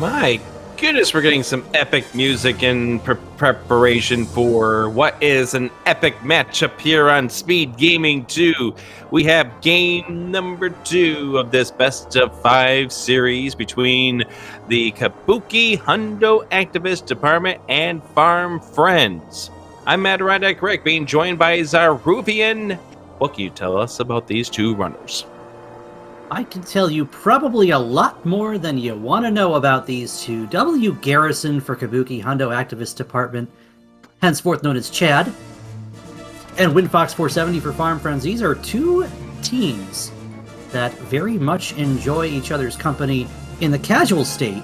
My goodness, we're getting some epic music in preparation for what is an epic matchup here on Speed Gaming 2. We have game number 2 of this best of 5 series between the Cabookey Hundo Activist Department and Farm Friends. I'm Adirondack Rick, being joined by Zaruvian. What can you tell us about these two runners? I can tell you probably a lot more than you want to know about these two. W. Garrison for Cabookey Hundo Activist Department, henceforth known as Chad, and Windfox 470 for Farm Friends. These are two teams that very much enjoy each other's company in the casual state,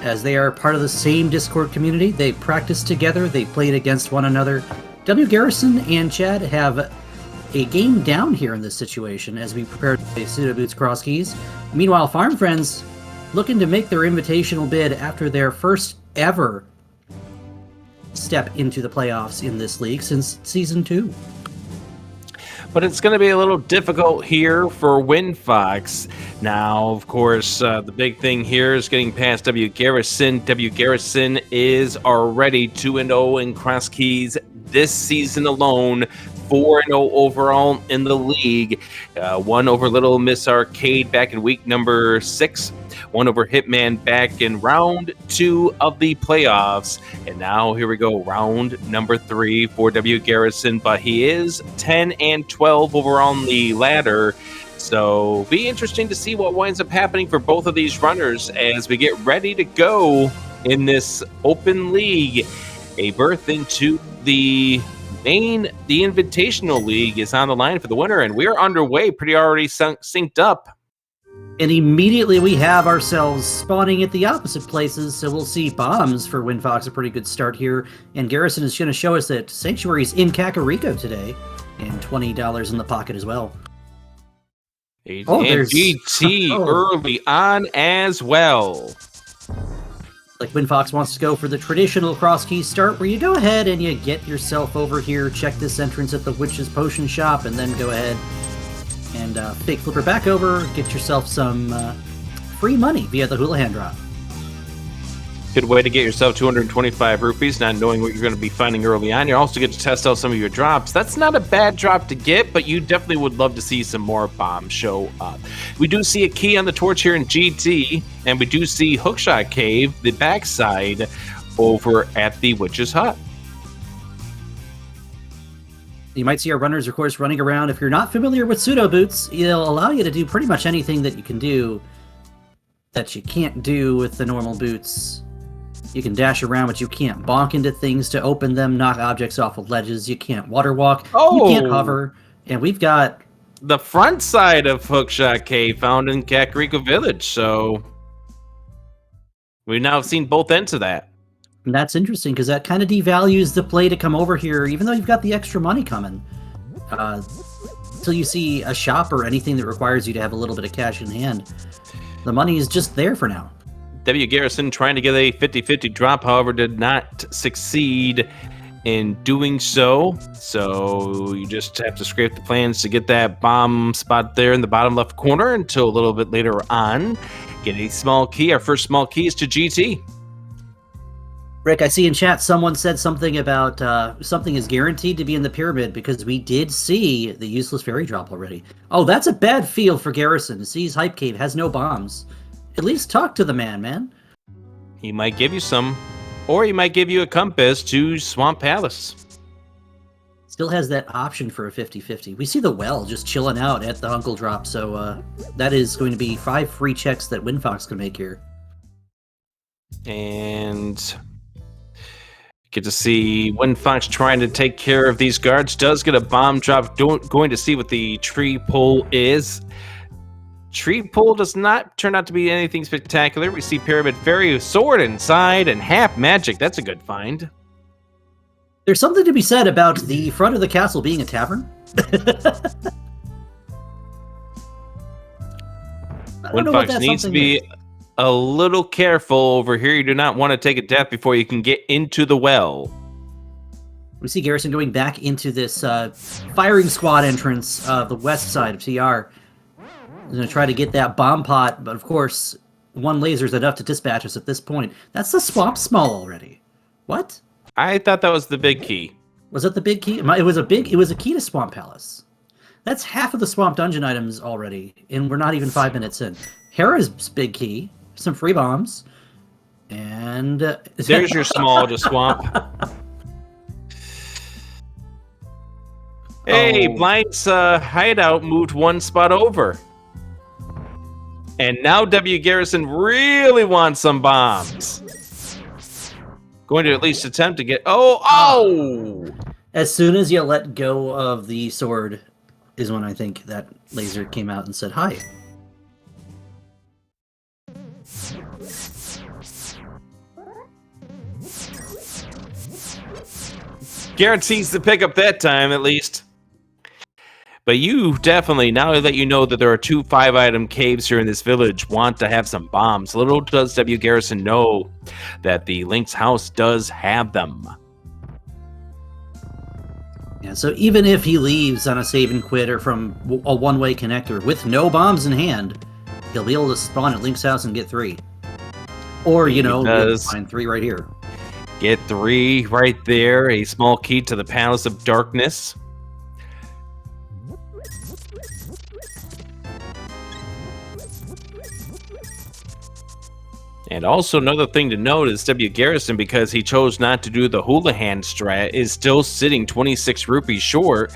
as they are part of the same Discord community. They practice together, they played against one another. W. Garrison and Chad have a game down here in this situation as we prepare to play Pseudo Boots Cross Keys. Meanwhile, Farm Friends looking to make their invitational bid after their first ever step into the playoffs in this league since Season 2. But it's going to be a little difficult here for Windfox. Now, of course, the big thing here is getting past W. Garrison. W. Garrison is already 2-0 in Cross Keys this season alone. 4-0 overall in the league. One over Little Miss Arcade back in week number 6. One over Hitman back in round 2 of the playoffs. And now here we go, round number 3 for W. Garrison. But he is 10-12 overall on the ladder. So be interesting to see what winds up happening for both of these runners as we get ready to go in this open league. A berth into the Invitational League is on the line for the winner, and we're underway, pretty already synced up. And immediately we have ourselves spawning at the opposite places, so we'll see bombs for Windfox, a pretty good start here. And Garrison is going to show us that Sanctuary's in Kakariko today, and $20 in the pocket as well. And GT early on as well. Like Windfox wants to go for the traditional cross key start, where you go ahead and you get yourself over here, check this entrance at the Witch's Potion Shop, and then go ahead and fake flipper back over, get yourself some free money via the Houlihan drop. Good way to get yourself 225 rupees, not knowing what you're going to be finding early on. You also get to test out some of your drops. That's not a bad drop to get, but you definitely would love to see some more bombs show up. We do see a key on the torch here in GT, and we do see Hookshot Cave, the backside, over at the Witch's Hut. You might see our runners, of course, running around. If you're not familiar with Pseudo Boots, it'll allow you to do pretty much anything that you can do that you can't do with the normal boots. You can dash around, but you can't bonk into things to open them, knock objects off of ledges. You can't water walk. You can't hover. And we've got the front side of Hookshot Cave found in Kakariko Village. So we've now seen both ends of that. And that's interesting because that kind of devalues the play to come over here, even though you've got the extra money coming. Until you see a shop or anything that requires you to have a little bit of cash in hand. The money is just there for now. W. Garrison trying to get a 50-50 drop, however, did not succeed in doing so. So you just have to scrape the plans to get that bomb spot there in the bottom left corner until a little bit later on. Get a small key. Our first small key is to GT. Rick, I see in chat someone said something about something is guaranteed to be in the pyramid because we did see the useless fairy drop already. Oh, that's a bad feel for Garrison. Sees Hype Cave, has no bombs. At least talk to the man. He might give you some, or he might give you a compass to Swamp Palace. Still has that option for a 50-50. We see the well just chilling out at the Uncle Drop, so that is going to be 5 free checks that Windfox can make here. And get to see Windfox trying to take care of these guards. Does get a bomb drop. Going to see what the tree pull is. Tree pull does not turn out to be anything spectacular. We see Pyramid Fairy, sword inside, and half magic. That's a good find. There's something to be said about the front of the castle being a tavern. Windfox needs to be a little careful over here. You do not want to take a death before you can get into the well. We see Garrison going back into this firing squad entrance, the west side of TR. He's going to try to get that bomb pot, but of course, one laser is enough to dispatch us at this point. That's the swamp small already. What? I thought that was the big key. Was it the big key? It was a key to Swamp Palace. That's half of the Swamp Dungeon items already, and we're not even 5 minutes in. Hera's big key, some free bombs, and... There's your small to swamp. Hey, Blind's hideout moved one spot over. And now W. Garrison really wants some bombs. Going to at least attempt to get... Oh! As soon as you let go of the sword is when I think that laser came out and said, hi. Guarantees to pick up that time, at least. But you definitely, now that you know that there are 2 5-item caves here in this village, want to have some bombs. Little does W. Garrison know that the Link's house does have them. Yeah, so even if he leaves on a save and quit or from a one-way connector with no bombs in hand, he'll be able to spawn at Link's house and get 3. Or, you know, find 3 right here. Get 3 right there. A small key to the Palace of Darkness. And also another thing to note is W. Garrison, because he chose not to do the Houlihan strat, is still sitting 26 rupees short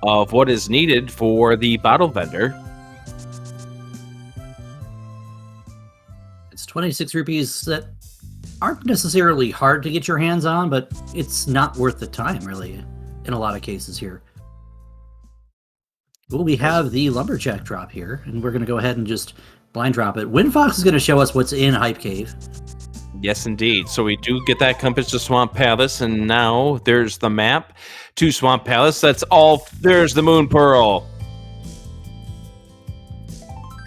of what is needed for the bottle vendor. It's 26 rupees that aren't necessarily hard to get your hands on, but it's not worth the time, really, in a lot of cases here. Well, we have the Lumberjack drop here, and we're going to go ahead and just blind drop it. Windfox is going to show us what's in Hype Cave. Yes, indeed. So we do get that compass to Swamp Palace, and now there's the map to Swamp Palace. That's all. There's the Moon Pearl.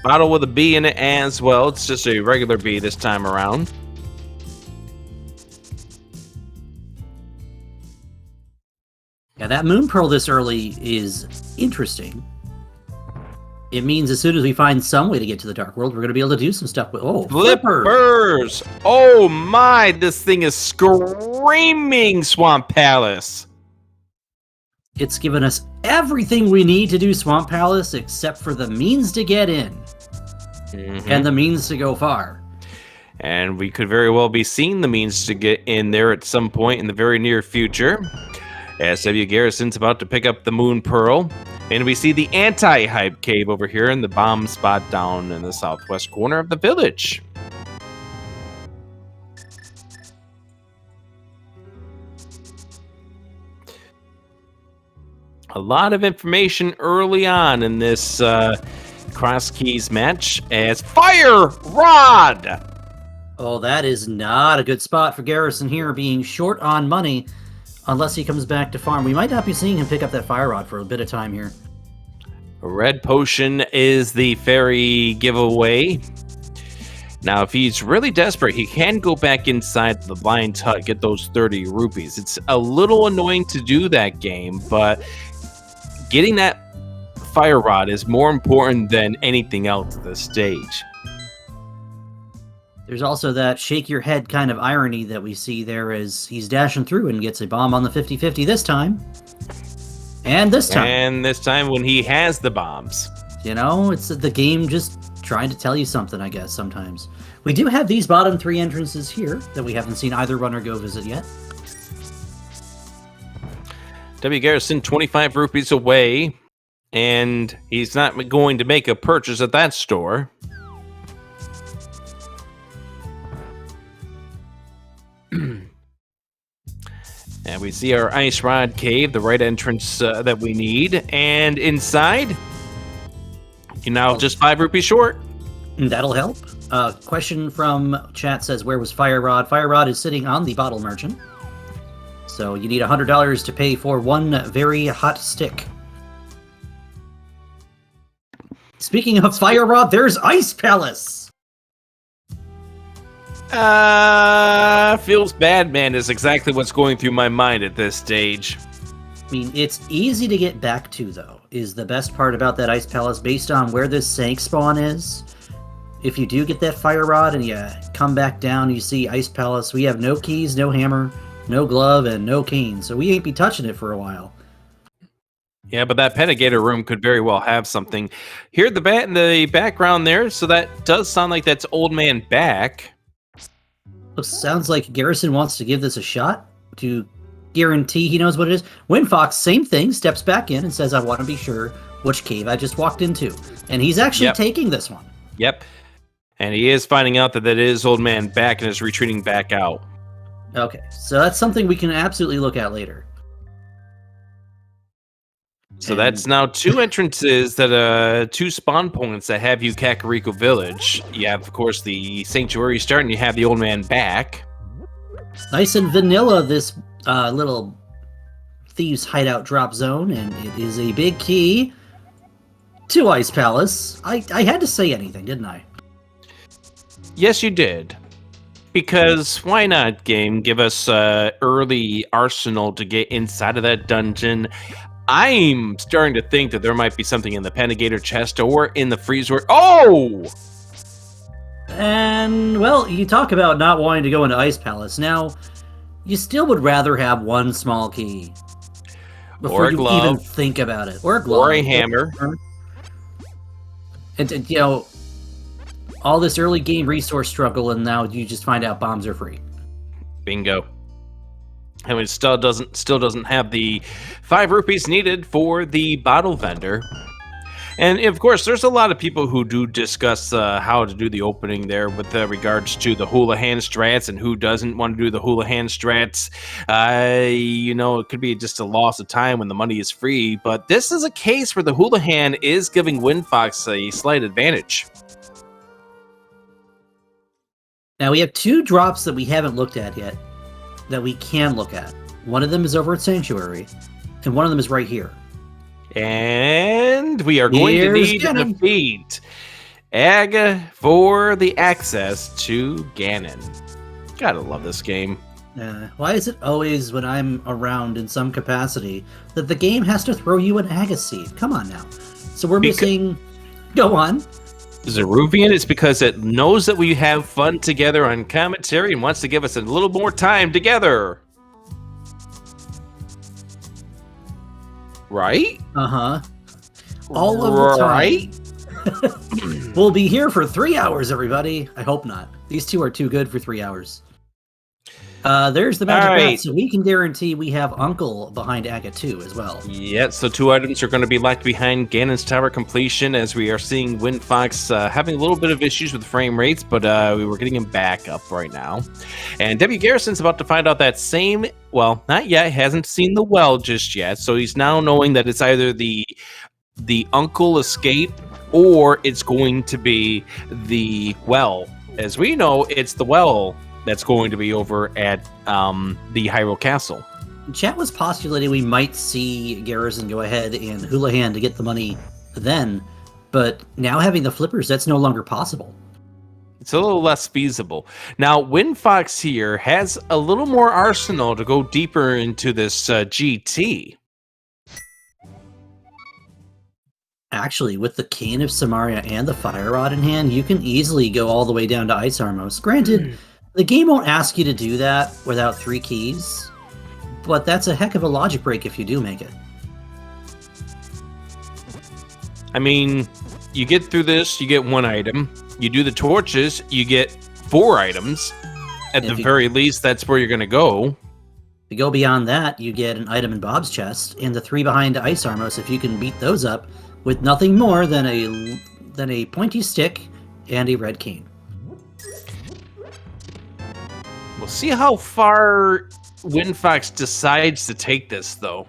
Bottle with a B in it as well. It's just a regular B this time around. Yeah, that Moon Pearl this early is interesting. It means as soon as we find some way to get to the Dark World, we're going to be able to do some stuff with... Oh, Flippers! Oh my, this thing is screaming Swamp Palace. It's given us everything we need to do Swamp Palace except for the means to get in. And the means to go far. And we could very well be seeing the means to get in there at some point in the very near future. As W. Garrison's about to pick up the Moon Pearl. And we see the anti-hype cave over here in the bomb spot down in the southwest corner of the village. A lot of information early on in this Cross Keys match as Fire Rod! Oh, that is not a good spot for Garrison here, being short on money. Unless he comes back to farm. We might not be seeing him pick up that Fire Rod for a bit of time here. A red potion is the fairy giveaway. Now, if he's really desperate, he can go back inside the blind hut, get those 30 rupees. It's a little annoying to do that game, but getting that Fire Rod is more important than anything else at this stage. There's also that shake your head kind of irony that we see there as he's dashing through and gets a bomb on the 50-50 this time. And this time. And this time when he has the bombs. You know, it's the game just trying to tell you something, I guess, sometimes. We do have these bottom 3 entrances here that we haven't seen either runner go visit yet. W. Garrison, 25 rupees away. And he's not going to make a purchase at that store. And we see our Ice Rod Cave, the right entrance that we need. And inside, you're now just 5 rupees short. That'll help. Question from chat says, where was Fire Rod? Fire Rod is sitting on the bottle merchant. So you need $100 to pay for 1 very hot stick. Speaking of Fire Rod, there's Ice Palace! Feels bad, man, is exactly what's going through my mind at this stage. I mean, it's easy to get back to, though, is the best part about that Ice Palace based on where this Sank spawn is. if you do get that fire rod and you come back down, you see Ice Palace. We have no keys, no hammer, no glove, and no cane, so we ain't be touching it for a while. Yeah, but that Pentagator room could very well have something. Here in the background there, so that does sound like that's Old Man Back. Sounds like Garrison wants to give this a shot to guarantee he knows what it is. Windfox, same thing, steps back in and says, I want to be sure which cave I just walked into. And he's actually taking this one. Yep. And he is finding out that that is Old Man Back and is retreating back out. Okay, so that's something we can absolutely look at later. So that's now 2 entrances that 2 spawn points that have you Kakariko Village. You have, of course, the Sanctuary start, and you have the Old Man Back. Nice and vanilla, this little Thieves Hideout drop zone, and it is a big key to Ice Palace. I had to say anything, didn't I? Yes, you did. Because why not, game? Give us early arsenal to get inside of that dungeon. I'm starting to think that there might be something in the Pentagator chest or in the freezer. Oh! And, well, you talk about not wanting to go into Ice Palace. Now, you still would rather have one small key before you even think about it. Or a glove. Or a hammer. And, you know, all this early game resource struggle, and now you just find out bombs are free. Bingo. And it still doesn't have the 5 rupees needed for the bottle vendor. And of course, there's a lot of people who do discuss how to do the opening there with regards to the hula hand strats and who doesn't want to do the hula hand strats. You know, it could be just a loss of time when the money is free, but this is a case where the hula hand is giving Windfox a slight advantage. Now we have 2 drops that we haven't looked at yet that we can look at. One of them is over at Sanctuary, and one of them is right here. And we are going to need to defeat Aga for the access to Ganon. Gotta love this game. Why is it always when I'm around in some capacity that the game has to throw you an Aga seed? Come on now. So we're missing... Go on. Zeruvian is because it knows that we have fun together on commentary and wants to give us a little more time together. Right? Uh-huh. All of the time. Right? We'll be here for 3 hours, everybody. I hope not. These 2 are too good for 3 hours. There's the magic bat, so we can guarantee we have Uncle behind Aga 2 as well. Yeah, so 2 items are going to be locked behind Ganon's Tower completion, as we are seeing Windfox having a little bit of issues with frame rates, but we were getting him back up right now. And W. Garrison's about to find out that same, well, not yet, hasn't seen the well just yet, so he's now knowing that it's either the Uncle escape or it's going to be the well. As we know, it's the well that's going to be over at the Hyrule Castle. Chat was postulating we might see Garrison go ahead and hula hand to get the money then, but now having the flippers, that's no longer possible. It's a little less feasible. Now, Windfox here has a little more arsenal to go deeper into this GT. Actually, with the Cane of Samaria and the Fire Rod in hand, you can easily go all the way down to Ice Armos. Granted, the game won't ask you to do that without 3 keys, but that's a heck of a logic break if you do make it. I mean, you get through this, you get 1 item. You do the torches, you get 4 items. At the very least, that's where you're going to go. If you go beyond that, you get an item in Bob's chest, and the 3 behind Ice Armos, if you can beat those up with nothing more than a pointy stick and a red cane. We'll see how far Windfox decides to take this, though.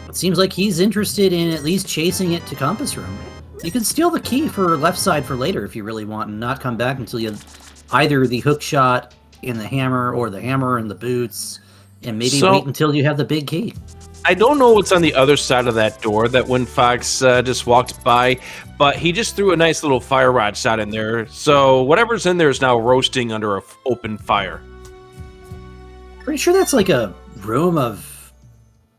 It seems like he's interested in at least chasing it to Compass Room. You can steal the key for left side for later if you really want, and not come back until you have either the hook shot in the hammer or the hammer in the boots, and maybe wait until you have the big key. I don't know what's on the other side of that door that Windfox just walked by, but he just threw a nice little fire rod shot in there. So whatever's in there is now roasting under an open fire. Pretty sure that's like a room of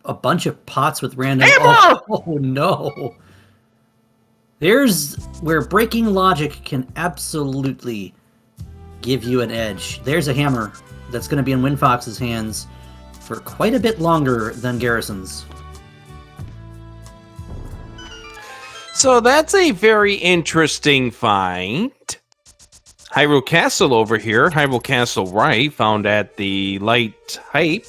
a bunch of pots with random... Hammer! Oh, no. There's where breaking logic can absolutely give you an edge. There's a hammer that's going to be in Winfox's hands for quite a bit longer than Garrison's. So that's a very interesting find. Hyrule Castle over here, Hyrule Castle right, found at the Light Hype.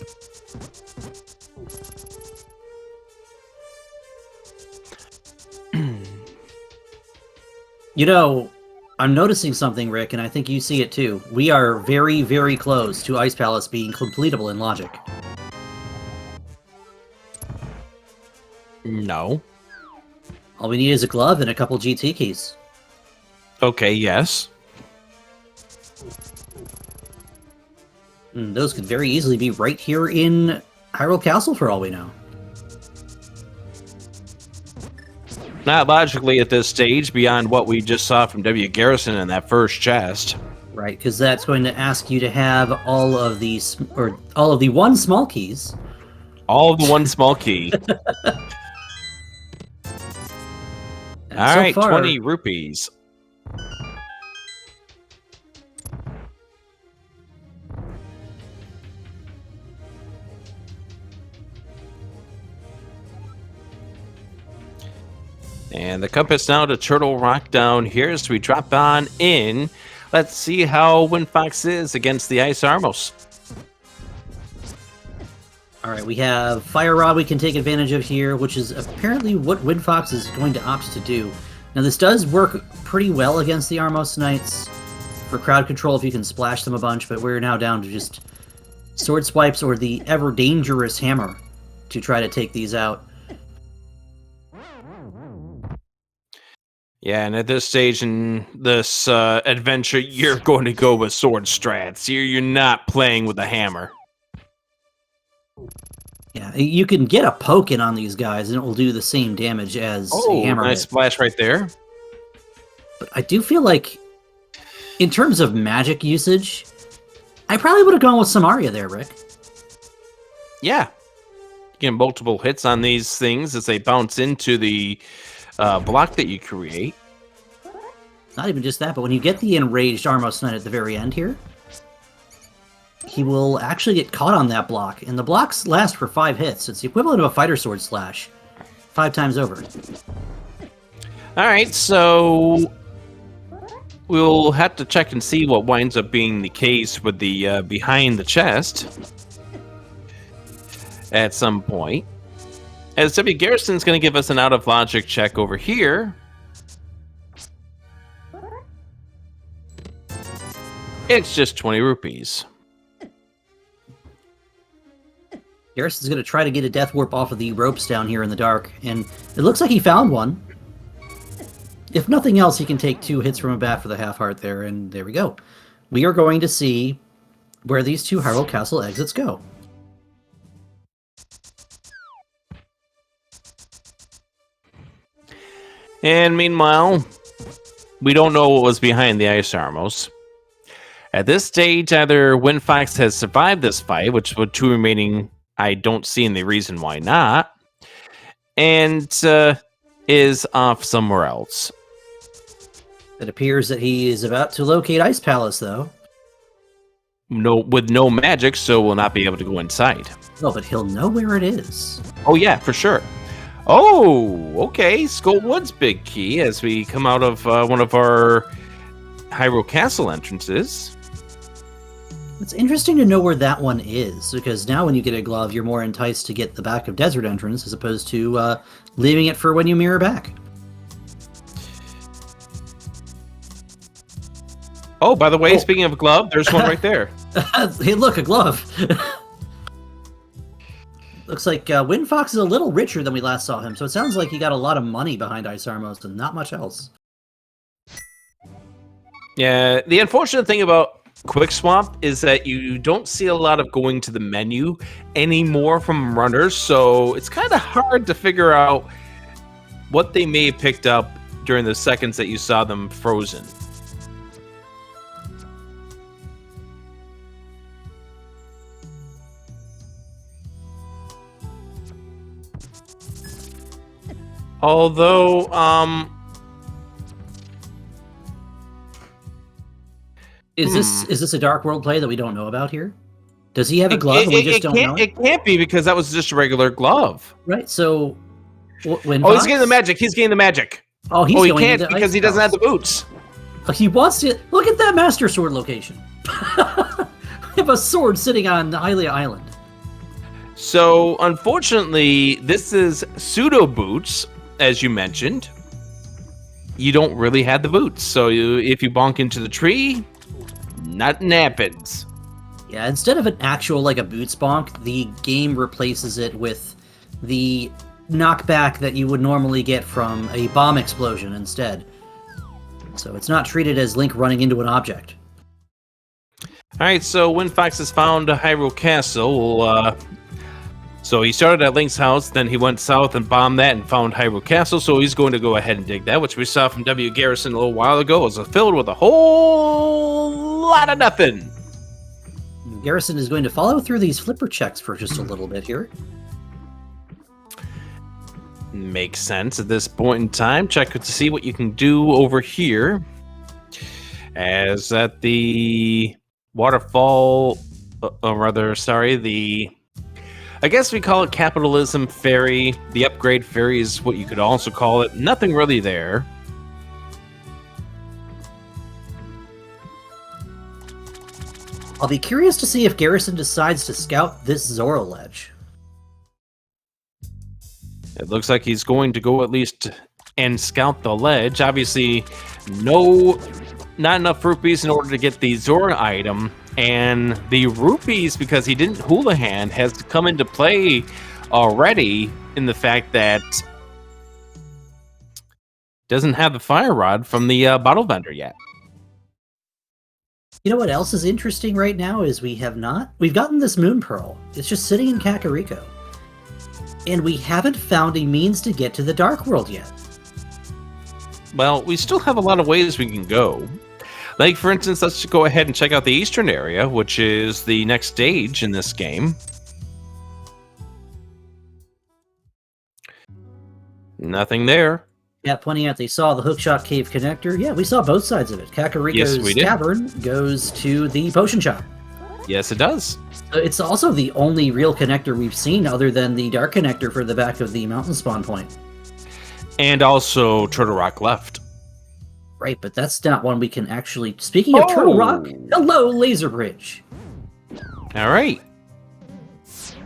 You know, I'm noticing something, Rick, and I think you see it too. We are very, very close to Ice Palace being completable in logic. No. All we need is a glove and a couple GT keys. Okay, yes. And those could very easily be right here in Hyrule Castle for all we know. Not logically at this stage, beyond what we just saw from W. Garrison in that first chest. Right, because that's going to ask you to have all of these, or all of the one small keys. All of the one small key. All right, far, 20 rupees. And the compass now to Turtle Rock down here as we drop on in. Let's see how Winfox is against the Ice Armos. All right, we have Fire Rod we can take advantage of here, which is apparently what Winfox is going to opt to do. Now, this does work pretty well against the Armos Knights for crowd control if you can splash them a bunch, but we're now down to just sword swipes or the ever-dangerous hammer to try to take these out. Yeah, and at this stage in this adventure, you're going to go with sword strats. You're not playing with a hammer. Yeah, you can get a poke in on these guys, and it will do the same damage as a hammer. Nice splash right there. But I do feel like, in terms of magic usage, I probably would have gone with Samaria there, Rick. Yeah. You get multiple hits on these things as they bounce into the block that you create. Not even just that, but when you get the enraged Armos Knight at the very end here, he will actually get caught on that block, and the blocks last for 5 hits. It's the equivalent of a fighter sword slash 5 times over. All right, so we'll have to check and see what winds up being the case with the behind the chest at some point. As W. Garrison's going to give us an out of logic check over here. It's just 20 rupees. Garrison's going to try to get a death warp off of the ropes down here in the dark, and it looks like he found one. If nothing else, he can take 2 hits from a bat for the half heart there, and there we go. We are going to see where these 2 Hyrule Castle exits go. And meanwhile, we don't know what was behind the Ice Armos. At this stage, either Winfox has survived this fight, which with 2 remaining, I don't see any reason why not, and is off somewhere else. It appears that he is about to locate Ice Palace, though. No, with no magic, so we'll not be able to go inside. No, but he'll know where it is. Oh yeah, for sure. Oh, okay. Skullwood's big key as we come out of one of our Hyrule Castle entrances. It's interesting to know where that one is, because now when you get a glove, you're more enticed to get the back of Desert entrance as opposed to leaving it for when you mirror back. Oh, by the way, speaking of glove, there's one right there. Hey, look, a glove. Looks like Winfox is a little richer than we last saw him, so it sounds like he got a lot of money behind Ice Armos and not much else. Yeah, the unfortunate thing about Quick Swap is that you don't see a lot of going to the menu anymore from runners, so it's kind of hard to figure out what they may have picked up during the seconds that you saw them frozen. Although, Is this a Dark World play that we don't know about here? Does he have a glove and we just don't know it? It can't be because that was just a regular glove. Right, so... When he's getting the magic. He's getting the magic. Oh, he can't because he doesn't have the boots. He wants to... Look at that Master Sword location. We have a sword sitting on Hylia Island. So, unfortunately, this is pseudo boots, as you mentioned. You don't really have the boots. So, if you bonk into the tree, nothing happens. Yeah, instead of an actual, like a boots bonk, the game replaces it with the knockback that you would normally get from a bomb explosion instead. So it's not treated as Link running into an object. Alright, so when Fox has found Hyrule Castle, so he started at Link's house, then he went south and bombed that and found Hyrule Castle, so he's going to go ahead and dig that, which we saw from W. Garrison a little while ago. It was filled with a whole lot of nothing. Garrison is going to follow through these flipper checks for just a little bit here. Makes sense at this point in time. Check to see what you can do over here. As at the waterfall, I guess we call it capitalism ferry. The upgrade ferry is what you could also call it. Nothing really there. I'll be curious to see if Garrison decides to scout this Zora ledge. It looks like he's going to go at least and scout the ledge. Obviously, not enough rupees in order to get the Zora item. And the rupees, because he didn't hula hand, has come into play already in the fact that doesn't have the fire rod from the bottle vendor yet. You know what else is interesting right now is we've gotten this Moon Pearl. It's just sitting in Kakariko. And we haven't found a means to get to the Dark World yet. Well, we still have a lot of ways we can go. Like, for instance, let's go ahead and check out the Eastern area, which is the next stage in this game. Nothing there. Yeah, pointing out they saw the Hookshot Cave connector. Yeah, we saw both sides of it. Kakariko's Cavern goes to the Potion Shop. Yes, it does. It's also the only real connector we've seen other than the Dark Connector for the back of the mountain spawn point. And also Turtle Rock left. Right, but that's not one we can actually... Speaking of Turtle Rock, hello, Laser Bridge! Alright.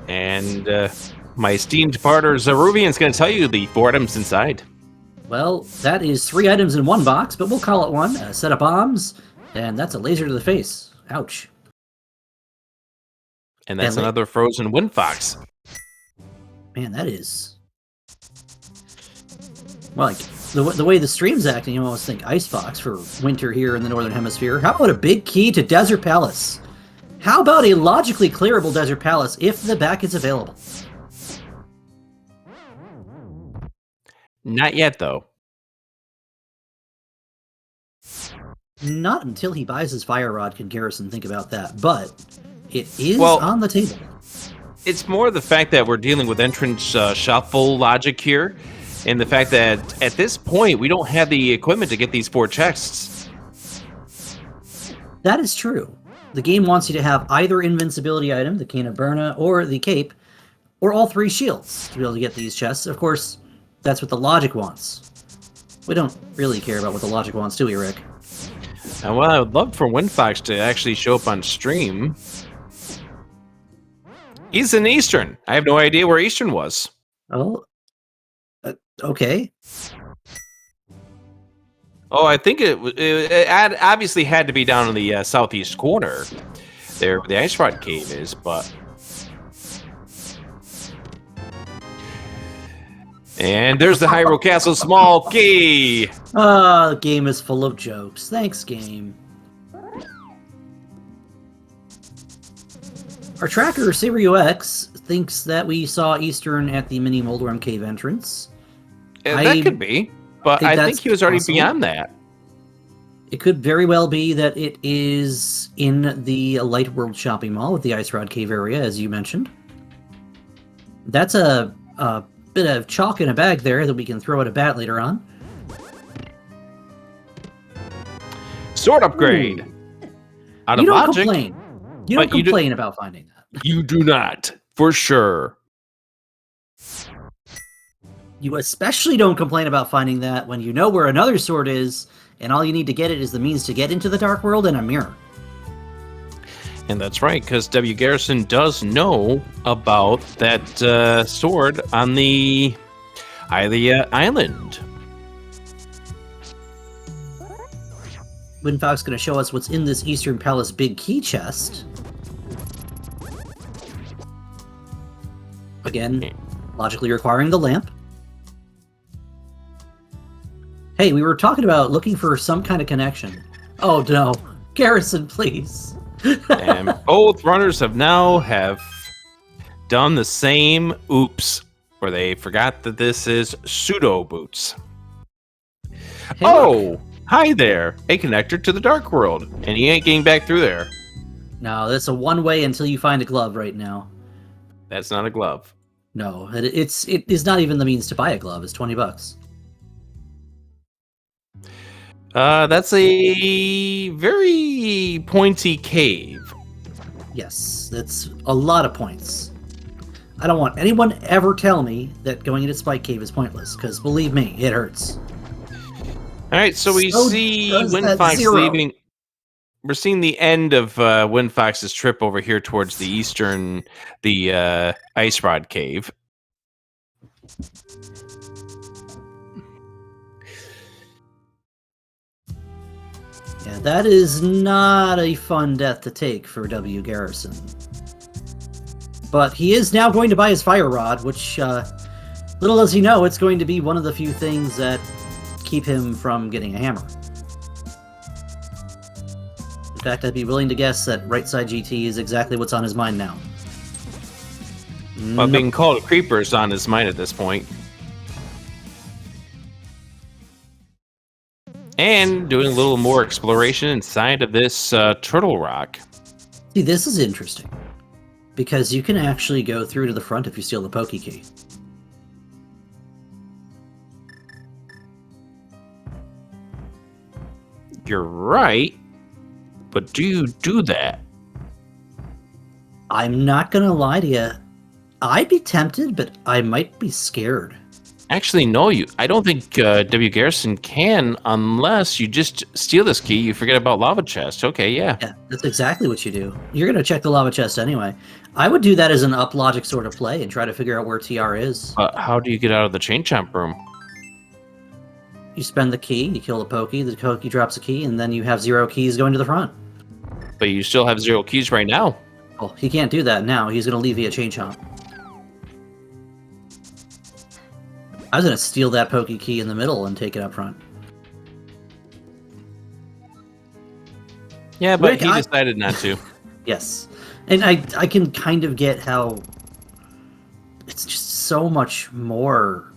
And my esteemed partner, Zeruvian's going to tell you the 4 items inside. Well, that is 3 items in one box, but we'll call it one. A set of bombs, and that's a laser to the face. Ouch. And that's another frozen wind fox. Man, that is... Well, like, the way the stream's acting, you almost think Ice Fox for winter here in the Northern Hemisphere. How about a big key to Desert Palace? How about a logically clearable Desert Palace if the back is available? Not yet, though. Not until he buys his Fire Rod can Garrison think about that, but it is on the table. It's more the fact that we're dealing with entrance shuffle logic here, and the fact that at this point we don't have the equipment to get these 4 chests. That is true. The game wants you to have either invincibility item, the Cane of Berna, or the Cape, or all 3 shields to be able to get these chests. Of course, that's what the logic wants. We don't really care about what the logic wants, do we, Rick? Well, I would love for Windfox to actually show up on stream. He's in Eastern. I have no idea where Eastern was. Oh, okay. Oh, I think it obviously had to be down in the southeast corner, there where the Ice Rod Cave is, but... And there's the Hyrule Castle small key! The game is full of jokes. Thanks, game. Our tracker, Sirio X, thinks that we saw Eastern at the mini Moldworm Cave entrance. That could be, but I think he was already beyond that. It could very well be that it is in the Light World shopping mall with the Ice Rod Cave area, as you mentioned. That's a bit of chalk in a bag there that we can throw at a bat later on. Sword upgrade! Ooh. out You of don't logic. complain. You don't But you do- complain about finding that. You do not, for sure. You especially don't complain about finding that when you know where another sword is, and all you need to get it is the means to get into the Dark World and a mirror. And that's right, because W. Garrison does know about that sword on the island. Windfox going to show us what's in this Eastern Palace big key chest. Again, logically requiring the lamp. Hey, we were talking about looking for some kind of connection. Oh no, Garrison, please. And both runners have done the same oops, where they forgot that this is pseudo boots. Hey, oh, look. hi there, a connector to the Dark World, and he ain't getting back through there. No, that's a one-way until you find a glove right now. That's not a glove. No, it is not even the means to buy a glove. It's $20. That's a very pointy cave. Yes, that's a lot of points. I don't want anyone ever tell me that going into Spike Cave is pointless, because believe me, it hurts. All right, so we see Windfox leaving. We're seeing the end of Windfox's trip over here towards the Ice Rod Cave. Yeah, that is not a fun death to take for W. Garrison. But he is now going to buy his fire rod, which, little does he know, it's going to be one of the few things that keep him from getting a hammer. In fact, I'd be willing to guess that right side GT is exactly what's on his mind now. Well, being called a creeper is on his mind at this point. And doing a little more exploration inside of this turtle rock. See, this is interesting. Because you can actually go through to the front if you steal the Pokey Key. You're right. But do you do that? I'm not gonna lie to you. I'd be tempted, but I might be scared. Actually, no, I don't think W. Garrison can unless you just steal this key. You forget about lava chest. Okay, yeah. Yeah, that's exactly what you do. You're gonna check the lava chest anyway. I would do that as an up logic sort of play and try to figure out where TR is. How do you get out of the chain chomp room? You spend the key, you kill the Pokey drops a key, and then you have 0 keys going to the front. But you still have 0 keys right now. Well, he can't do that now. He's gonna leave via chain chomp. I was gonna steal that Pokey key in the middle and take it up front. Yeah, but Rick, he decided not to. Yes. And I can kind of get how it's just so much more.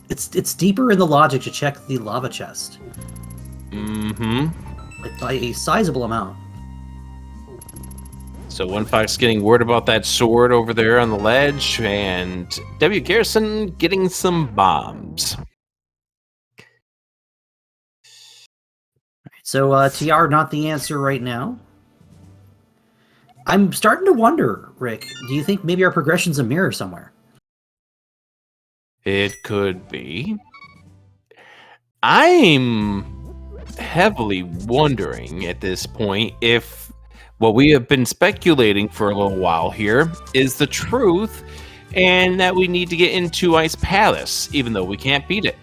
It's deeper in the logic to check the lava chest. Mm-hmm. Like by a sizable amount. So Windfox getting word about that sword over there on the ledge, and W. Garrison getting some bombs. So TR not the answer right now. I'm starting to wonder, Rick, do you think maybe our progression's a mirror somewhere? It could be. I'm heavily wondering at this point if what we have been speculating for a little while here is the truth, and that we need to get into Ice Palace, even though we can't beat it.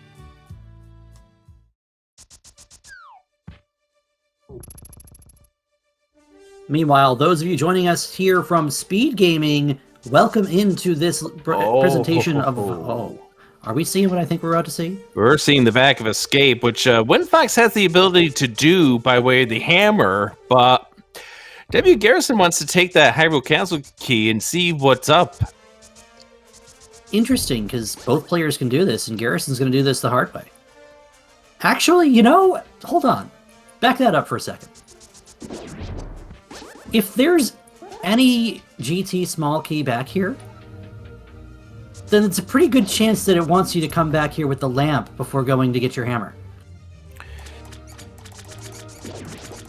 Meanwhile, those of you joining us here from SpeedGaming, welcome into this presentation of... Oh, are we seeing what I think we're about to see? We're seeing the back of Escape, which Windfox has the ability to do by way of the hammer, but W. Garrison wants to take that Hyrule Castle key and see what's up. Interesting, because both players can do this, and Garrison's going to do this the hard way. Actually, you know, hold on. Back that up for a second. If there's any GT small key back here, then it's a pretty good chance that it wants you to come back here with the lamp before going to get your hammer.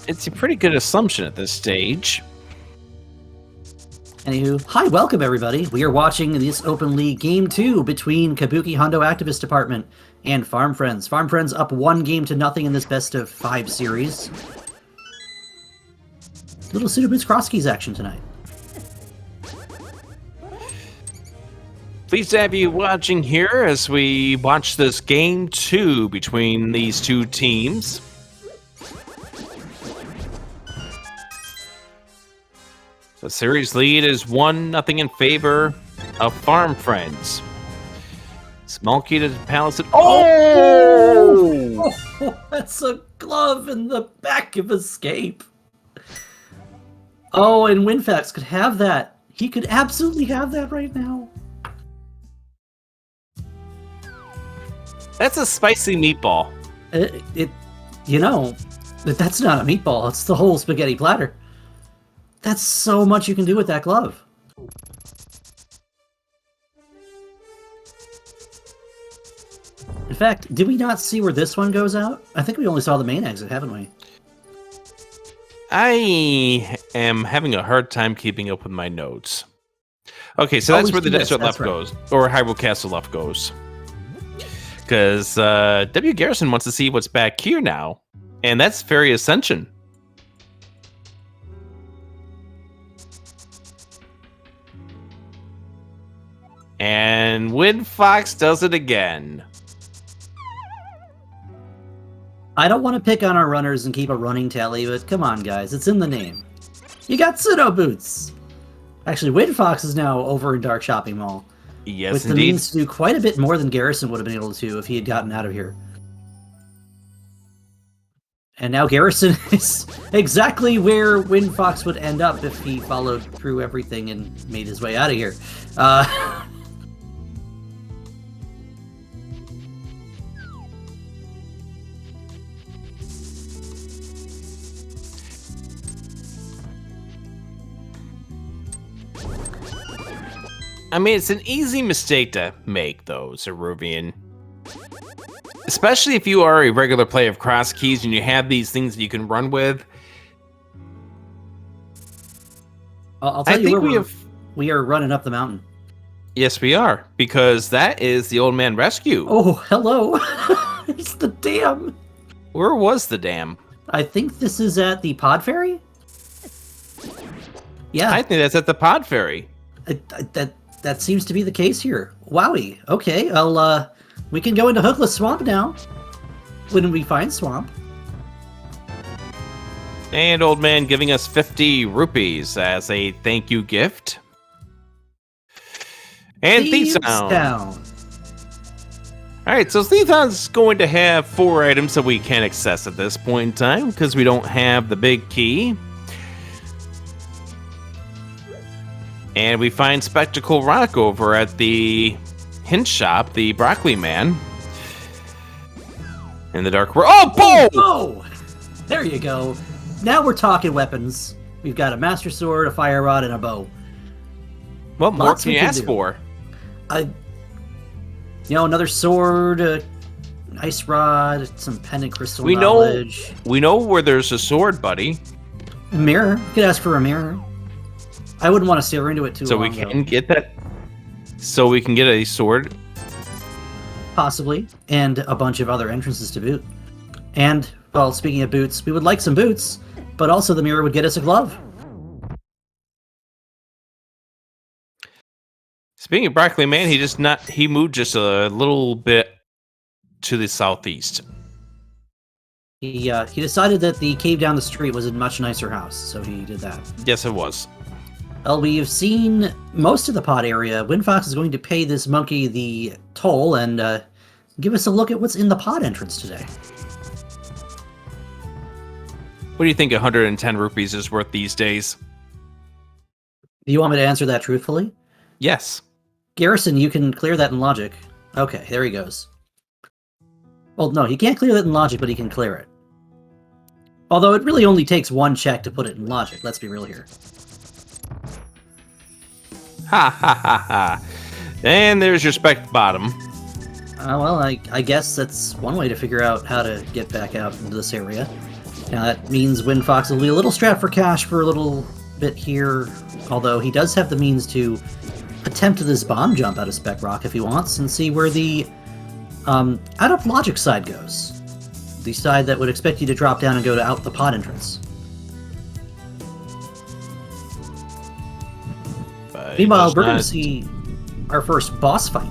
It's a pretty good assumption at this stage. Anywho, hi, welcome everybody. We are watching this Open League Game 2 between Cabookey Hundo Activist Department and Farm Friends. Farm Friends up 1-0 in this best of 5 series. Little Pseudo Boots Cross Keys action tonight. Pleased to have you watching here as we watch this Game 2 between these two teams. The series lead is 1-0 in favor of Farm Friends. Small key to the palace. Oh! That's a glove in the back of Escape. Oh, and Winfax could have that. He could absolutely have that right now. That's a spicy meatball. You know, that's not a meatball. It's the whole spaghetti platter. That's so much you can do with that glove. In fact, did we not see where this one goes out? I think we only saw the main exit, haven't we? I am having a hard time keeping up with my notes. Okay, so that's where the desert left goes, or Hyrule Castle left goes. Because W. Garrison wants to see what's back here now, and that's Fairy Ascension. And Winfox does it again. I don't want to pick on our runners and keep a running tally, but come on, guys, it's in the name. You got Pseudo Boots! Actually, Winfox is now over in Dark Shopping Mall. Yes, with the means to do quite a bit more than Garrison would have been able to if he had gotten out of here. And now Garrison is exactly where Winfox would end up if he followed through everything and made his way out of here. I mean, it's an easy mistake to make, though, Zeruvian. Especially if you are a regular player of Cross Keys and you have these things that you can run with. I'll tell you where we are running up the mountain. Yes, we are, because that is the Old Man Rescue. Oh, hello. It's the dam. Where was the dam? I think this is at the Pod Ferry? Yeah. I think that's at the Pod Ferry. That seems to be the case here. Wowie. Okay, well, we can go into Hookless Swamp now. When we find Swamp. And Old Man giving us 50 rupees as a thank you gift. And Thieves Town. Alright, so Thieves Town's going to have 4 items that we can't access at this point in time because we don't have the big key. And we find Spectacle Rock over at the hint shop, the Broccoli Man. In the dark world. Oh, boom! Oh! There you go. Now we're talking weapons. We've got a Master Sword, a Fire Rod, and a bow. What more can you ask for? Another sword, ice rod, some pendant crystal knowledge. We know where there's a sword, buddy. A mirror. You could ask for a mirror. I wouldn't want to stare into it too long. So we can get that. So we can get a sword. Possibly. And a bunch of other entrances to boot. And, well, speaking of boots, we would like some boots, but also the mirror would get us a glove. Speaking of Broccoli Man, he moved just a little bit to the southeast. He decided that the cave down the street was a much nicer house, so he did that. Yes, it was. Well, we have seen most of the pod area. Winfox is going to pay this monkey the toll and give us a look at what's in the pod entrance today. What do you think 110 rupees is worth these days? Do you want me to answer that truthfully? Yes. Garrison, you can clear that in logic. Okay, there he goes. Well, no, he can't clear that in logic, but he can clear it. Although it really only takes one check to put it in logic, let's be real here. Ha ha ha ha. And there's your spec bottom. Well, I guess that's one way to figure out how to get back out into this area. Now that means Windfox will be a little strapped for cash for a little bit here, although he does have the means to attempt this bomb jump out of Spec Rock if he wants and see where the out of logic side goes. The side that would expect you to drop down and go to out the pod entrance. Meanwhile, we're going to see our first boss fight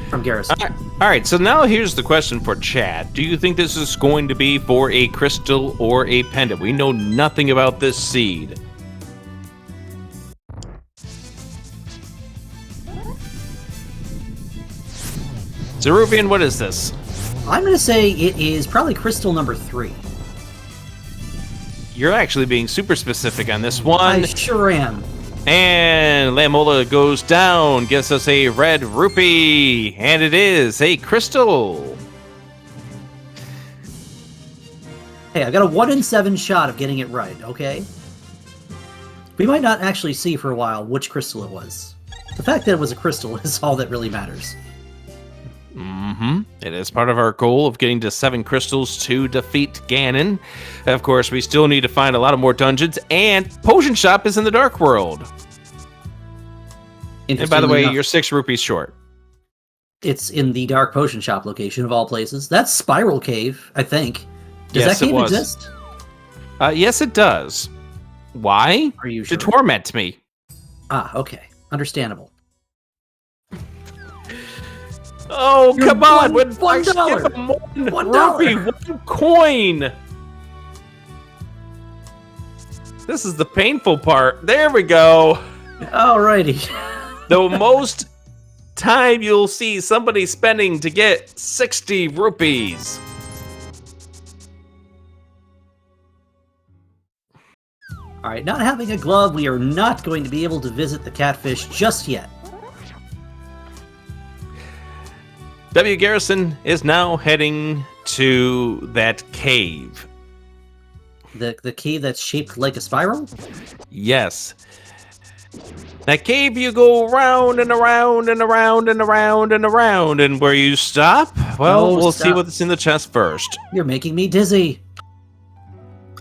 from Garrison. All right, so now here's the question for Chad. Do you think this is going to be for a crystal or a pendant? We know nothing about this seed. Zeruvian, what is this? I'm going to say it is probably crystal number 3. You're actually being super specific on this one. I sure am. And Lamola goes down, gets us a red rupee, and it is a crystal. Hey, I got a 1 in 7 shot of getting it right, okay? We might not actually see for a while which crystal it was. The fact that it was a crystal is all that really matters. It is part of our goal of getting to 7 crystals to defeat Ganon. Of course, we still need to find a lot of more dungeons, and Potion Shop is in the Dark World. And by the way, you're 6 rupees short. It's in the Dark Potion Shop location of all places. That's Spiral Cave, I think. Does that cave exist? Yes, it does. Why? Are you sure? To torment me. Ah, okay. Understandable. Oh, You're come on! $1. Give him one $1. rupee, 1 coin! This is the painful part. There we go. Alrighty. The most time you'll see somebody spending to get 60 rupees. Alright, not having a glove, we are not going to be able to visit the catfish just yet. W. Garrison is now heading to that cave. The cave that's shaped like a spiral? Yes. That cave you go around and around and around and around and around, and where you stop? Well, we'll see what's in the chest first. You're making me dizzy.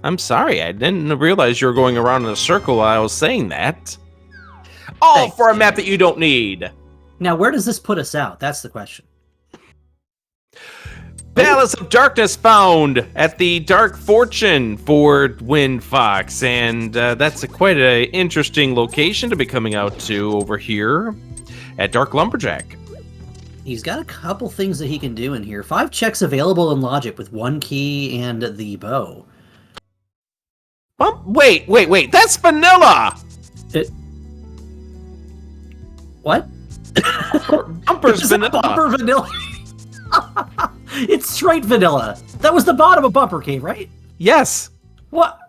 I'm sorry, I didn't realize you were going around in a circle while I was saying that. All Thanks, for a map that you don't need. Now, where does this put us out? That's the question. Palace of Darkness found at the Dark Fortune for Windfox, and that's quite an interesting location to be coming out to over here at Dark Lumberjack. He's got a couple things that he can do in here. 5 checks available in logic with 1 key and the bow. Wait, that's vanilla! What? Bumper's vanilla. Bumper vanilla. It's straight vanilla. That was the bottom of Bumper Cave, right? Yes. What?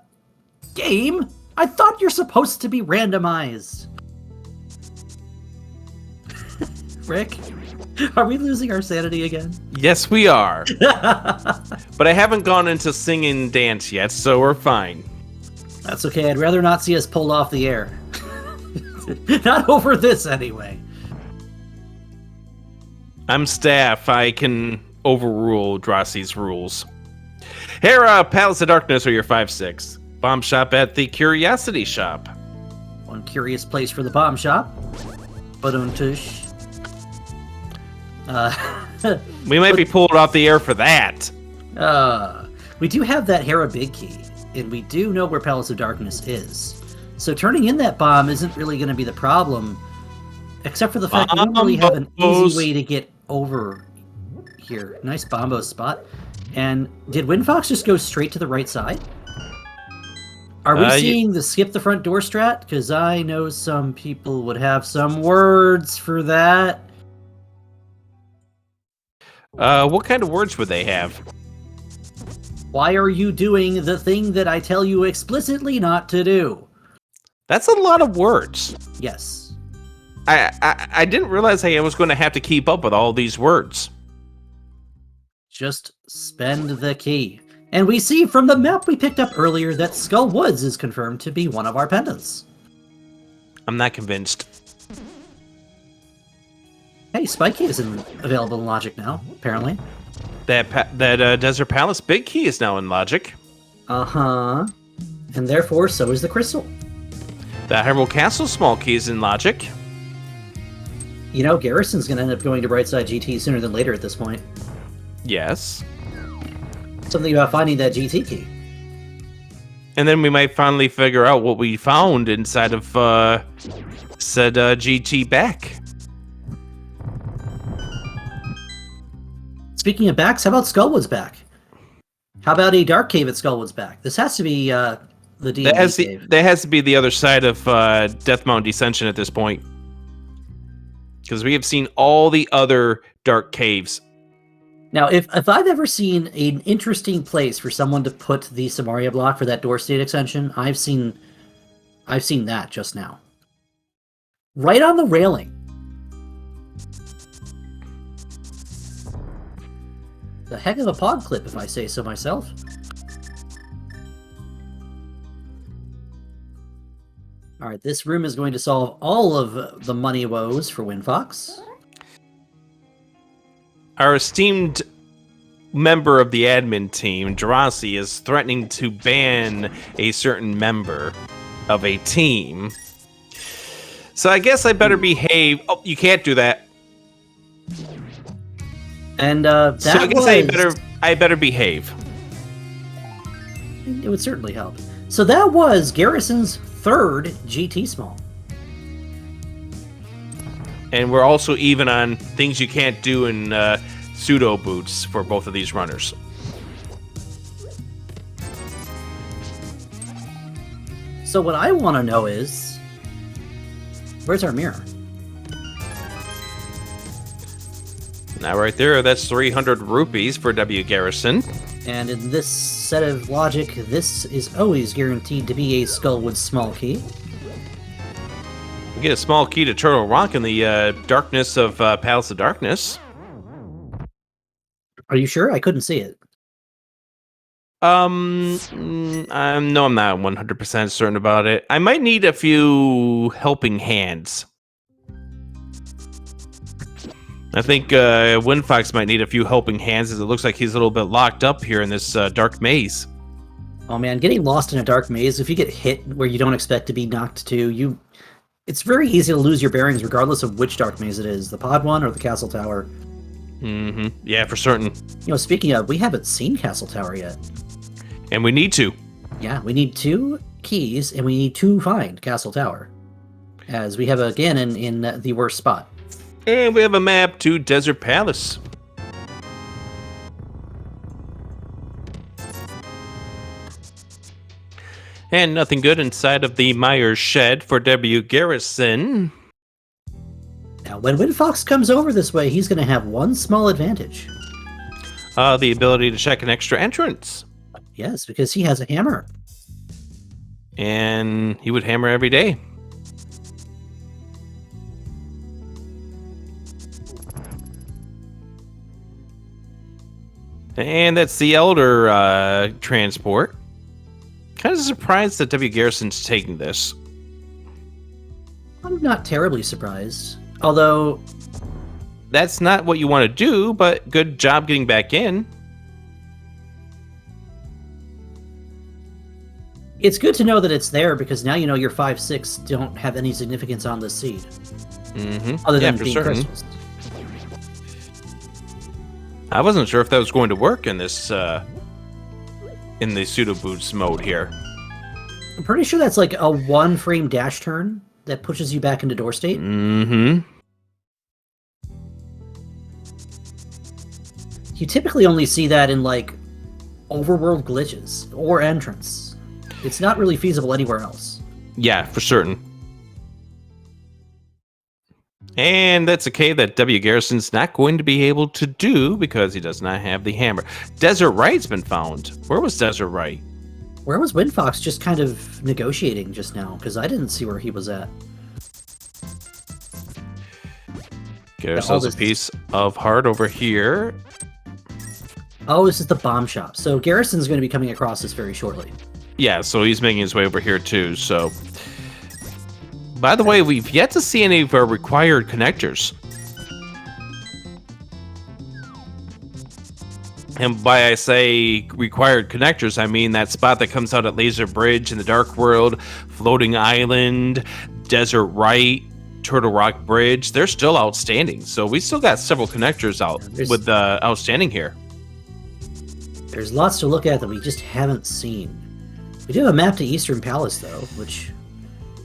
Game? I thought you're supposed to be randomized. Rick, are we losing our sanity again? Yes, we are. But I haven't gone into sing and dance yet, so we're fine. That's okay. I'd rather not see us pulled off the air. Not over this, anyway. I'm staff. I can overrule Drossie's rules. Hera, Palace of Darkness are your 5-6. Bomb shop at the Curiosity Shop. One curious place for the bomb shop. Baduntush. We might be pulled off the air for that. We do have that Hera big key, and we do know where Palace of Darkness is. So turning in that bomb isn't really going to be the problem, except for the fact that we don't really have an easy way to get over here. Nice Bombo spot. And did Windfox just go straight to the right side? Are we seeing the skip the front door strat? Because I know some people would have some words for that. What kind of words would they have? Why are you doing the thing that I tell you explicitly not to do? That's a lot of words. Yes. I didn't realize I was going to have to keep up with all these words. Just spend the key. And we see from the map we picked up earlier that Skull Woods is confirmed to be one of our pendants. I'm not convinced. Hey, Spike Key is available in Logic now, apparently. That Desert Palace Big Key is now in Logic. Uh-huh. And therefore, so is the crystal. The Hyrule Castle small key is in logic. You know, Garrison's going to end up going to Brightside GT sooner than later at this point. Yes. Something about finding that GT key. And then we might finally figure out what we found inside of said GT back. Speaking of backs, how about Skullwood's back? How about a Dark Cave at Skullwood's back? This has to be the D&D cave. That has to be the other side of Death Mountain Descension at this point. Because we have seen all the other dark caves. Now, if I've ever seen an interesting place for someone to put the Samaria block for that door state extension, I've seen that just now. Right on the railing. The heck of a pod clip, if I say so myself. Alright, this room is going to solve all of the money woes for WinFox. Our esteemed member of the admin team, Jarasi, is threatening to ban a certain member of a team. So I guess I better behave. Oh, you can't do that. And so I guess I better behave. It would certainly help. So that was Garrison's third GT small. And we're also even on things you can't do in pseudo boots for both of these runners. So what I want to know is, where's our mirror? Now right there, that's 300 rupees for W. Garrison. And in this set of logic, this is always guaranteed to be a Skullwood small key. We get a small key to Turtle Rock in the darkness of Palace of Darkness. Are you sure? I couldn't see it. No, I'm not 100% certain about it. I might need a few helping hands. I think WinFox might need a few helping hands, as it looks like he's a little bit locked up here in this dark maze. Oh man, getting lost in a dark maze, if you get hit where you don't expect to be knocked to, it's very easy to lose your bearings regardless of which dark maze it is, the pod one or the castle tower. Mm-hmm. Yeah, for certain. You know, speaking of, we haven't seen Castle Tower yet. And we need to. Yeah, we need 2 keys, and we need to find Castle Tower. As we have a Ganon in the worst spot. And we have a map to Desert Palace. And nothing good inside of the Myers shed for W. Garrison. Now, when WinFox comes over this way, he's going to have one small advantage. The ability to check an extra entrance. Yes, because he has a hammer. And he would hammer every day. And that's the Elder transport. Kind of surprised that W. Garrison's taking this. I'm not terribly surprised. Although... That's not what you want to do, but good job getting back in. It's good to know that it's there, because now you know your 5-6 don't have any significance on this seed. Mm-hmm. Other than for being certain. crystals. I wasn't sure if that was going to work in this, in the pseudo boots mode here. I'm pretty sure that's like a 1-frame dash turn that pushes you back into door state. Mm-hmm. You typically only see that in like overworld glitches or entrance. It's not really feasible anywhere else. Yeah, for certain. And that's a cave that W. Garrison's not going to be able to do because he does not have the hammer. Desert Right's been found. Where was Desert Right? Where was WinFox just kind of negotiating just now? Because I didn't see where he was at. Get ourselves a piece of heart over here. Oh, this is the bomb shop. So Garrison's going to be coming across this very shortly. Yeah, so he's making his way over here too, so... By the way, we've yet to see any of our required connectors. And by I say required connectors, I mean that spot that comes out at Laser Bridge in the Dark World, Floating Island, Desert Right, Turtle Rock Bridge. They're still outstanding. So we still got several connectors out with outstanding here. There's lots to look at that we just haven't seen. We do have a map to Eastern Palace, though, which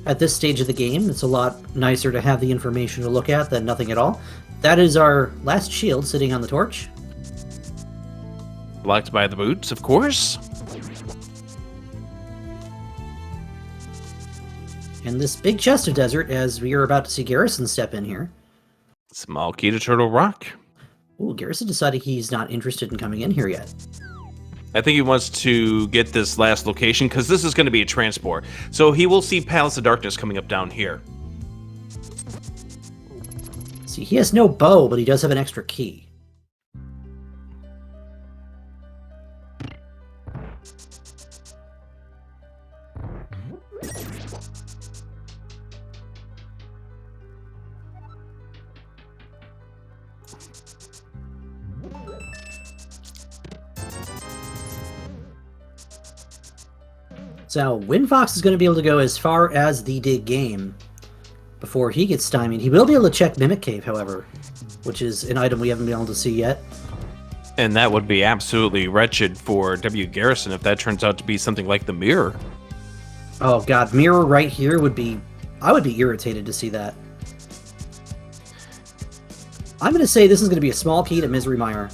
at this stage of the game, it's a lot nicer to have the information to look at than nothing at all. That is our last shield sitting on the torch. Blocked by the boots, of course. And this big chest of desert, as we are about to see Garrison step in here. Small key to Turtle Rock. Ooh, Garrison decided he's not interested in coming in here yet. I think he wants to get this last location because this is going to be a transport. So he will see Palace of Darkness coming up down here. See, he has no bow, but he does have an extra key. So, Windfox is going to be able to go as far as the dig game before he gets stymied. He will be able to check Mimic Cave, however, which is an item we haven't been able to see yet. And that would be absolutely wretched for W. Garrison if that turns out to be something like the mirror. Oh god, mirror right here would be... I would be irritated to see that. I'm going to say this is going to be a small key to Misery Mire.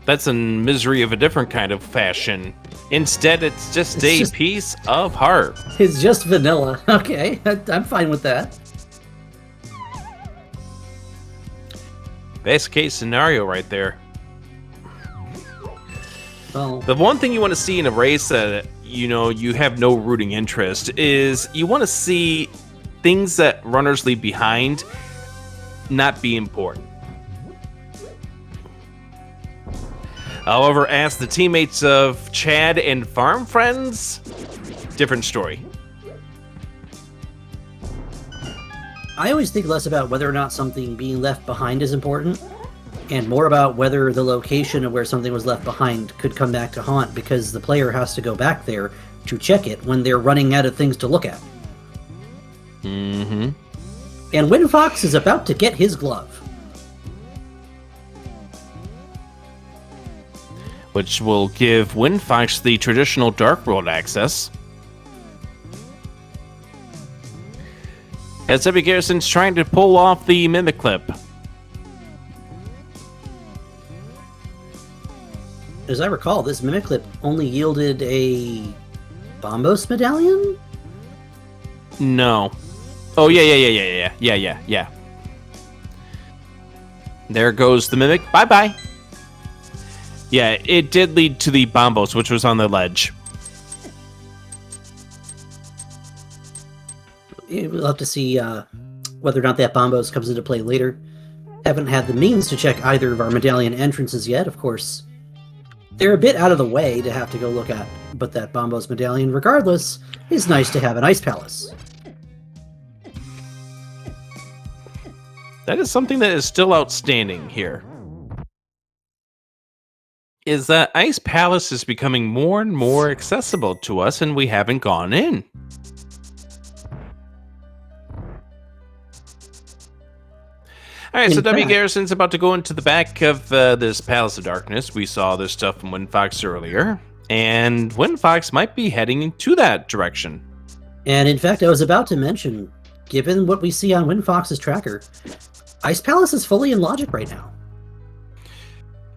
That's a misery of a different kind of fashion. Instead, it's just a piece of heart. It's just vanilla. Okay, I'm fine with that. Best case scenario right there. Well, the one thing you want to see in a race that, you know, you have no rooting interest is you want to see things that runners leave behind not be important. However, as the teammates of Chad and Farm Friends, different story. I always think less about whether or not something being left behind is important, and more about whether the location of where something was left behind could come back to haunt, because the player has to go back there to check it when they're running out of things to look at. Mm-hmm. And Windfox is about to get his glove. Which will give Windfox the traditional Dark World access. As W. Garrison's trying to pull off the Mimic Clip. As I recall, this Mimic Clip only yielded a Bombos medallion? No. Oh, yeah. There goes the Mimic. Bye-bye. Yeah, it did lead to the Bombos, which was on the ledge. We'll have to see whether or not that Bombos comes into play later. Haven't had the means to check either of our medallion entrances yet, of course. They're a bit out of the way to have to go look at, but that Bombos medallion, regardless, is nice to have an Ice Palace. That is something that is still outstanding here. Is that Ice Palace is becoming more and more accessible to us, and we haven't gone in. Alright, so W. Garrison's about to go into the back of this Palace of Darkness. We saw this stuff from Windfox earlier, and Windfox might be heading to that direction. And in fact, I was about to mention, given what we see on Windfox's tracker, Ice Palace is fully in logic right now.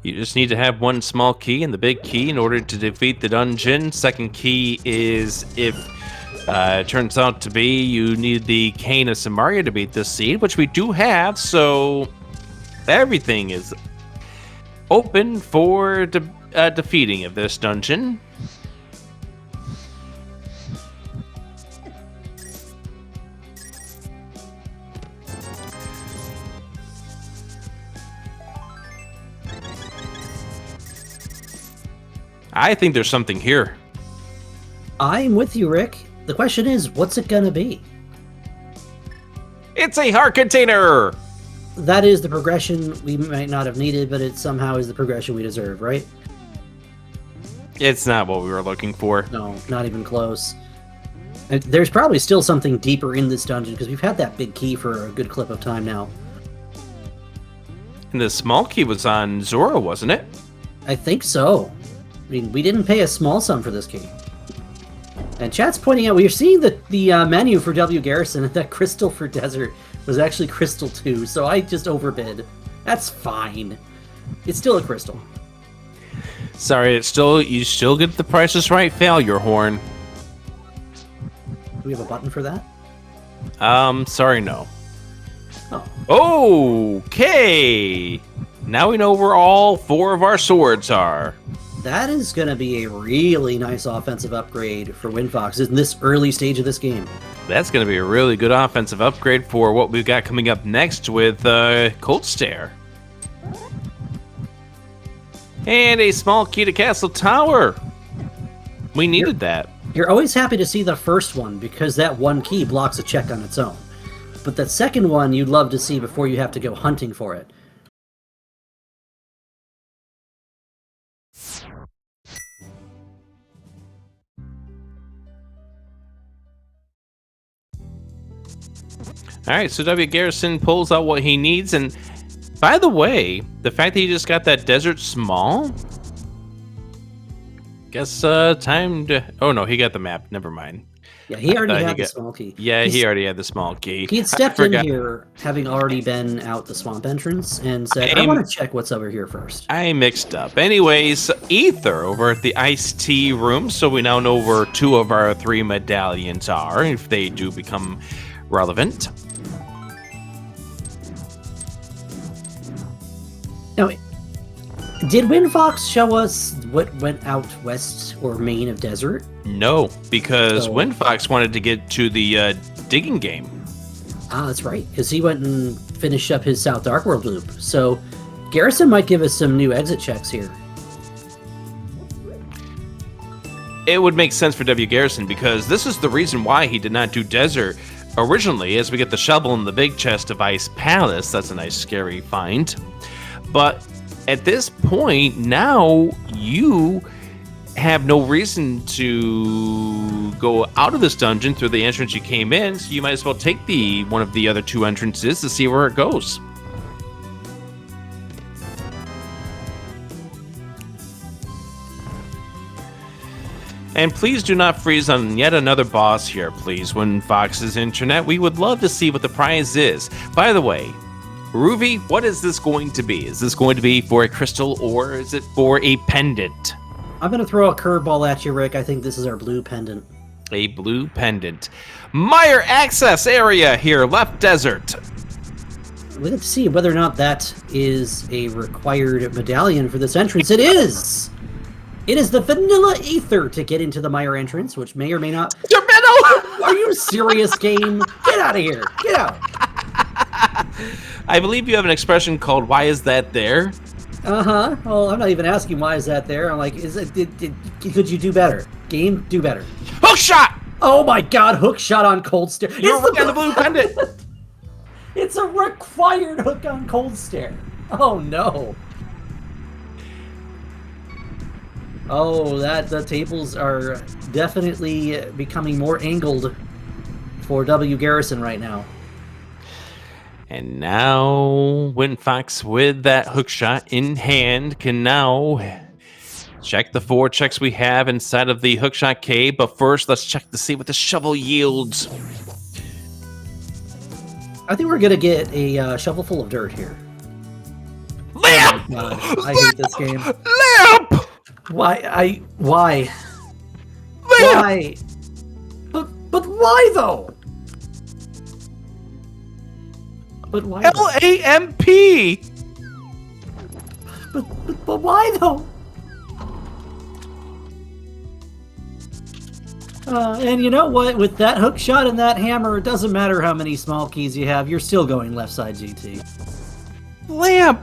You just need to have one small key and the big key in order to defeat the dungeon. Second key is if it turns out to be you need the Cane of Samaria to beat this seed, which we do have, so everything is open for defeating of this dungeon. I think there's something here. I'm with you, Rick. The question is, what's it gonna be? It's a heart container! that is the progression we might not have needed, but it somehow is the progression we deserve, right? It's not what we were looking for. No, not even close. And there's probably still something deeper in this dungeon, because we've had that big key for a good clip of time now. And the small key was on Zora, wasn't it? I think so. I mean, we didn't pay a small sum for this key. And chat's pointing out, we're seeing the menu for W. Garrison, and that crystal for desert was actually crystal 2, so I just overbid. That's fine. It's still a crystal. Sorry, you still get the prices right failure horn. Do we have a button for that? Sorry, no. Oh. Okay! Now we know where all 4 of our swords are. That is going to be a really nice offensive upgrade for WinFox in this early stage of this game. That's going to be a really good offensive upgrade for what we've got coming up next with Cold Stare. And a small key to Castle Tower. We needed that. You're always happy to see the first one because that one key blocks a check on its own. But that second one you'd love to see before you have to go hunting for it. Alright, so W. Garrison pulls out what he needs, and by the way, the fact that he just got that desert small, guess time to... Oh no, he got the map, never mind. Yeah, he already had the small key. Yeah, he already had the small key. He had stepped in here, having already been out the swamp entrance, and said, I want to check what's over here first. I mixed up. Anyways, Ether over at the iced tea room, so we now know where 2 of our 3 medallions are, if they do become relevant. Now, did WinFox show us what went out west or main of desert? No, because WinFox wanted to get to the digging game. Ah, that's right, because he went and finished up his South Dark World loop. So Garrison might give us some new exit checks here. It would make sense for W. Garrison, because this is the reason why he did not do desert originally, as we get the shovel in the big chest of Ice Palace. That's a nice scary find. But at this point, now you have no reason to go out of this dungeon through the entrance you came in, so you might as well take one of the other 2 entrances to see where it goes. And please do not freeze on yet another boss here, please, WinFox's internet. We would love to see what the prize is. By the way, Ruby, what is this going to be? Is this going to be for a crystal, or is it for a pendant? I'm going to throw a curveball at you, Rick. I think this is our blue pendant. A blue pendant. Mire access area here, left desert. We have to see whether or not that is a required medallion for this entrance. It is! It is the vanilla ether to get into the Mire entrance, which may or may not... Are you serious, game? Get out of here! Get out! I believe you have an expression called, why is that there? Uh-huh. Well, I'm not even asking why is that there. I'm like, could you do better? Game, do better. Hook shot! Oh my god, hook shot on Cold Stare. You're right on the blue pendant. It's a required hook on Cold Stare. Oh no. Oh, the tables are definitely becoming more angled for W. Garrison right now. And now, WinFox, with that hookshot in hand, can now check the 4 checks we have inside of the hookshot cave. But first, let's check to see what the shovel yields. I think we're going to get a shovel full of dirt here. Lamp! Oh my God, I hate this game. Lamp! Why? Lamp! Why? But why, though? But why? L-A-M-P! But why, though? And you know what? With that hook shot and that hammer, it doesn't matter how many small keys you have. You're still going left side GT. Lamp!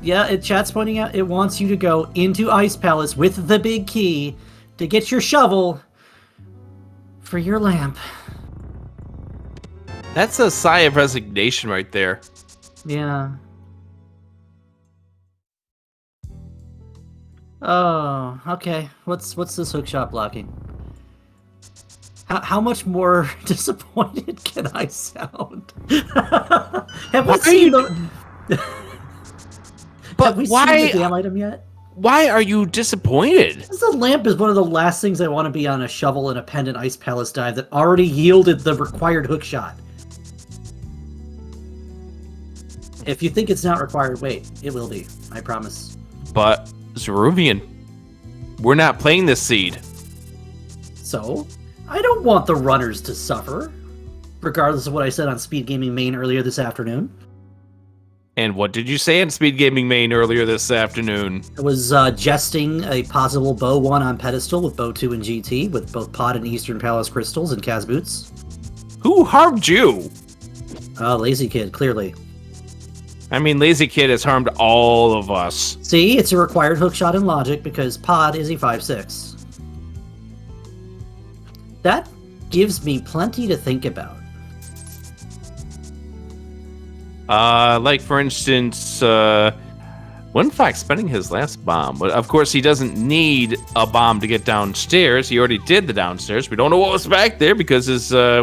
Yeah, chat's pointing out it wants you to go into Ice Palace with the big key to get your shovel for your lamp. That's a sigh of resignation right there. Yeah. Oh, okay. What's this hookshot blocking? How much more disappointed can I sound? Have we seen the? Have we seen the damn item yet? Why are you disappointed? The lamp is one of the last things I want to be on a shovel in a pendant ice palace dive that already yielded the required hookshot. If you think it's not required, wait. It will be. I promise. But, Zeruvian, we're not playing this seed. So, I don't want the runners to suffer, regardless of what I said on SpeedGaming Main earlier this afternoon. And what did you say on SpeedGaming Main earlier this afternoon? I was jesting a possible Bow 1 on pedestal with Bow 2 and GT, with both Pod and Eastern Palace crystals and Kaz boots. Who harmed you? Lazy Kid, clearly. I mean, Lazy Kid has harmed all of us. See, it's a required hookshot in logic because Pod is a 5/6. That gives me plenty to think about. Like, for instance, Windfox spending his last bomb. But, of course, he doesn't need a bomb to get downstairs. He already did the downstairs. We don't know what was back there because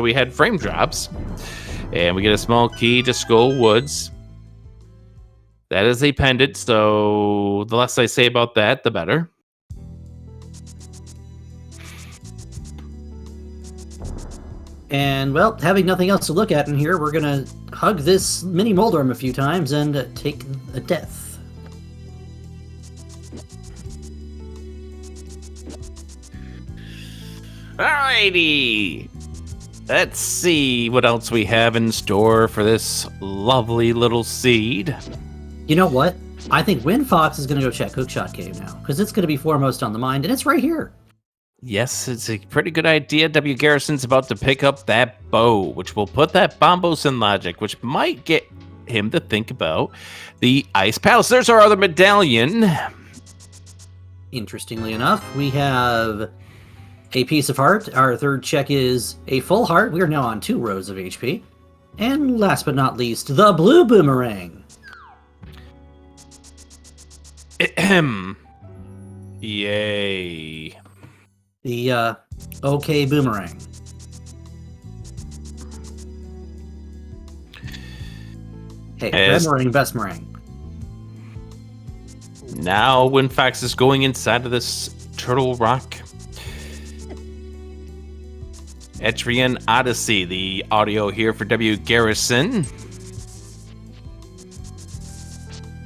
we had frame drops. And we get a small key to Skull Woods. That is a pendant, so the less I say about that, the better. And, well, having nothing else to look at in here, we're gonna hug this mini Moldorm a few times and take a death. Alrighty! Let's see what else we have in store for this lovely little seed. You know what? I think Windfox is gonna go check Hookshot Cave now, because it's gonna be foremost on the mind, and it's right here. Yes, it's a pretty good idea. W. Garrison's about to pick up that bow, which will put that Bombos in logic, which might get him to think about the Ice Palace. There's our other medallion. Interestingly enough, we have a piece of heart. Our third check is a full heart. We are now on 2 rows of HP. And last but not least, the blue boomerang. Ahem. Yay. The, okay boomerang. Hey, boomerang, best meringue. Now Windfax is going inside of this Turtle Rock. Etrian Odyssey, the audio here for W. Garrison.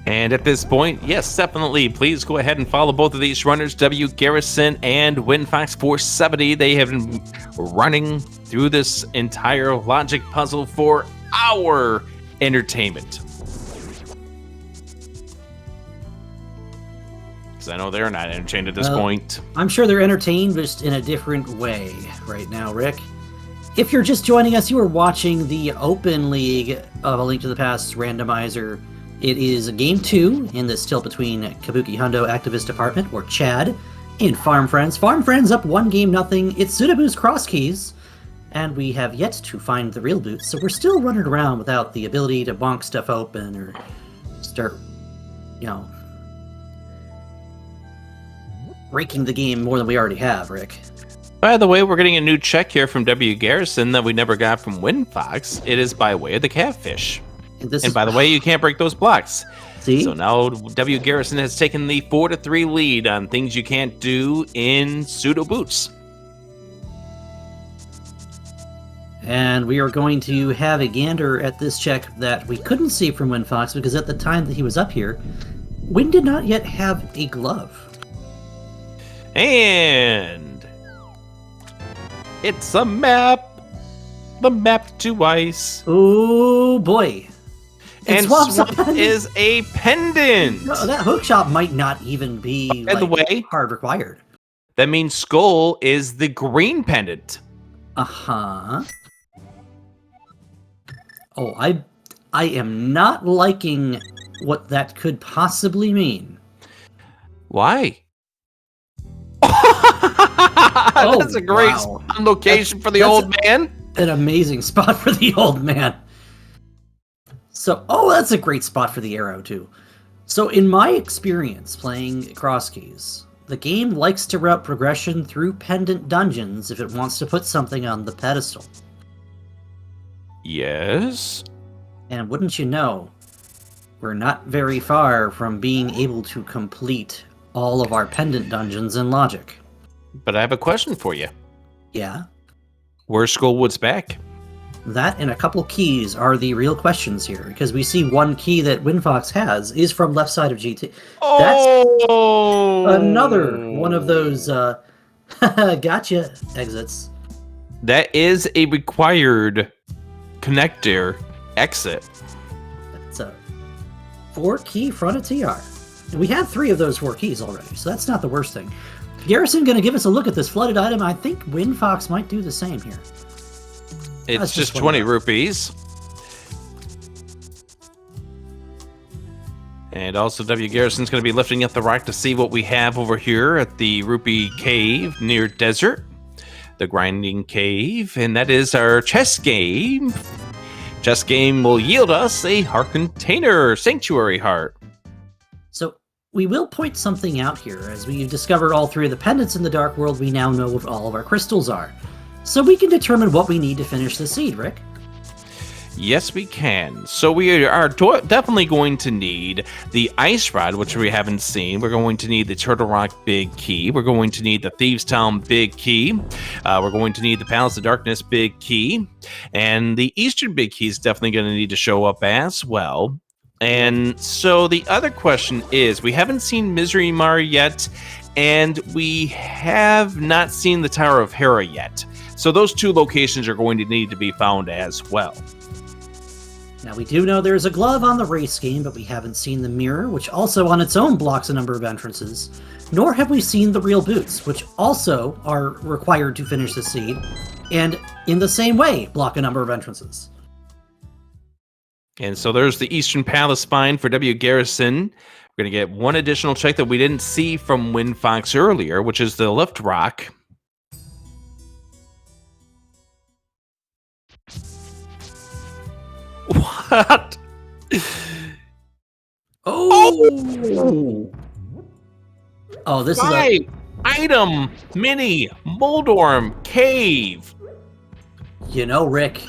And at this point, yes, definitely, please go ahead and follow both of these runners, W. Garrison and Windfox 470. They have been running through this entire logic puzzle for our entertainment. Because I know they're not entertained at this point. I'm sure they're entertained, just in a different way right now, Rick. If you're just joining us, you are watching the Open League of A Link to the Past Randomizer. It is Game 2 in this tilt between Cabookey Hundo Activist Department, or Chad, and Farm Friends. Farm Friends up 1-0. It's Sudabu's cross keys, and we have yet to find the real boots, so we're still running around without the ability to bonk stuff open or start, breaking the game more than we already have, Rick. By the way, we're getting a new check here from W. Garrison that we never got from Windfox. It is by way of the catfish. And by the way, you can't break those blocks. See? So now W. Garrison has taken the 4-3 lead on things you can't do in pseudo boots. And we are going to have a gander at this check that we couldn't see from Windfox because at the time that he was up here, Wind did not yet have a glove. And it's a map. The map to ice. Oh boy. And Swamp is a pendant. No, that hookshot might not even be By the way, hard required. That means Skull is the green pendant. Uh-huh. Oh, I am not liking what that could possibly mean. Why? That's a great location for the old man. an amazing spot for the old man. So, oh, that's a great spot for the arrow, too. So, in my experience playing Cross Keys, the game likes to route progression through pendant dungeons if it wants to put something on the pedestal. Yes? And wouldn't you know, we're not very far from being able to complete all of our pendant dungeons in Logic. But I have a question for you. Yeah? Where's Skullwood's back? That and a couple keys are the real questions here, because we see one key that Winfox has is from left side of GT. Oh! That's another one of those gotcha exits. That is a required connector exit. It's a 4-key front of TR. And we have 3 of those 4 keys already, so that's not the worst thing. Garrison going to give us a look at this flooded item. I think Winfox might do the same here. It's just 20 rupees. And also W. Garrison's going to be lifting up the rock to see what we have over here at the Rupee Cave near Desert. The Grinding Cave. And that is our chess game. Chess game will yield us a heart container, Sanctuary Heart. So we will point something out here. As we've discovered all 3 of the pendants in the Dark World, we now know what all of our crystals are. So we can determine what we need to finish the seed, Rick. Yes, we can. So we are definitely going to need the Ice Rod, which we haven't seen. We're going to need the Turtle Rock Big Key. We're going to need the Thieves' Town Big Key. We're going to need the Palace of Darkness Big Key. And the Eastern Big Key is definitely going to need to show up as well. And so the other question is, we haven't seen Misery Mar yet, and we have not seen the Tower of Hera yet. So those 2 locations are going to need to be found as well. Now, we do know there's a glove on the race game, but we haven't seen the mirror, which also on its own blocks a number of entrances. Nor have we seen the real boots, which also are required to finish the seed, and in the same way block a number of entrances. And so there's the Eastern Palace Spine for W. Garrison. We're going to get one additional check that we didn't see from Winfox earlier, which is the Lift Rock. What? Oh! Oh, this is a... Item! Mini! Moldorm! Cave! You know, Rick,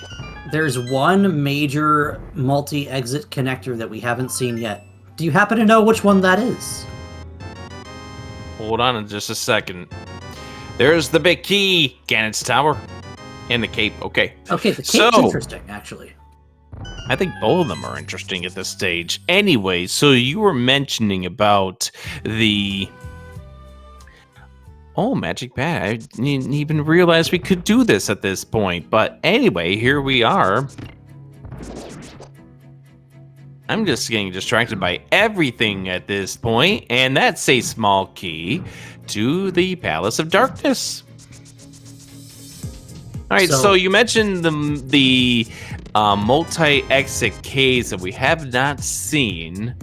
there's one major multi-exit connector that we haven't seen yet. Do you happen to know which one that is? Hold on in just a second. There's the big key, Ganon's Tower, and the cape. Okay. Okay, the cape's interesting, actually. I think both of them are interesting at this stage. Anyway, so you were mentioning about the... Oh, Magic Bat. I didn't even realize we could do this at this point. But anyway, here we are. I'm just getting distracted by everything at this point, and that's a small key to the Palace of Darkness. All right, so you mentioned the multi-exit caves that we have not seen.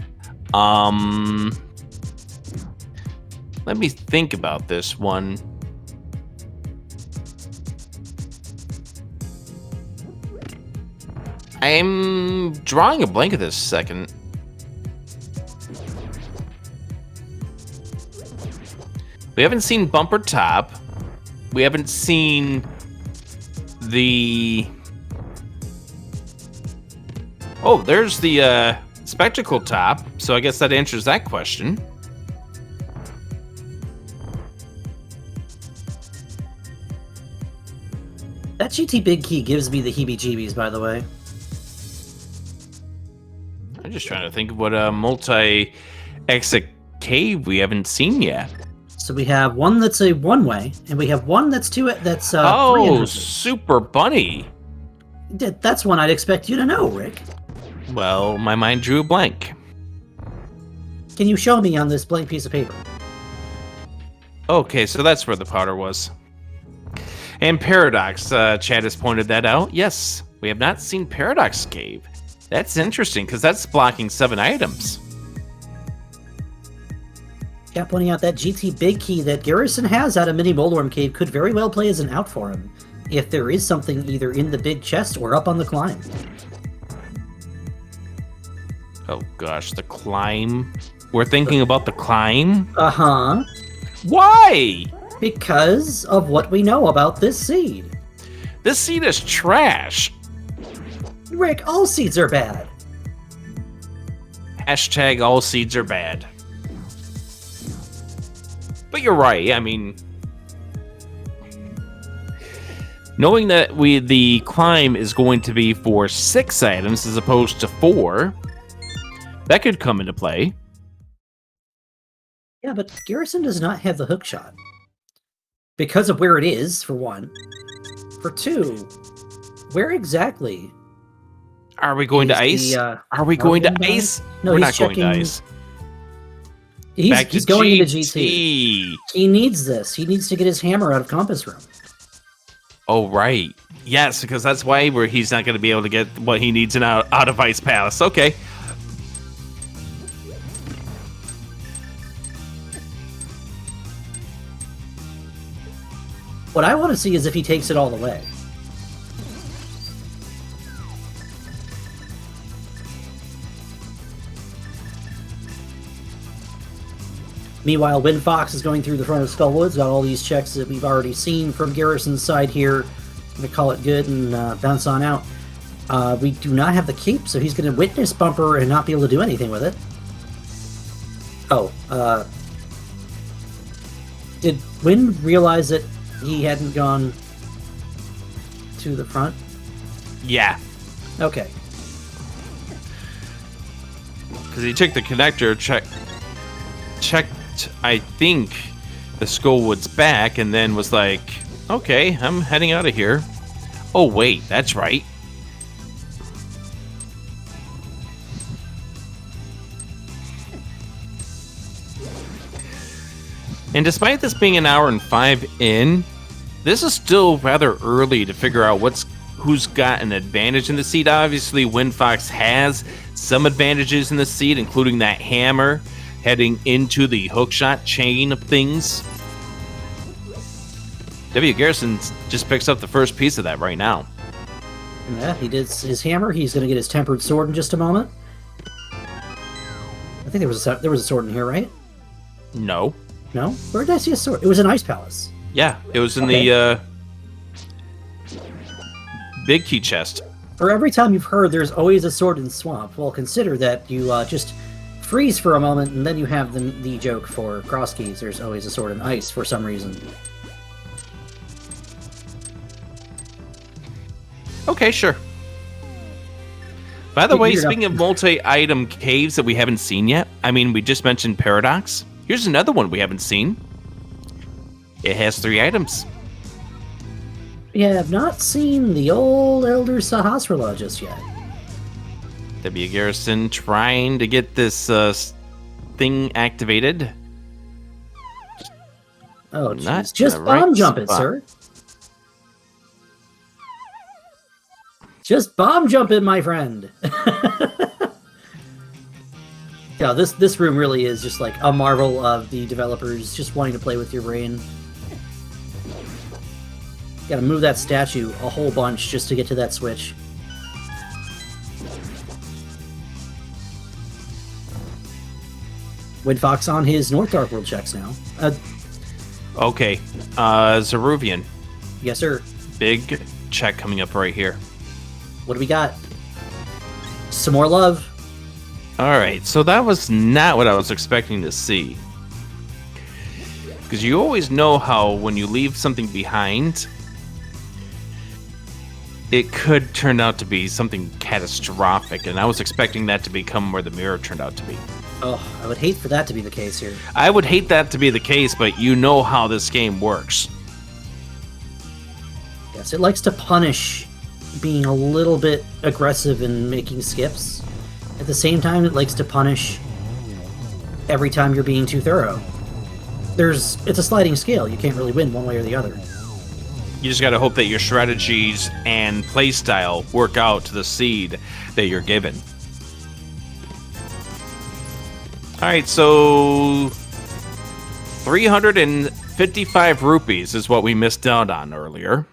Let me think about this one. I'm drawing a blank at this second. We haven't seen Bumper Top. We haven't seen the... Oh, there's the Spectacle Top. So I guess that answers that question. That GT Big Key gives me the heebie-jeebies, by the way. I'm just trying to think of what a multi-exit cave we haven't seen yet. So we have one that's a one-way, and we have one that's three oh, entrances. Super Bunny. That's one I'd expect you to know, Rick. Well, my mind drew a blank. Can you show me on this blank piece of paper? Okay, so that's where the powder was. And Paradox, Chad has pointed that out. Yes, we have not seen Paradox Cave. That's interesting, because that's blocking 7 items. Yeah, pointing out that GT Big Key that Garrison has out of Mini Moldorm Cave could very well play as an out for him. if there is something either in the big chest or up on the climb. Oh gosh, the climb. We're thinking about the climb? Uh-huh. Why? Because of what we know about this seed. This seed is trash. Rick, all seeds are bad. Hashtag all seeds are bad. But you're right. I mean, knowing that the climb is going to be for 6 items as opposed to 4, that could come into play. Yeah, but Garrison does not have the hook shot. Because of where it is, for one. For two, where exactly? Are we going to ice? Are we going to ice? No, we're he's not checking... going to ice. He's going into GT. He needs this. He needs to get his hammer out of Compass Room. Oh, right. Yes, because that's why he's not going to be able to get what he needs out of Ice Palace. Okay. What I want to see is if he takes it all the way. Meanwhile, Windfox is going through the front of Skullwoods, got all these checks that we've already seen from Garrison's side here. I'm going to call it good and bounce on out. We do not have the cape, so he's going to witness Bumper and not be able to do anything with it. Oh, did Wind realize that he hadn't gone to the front? Yeah. Okay. Because he took the connector, checked, I think, the Skullwood's back, and then was like, okay, I'm heading out of here. Oh, wait, that's right. And despite this being an hour and 5 in, this is still rather early to figure out who's got an advantage in the seed. Obviously, Windfox has some advantages in the seed, including that hammer heading into the hookshot chain of things. W. Garrison just picks up the first piece of that right now. Yeah, he did his hammer. He's going to get his tempered sword in just a moment. I think there was a sword in here, right? No. No? Where did I see a sword? It was in Ice Palace. Yeah, it was in the big key chest. For every time you've heard there's always a sword in Swamp, well, consider that you just freeze for a moment, and then you have the joke for cross keys. There's always a sword in Ice for some reason. Okay, sure. By the way, speaking of multi-item caves that we haven't seen yet, I mean, we just mentioned Paradox. Here's another one we haven't seen. It has 3 items. We have not seen the old Elder Sahasrara just yet. W. Garrison trying to get this thing activated. Oh, jeez. Just bomb jump it, sir. Just bomb jump it, my friend. Yeah, this room really is just like a marvel of the developers just wanting to play with your brain. Gotta move that statue a whole bunch just to get to that switch. Windfox on his North Dark World checks now. Okay, Zeruvian. Yes, sir. Big check coming up right here. What do we got? Some more love. Alright, so that was not what I was expecting to see. Because you always know how when you leave something behind, it could turn out to be something catastrophic, and I was expecting that to become where the mirror turned out to be. Oh, I would hate for that to be the case here. I would hate that to be the case, but you know how this game works. Yes, it likes to punish being a little bit aggressive in making skips. At the same time, it likes to punish every time you're being too thorough. It's a sliding scale. You can't really win one way or the other. You just gotta hope that your strategies and playstyle work out to the seed that you're given. Alright, so 355 rupees is what we missed out on earlier.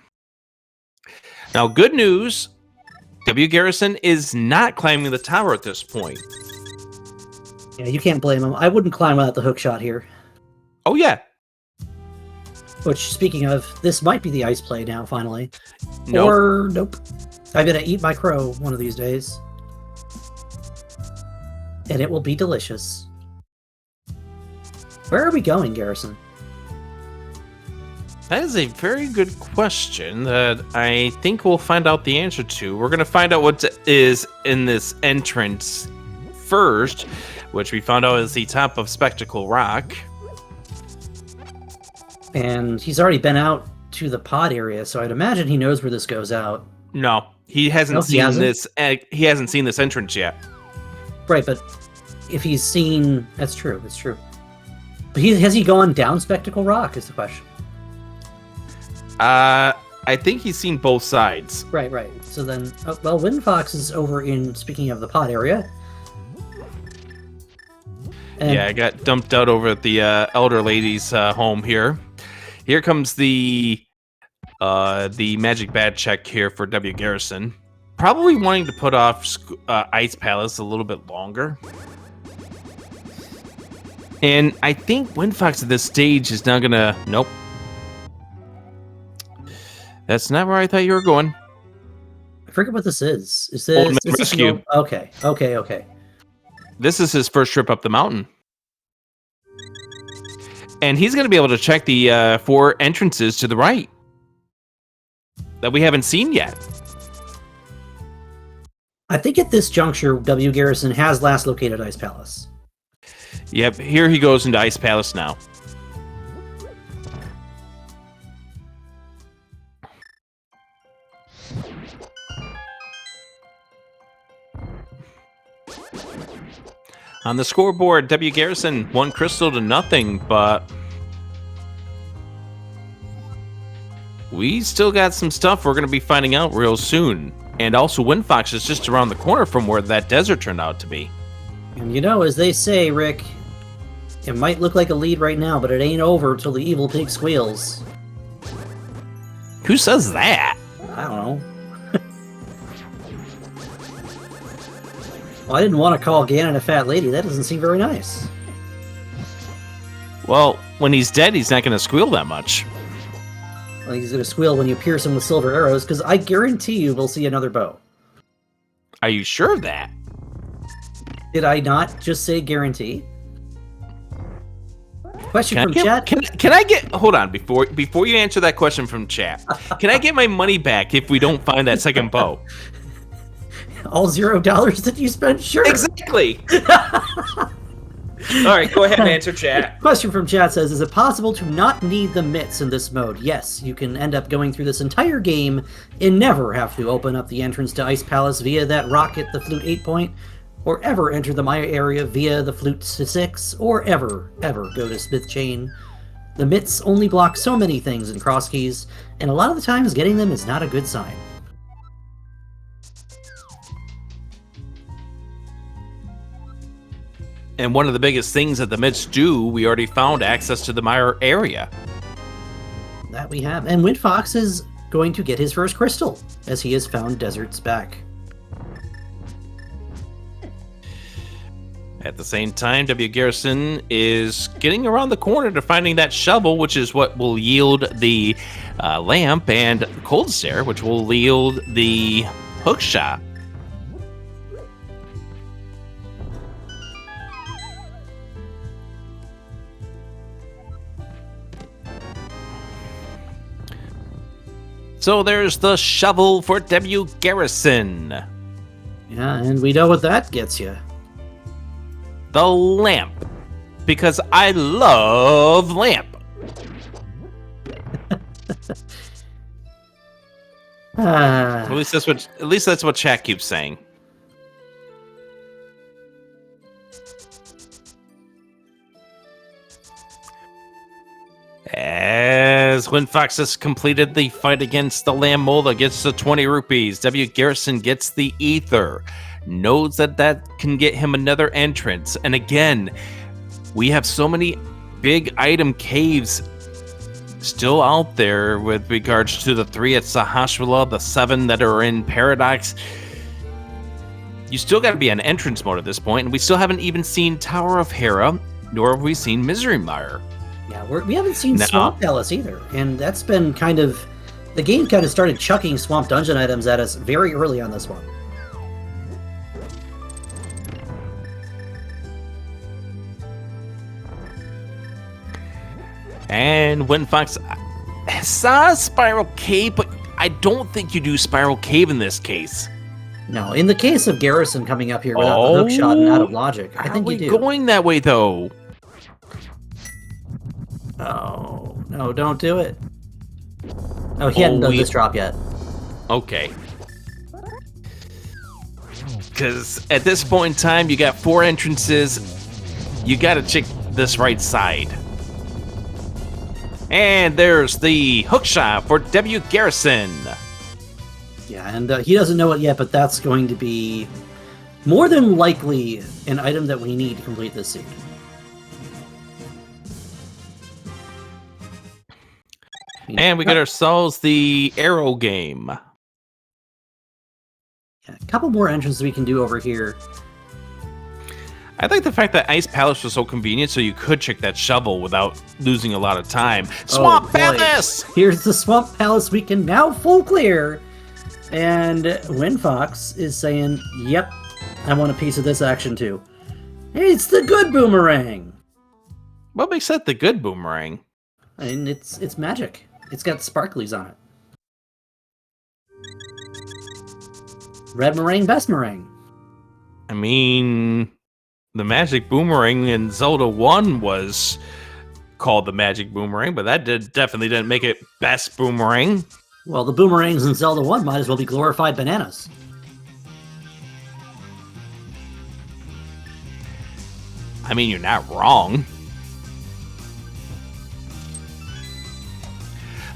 Now, good news, W. Garrison is not climbing the tower at this point. Yeah, you can't blame him. I wouldn't climb without the hook shot here. Oh, yeah. Which, speaking of, this might be the ice play now, finally. Nope. Or, nope. I'm gonna eat my crow one of these days. And it will be delicious. Where are we going, Garrison? That is a very good question that I think we'll find out the answer to. We're going to find out what is in this entrance first, which we found out is the top of Spectacle Rock. And he's already been out to the pod area, so I'd imagine he knows where this goes out. No, he hasn't seen this. He hasn't seen this entrance yet. Right, but if he's seen, that's true. It's true. But has he gone down Spectacle Rock? Is the question. I think he's seen both sides. Right. So then, well, Windfox is over in, speaking of the pod area. And yeah, I got dumped out over at the elder lady's home here. Here comes the magic bad check here for W. Garrison. Probably wanting to put off Ice Palace a little bit longer. And I think Windfox at this stage is not gonna... Nope. That's not where I thought you were going. I forget what this is. Is Old Man this Rescue. Okay. This is his first trip up the mountain. And he's going to be able to check the 4 entrances to the right that we haven't seen yet. I think at this juncture, W. Garrison has last located Ice Palace. Yep, here he goes into Ice Palace now. On the scoreboard, W. Garrison 1 crystal to nothing, but we still got some stuff we're going to be finding out real soon. And also, Windfox is just around the corner from where that desert turned out to be. And you know, as they say, Rick, it might look like a lead right now, but it ain't over till the evil pig squeals. Who says that? I don't know. Well, I didn't want to call Ganon a fat lady. That doesn't seem very nice. Well, when he's dead, he's not going to squeal that much. Well, he's going to squeal when you pierce him with silver arrows, because I guarantee you we'll see another bow. Are you sure of that? Did I not just say guarantee? Question from chat. Can I get... Hold on, before you answer that question from chat, can I get my money back if we don't find that second bow? All $0 that you spent? Sure. Exactly. All right, go ahead and answer chat. Question from chat says, is it possible to not need the mitts in this mode? Yes, you can end up going through this entire game and never have to open up the entrance to Ice Palace via that rocket, the Flute 8 point, or ever enter the Maya area via the Flute 6, or ever go to Smith Chain. The mitts only block so many things in cross keys, and a lot of the times getting them is not a good sign. And one of the biggest things that the mitts do, we already found access to the Maya area. That we have. And Windfox is going to get his first crystal, as he has found deserts back. At the same time, W. Garrison is getting around the corner to finding that shovel, which is what will yield the lamp, and Cold Stare, which will yield the hook shot. So there's the shovel for W. Garrison. Yeah, and we know what that gets you. The lamp. Because I love lamp. At least that's what chat keeps saying. As Windfox has completed the fight against the Lamb Mola, gets the 20 rupees. W. Garrison gets the ether. Knows that can get him another entrance. And again, we have so many big item caves still out there with regards to the 3 at Sahashwala, the 7 that are in Paradox. You still got to be on entrance mode at this point, and we still haven't even seen Tower of Hera, nor have we seen Misery Mire. Yeah, we haven't seen Swamp Palace either, and that's been kind of... The game kind of started chucking Swamp Dungeon items at us very early on this one. And when Fox saw Spiral Cave, but I don't think you do Spiral Cave in this case. No, in the case of Garrison coming up here without the hook shot and out of logic, I think you do. Are we going that way, though? Oh, no, don't do it. Oh, he hadn't done this drop yet. Okay. Because at this point in time, you got 4 entrances. You got to check this right side. And there's the hook shot for W. Garrison. Yeah, and he doesn't know it yet, but that's going to be more than likely an item that we need to complete this suit. And we got ourselves the arrow game. Yeah, a couple more entrances we can do over here. I like the fact that Ice Palace was so convenient, so you could check that shovel without losing a lot of time. Swamp Palace! Here's the Swamp Palace we can now full clear. And Winfox is saying, yep, I want a piece of this action too. It's the good boomerang. What makes that the good boomerang? And it's magic. It's got sparklies on it. Red meringue, best meringue. I mean, the magic boomerang in Zelda 1 was called the magic boomerang, but that definitely didn't make it best boomerang. Well, the boomerangs in Zelda 1 might as well be glorified bananas. I mean, you're not wrong.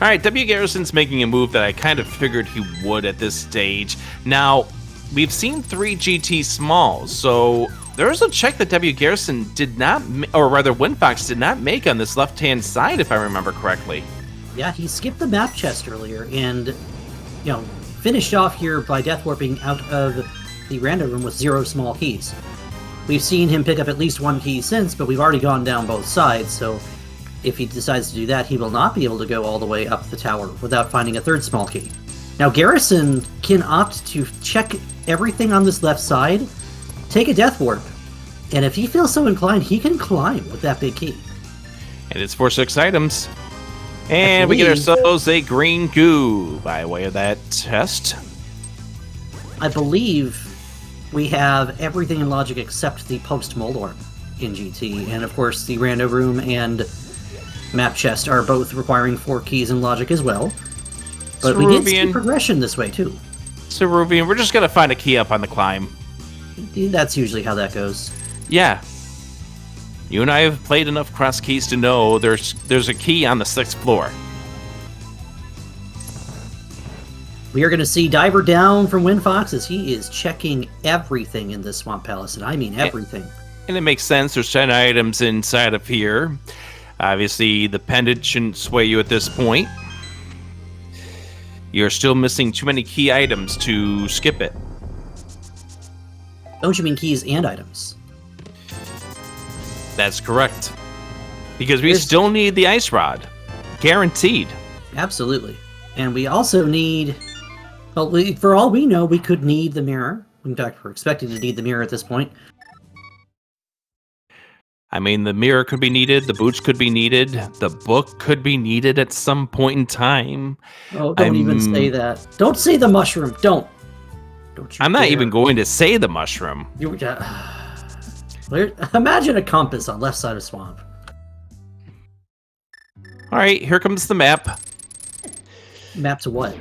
All right, W. Garrison's making a move that I kind of figured he would at this stage. Now, we've seen 3 GT smalls, so there's a check that W. Garrison did not, or rather Winfox did not make on this left-hand side, if I remember correctly. Yeah, he skipped the map chest earlier and, finished off here by death warping out of the random room with 0 small keys. We've seen him pick up at least 1 key since, but we've already gone down both sides, so if he decides to do that, he will not be able to go all the way up the tower without finding a 3rd small key. Now, Garrison can opt to check everything on this left side, take a death warp, and if he feels so inclined, he can climb with that big key. And it's for 6 items. And we get ourselves a green goo by way of that test. I believe we have everything in logic except the post-mold orb in GT. And of course, the rando room and map chest are both requiring 4 keys in logic as well. But we did see progression this way too. So Rubian, we're just going to find a key up on the climb. That's usually how that goes. Yeah. You and I have played enough cross keys to know there's a key on the 6th floor. We are going to see Diver down from Winfox as he is checking everything in this Swamp Palace, and I mean everything. And it makes sense. There's 10 items inside of here. Obviously, the pendant shouldn't sway you at this point. You're still missing too many key items to skip it. Don't you mean keys and items? That's correct. Because we still need the ice rod. Guaranteed. Absolutely. And we also need... Well, for all we know, we could need the mirror. In fact, we're expected to need the mirror at this point. I mean, the mirror could be needed, the boots could be needed, the book could be needed at some point in time. Oh, don't even say that. Don't say the mushroom. Don't you I'm not even going to say the mushroom. Imagine a compass on left side of swamp. All right, here comes the map. Map to what?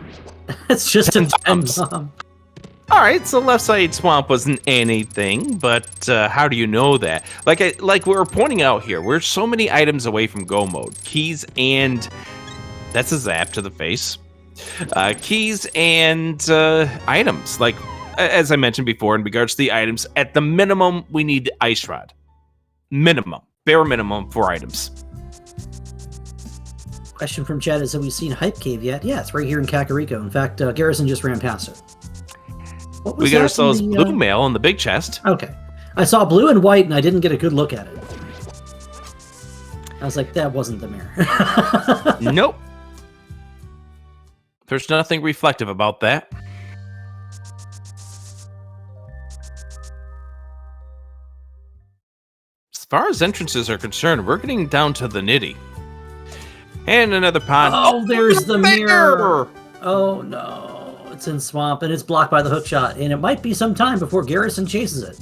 It's just a 10 bomb. All right, so left side swamp wasn't anything, but how do you know that? Like we were pointing out here, we're so many items away from go mode. Keys and... That's a zap to the face. Keys and items. Like, as I mentioned before, in regards to the items, at the minimum, we need the ice rod. Minimum. Bare minimum for items. Question from Chad is, have we seen Hype Cave yet? Yeah, it's right here in Kakariko. In fact, Garrison just ran past it. What was We got that ourselves in the, blue mail in the big chest. Okay. I saw blue and white, and I didn't get a good look at it. I was like, that wasn't the mirror. Nope. There's nothing reflective about that. As far as entrances are concerned, we're getting down to the nitty. And another pond. Oh, there's the mirror! Oh, no. It's in Swamp, and it's blocked by the hook shot, and it might be some time before Garrison chases it.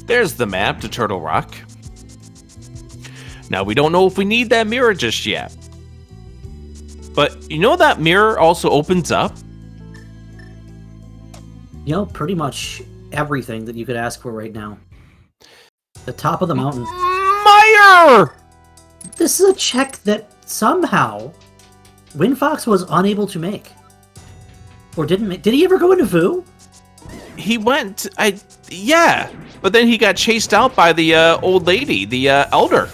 There's the map to Turtle Rock. Now, we don't know if we need that mirror just yet. But you know that mirror also opens up? You know, pretty much everything that you could ask for right now. The top of the mountain. Meyer! This is a check that somehow Winfox was unable to make. Or didn't make. Did he ever go into Vu? He went, yeah. But then he got chased out by the old lady, the elder.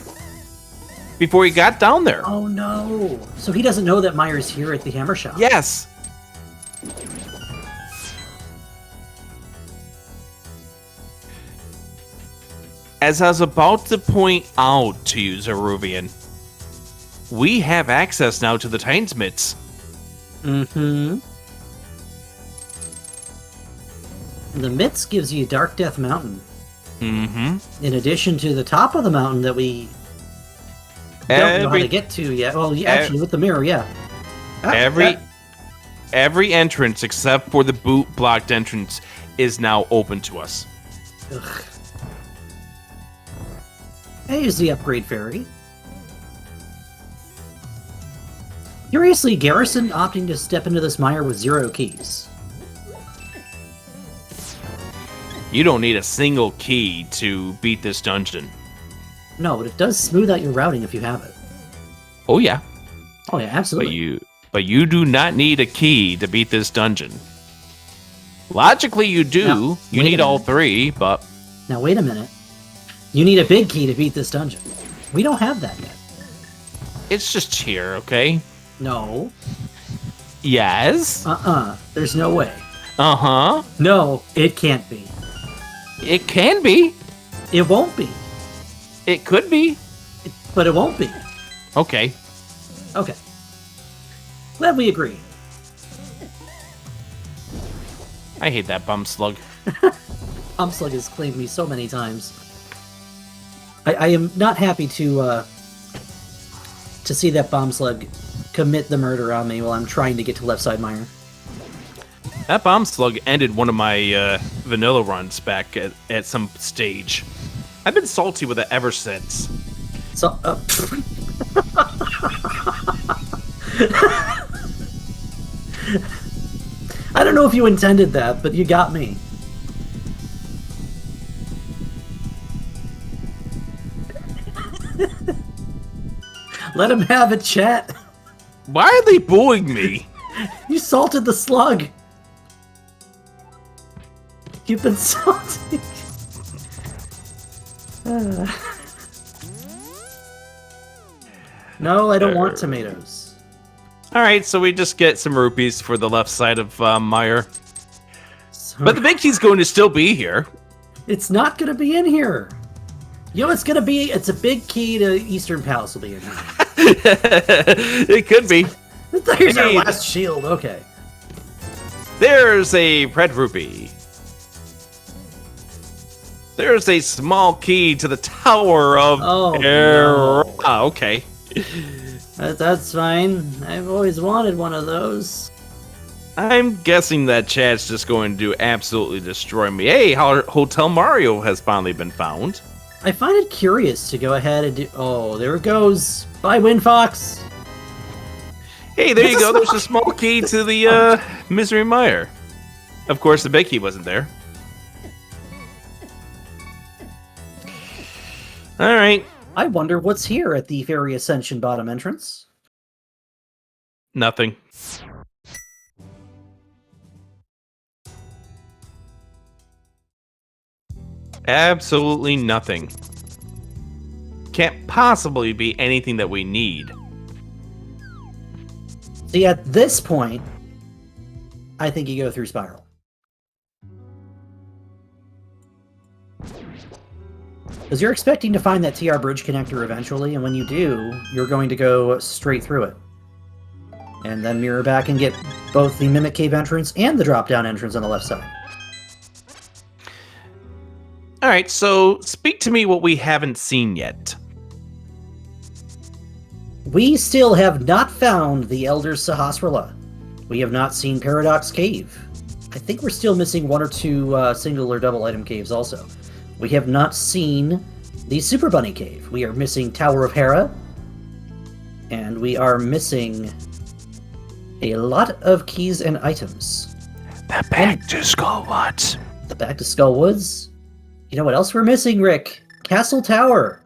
Before he got down there. Oh no. So he doesn't know that Meyer's here at the Hammer Shop. Yes. As I was about to point out to you, Zeruvian, we have access now to the Titan's Mitts. Mm-hmm. The Mitts gives you Dark Death Mountain. Mm-hmm. In addition to the top of the mountain that we don't know how to get to yet. Well, actually, with the mirror, yeah. Every entrance except for the boot blocked entrance is now open to us. Ugh. Here's the upgrade fairy. Curiously, Garrison opting to step into this mire with 0 keys. You don't need a single key to beat this dungeon. No, but it does smooth out your routing if you have it. Oh yeah. Oh yeah, absolutely. But you do not need a key to beat this dungeon. Logically, you do. Now, you need all 3, but... Now, wait a minute. You need a big key to beat this dungeon. We don't have that yet. It's just here, okay? No. Yes? There's no way. Uh-huh. No, it can't be. It can be. It won't be. It could be. But it won't be. Okay. Okay. Glad we agree. I hate that bum slug. Slug has claimed me so many times. I am not happy to see that bomb slug commit the murder on me while I'm trying to get to left side mire. That bomb slug ended one of my vanilla runs back at some stage. I've been salty with it ever since. So, I don't know if you intended that, but you got me. Let him have it, chat. Why are they booing me? You salted the slug. You've been salted. No, I don't want tomatoes. Alright, so we just get some rupees for the left side of Meyer. Sorry. But the big key's going to still be here. It's not going to be in here. You know, it's a big key to Eastern Palace will be in here. It could be. Here's our last shield, okay. There's a red rupee. There's a small key to the Tower of no. Okay. That's fine. I've always wanted one of those. I'm guessing that chat's just going to absolutely destroy me. Hey, Hotel Mario has finally been found. I find it curious to go ahead and do... Oh, there it goes. Bye, Winfox. Hey, there you go. There's a small key to the Misery Mire. Of course, the big key wasn't there. All right. I wonder what's here at the Fairy Ascension bottom entrance. Nothing. Absolutely nothing. can't possibly be anything that we need. See, at this point, I think you go through Spiral. Because you're expecting to find that TR bridge connector eventually, and when you do, you're going to go straight through it. And then mirror back and get both the Mimic Cave entrance and the drop-down entrance on the left side. All right, so speak to me what we haven't seen yet. We still have not found the Elder Sahasrara. We have not seen Paradox Cave. I think we're still missing one or two single or double item caves also. We have not seen the Super Bunny Cave. We are missing Tower of Hera. And we are missing a lot of keys and items. The Back to Skullwoods. The Back to Skullwoods? You know what else we're missing, Rick? Castle Tower.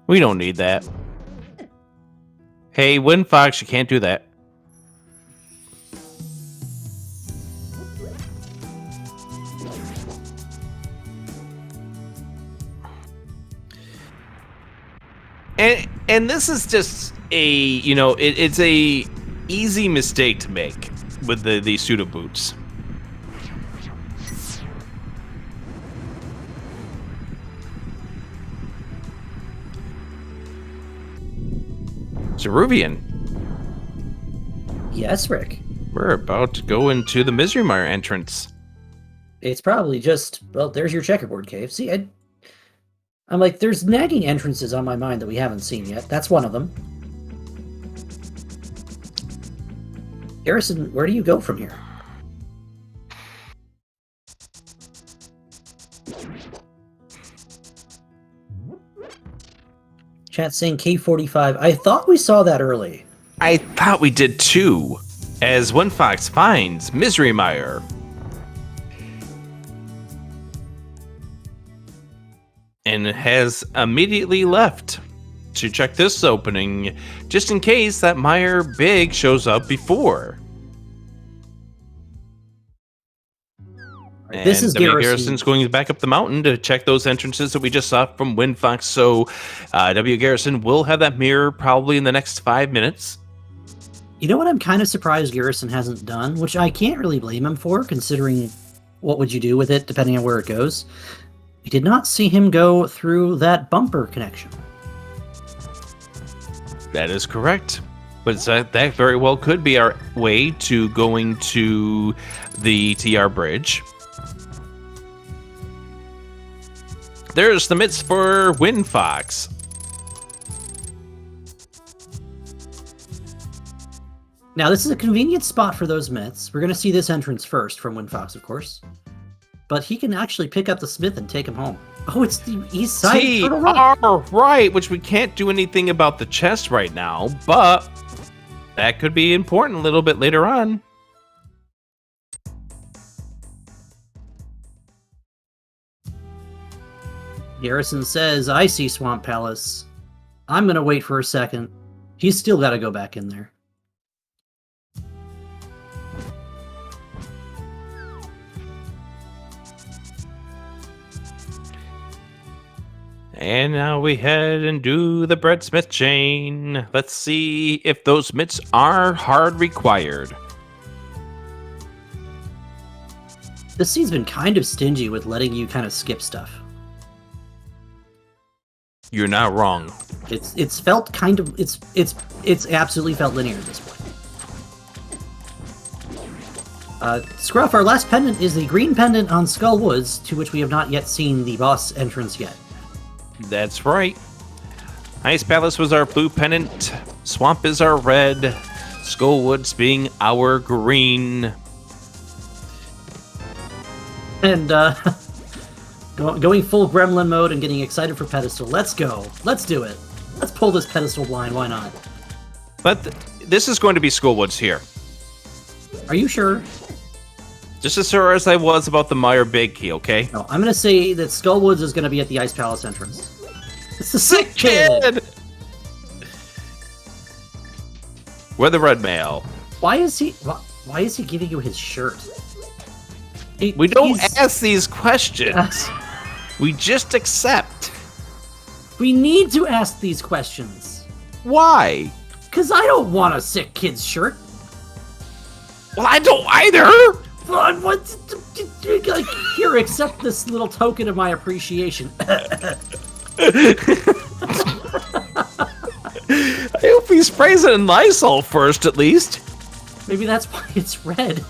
We don't need that. Hey, Windfox, you can't do that. And this is just a, you know, it's a easy mistake to make with the pseudo boots. Ceruvian. Yes, Rick. We're about to go into the Misery Mire entrance. It's probably just, well, there's your checkerboard cave. See, I'm like, there's nagging entrances on my mind that we haven't seen yet. That's one of them. Garrison, where do you go from here? Chat saying K45. I thought we saw that early. I thought we did too, as Windfox finds Misery Mire. And has immediately left to check this opening, just in case that Mire Big shows up before. This is Garrison's going back up the mountain to check those entrances that we just saw from Windfox. So W. Garrison will have that mirror probably in the next 5 minutes. You know what I'm kind of surprised Garrison hasn't done, which I can't really blame him for, considering what would you do with it depending on where it goes. We did not see him go through that bumper connection. That is correct. But that very well could be our way to going to the TR bridge. There's the mitts for Windfox. Now, this is a convenient spot for those myths. We're going to see this entrance first from Windfox, of course. But he can actually pick up the smith and take him home. Oh, it's the east side of Turtle Rock. Right, which we can't do anything about the chest right now, but that could be important a little bit later on. Garrison says, I see Swamp Palace. I'm going to wait for a second. He's still got to go back in there. And now we head and do the breadsmith chain. Let's see if those mitts are hard required. This scene's been kind of stingy with letting you kind of skip stuff. You're not wrong. It's felt kind of it's absolutely felt linear at this point. Scruff, our last pendant is the green pendant on Skull Woods, to which we have not yet seen the boss entrance yet. That's right. Ice Palace was our blue pendant. Swamp is our red. Skullwoods being our green. And going full gremlin mode and getting excited for pedestal. Let's go. Let's do it. Let's pull this pedestal blind. Why not? But this is going to be Skullwoods here. Are you sure? Just as sure as I was about the Meyer Big Key, okay? No, I'm going to say that Skullwoods is going to be at the Ice Palace entrance. It's the sick kid! We're the red male. Why is he giving you his shirt? We don't ask these questions. We just accept. We need to ask these questions. Why? Because I don't want a sick kid's shirt. Well, I don't either. But what? Like, here, accept this little token of my appreciation. I hope he sprays it in Lysol first, at least. Maybe that's why it's red.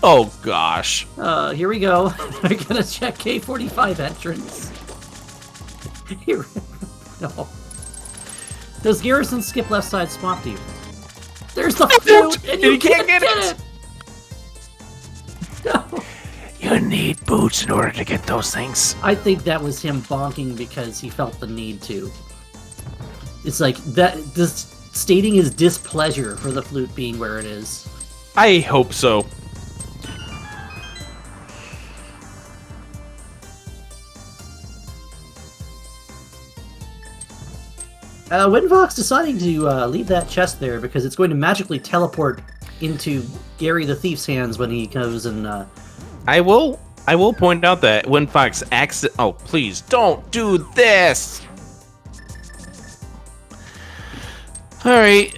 Oh, gosh. Here we go. We're gonna check K45 entrance. Here. No. Does Garrison skip left side swamp to you? There's the flute, and you can't get it! No. You need boots in order to get those things. I think that was him bonking because he felt the need to. It's like, that, just stating his displeasure for the flute being where it is. I hope so. Windfox deciding to leave that chest there because it's going to magically teleport into Gary the Thief's hands when he goes and... I will point out that when Fox oh, please don't do this. All right.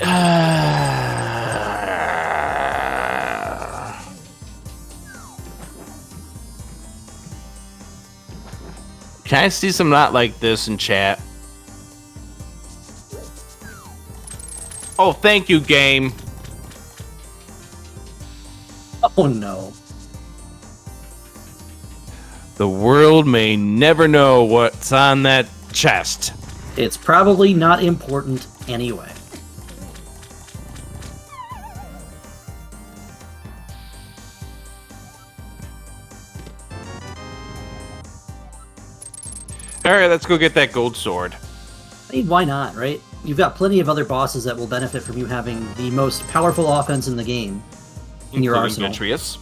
Can I see some not like this in chat? Oh, thank you, game. Oh no. The world may never know what's on that chest. It's probably not important anyway. Alright, let's go get that gold sword. I mean, why not, right? You've got plenty of other bosses that will benefit from you having the most powerful offense in the game in your arsenal. Vitreous.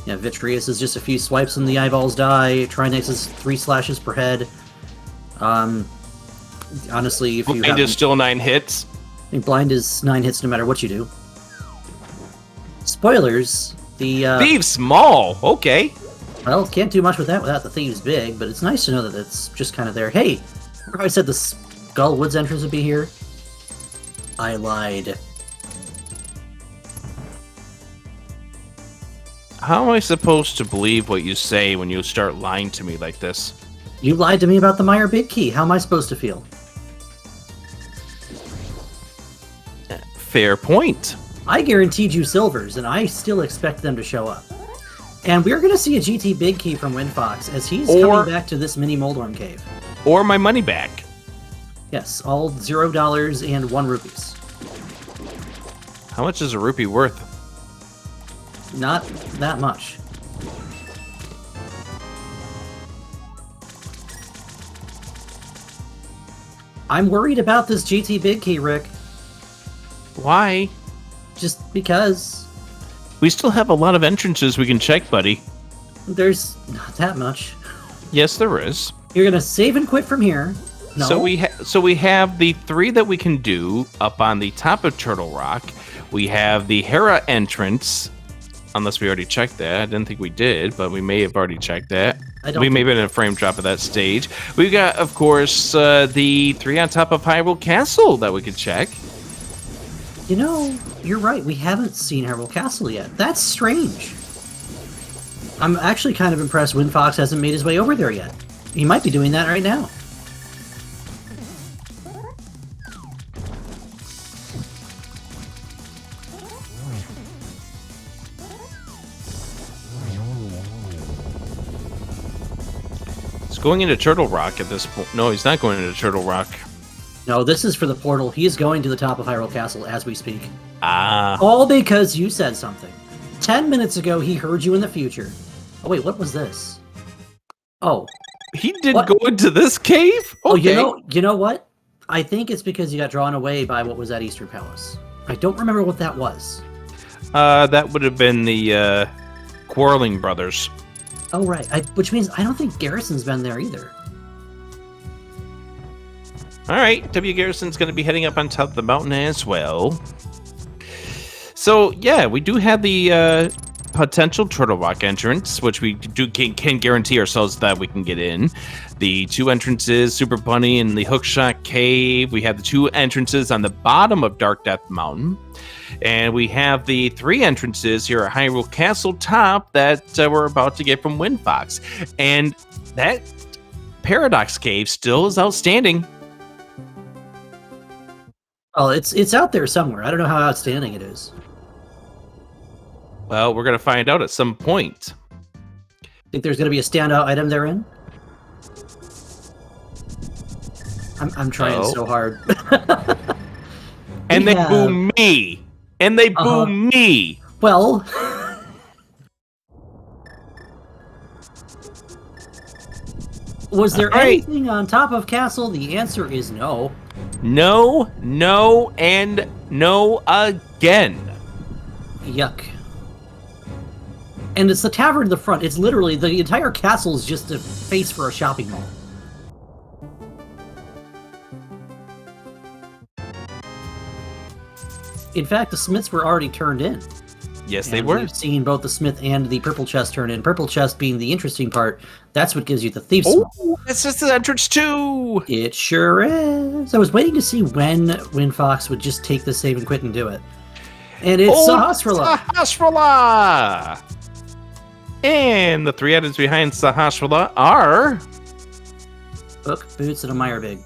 Yeah, Vitreous is just a few swipes and the eyeballs die. Trinex is 3 slashes per head. Honestly, if you Blind is still 9 hits. I think Blind is 9 hits no matter what you do. Spoilers, the... Thieves small, okay. Well, can't do much with that without the Thieves big, but it's nice to know that it's just kind of there. Hey, remember how I said the Skull Woods entrance would be here? I lied. How am I supposed to believe what you say when you start lying to me like this? You lied to me about the Meyer Big Key. How am I supposed to feel? Fair point. I guaranteed you silvers, and I still expect them to show up. And we're going to see a GT Big Key from Windfox as he's coming back to this mini Moldorm cave. Or my money back. Yes, all $0 and 1 rupees. How much is a rupee worth? Not that much. I'm worried about this GT Big Key, Rick. Why? Just because. We still have a lot of entrances we can check, buddy. There's not that much. Yes, there is. You're gonna save and quit from here. No. So we have the 3 that we can do up on the top of Turtle Rock. We have the Hera entrance, unless we already checked that. I didn't think we did, but we may have already checked that. We may have been in a frame drop of that stage. We've got, of course, the 3 on top of Hyrule Castle that we could check. You know, you're right. We haven't seen Hyrule Castle yet. That's strange. I'm actually kind of impressed Windfox hasn't made his way over there yet. He might be doing that right now. He's going into Turtle Rock at this point. No, he's not going into Turtle Rock. No, this is for the portal. He is going to the top of Hyrule Castle as we speak. Ah. All because you said something. 10 minutes ago, he heard you in the future. Oh, wait, what was this? Oh. He did go into this cave? Okay. Oh, you know what? I think it's because you got drawn away by what was at Easter Palace. I don't remember what that was. That would have been the Quarreling Brothers. Oh, right. Which means I don't think Garrison's been there either. All right, W. Garrison's going to be heading up on top of the mountain as well. So, yeah, we do have the potential Turtle Rock entrance, which we can guarantee ourselves that we can get in. The 2 entrances, Super Bunny and the Hookshot Cave. We have the 2 entrances on the bottom of Dark Death Mountain. And we have the 3 entrances here at Hyrule Castle top that we're about to get from Windfox. And that Paradox Cave still is outstanding. Oh, it's out there somewhere. I don't know how outstanding it is. Well, we're going to find out at some point. Think there's going to be a standout item therein? I'm trying so hard. And they boo me. And they boo me. Well, was there anything on top of Castle? The answer is no. No, no, and no again. Yuck. And it's the tavern in the front. It's literally, the entire castle is just a face for a shopping mall. In fact, the Smiths were already turned in. Yes, they were. We've seen both the Smith and the Purple Chest turn in. Purple Chest being the interesting part. That's what gives you the Thief's Smoke. Oh, it's just the entrance too. It sure is. I was waiting to see when Windfox would just take the save and quit and do it. And it's Sahasrahla. Sahasrahla. And the 3 items behind Sahasrahla are... Book, Boots, and a Meyerbeeg.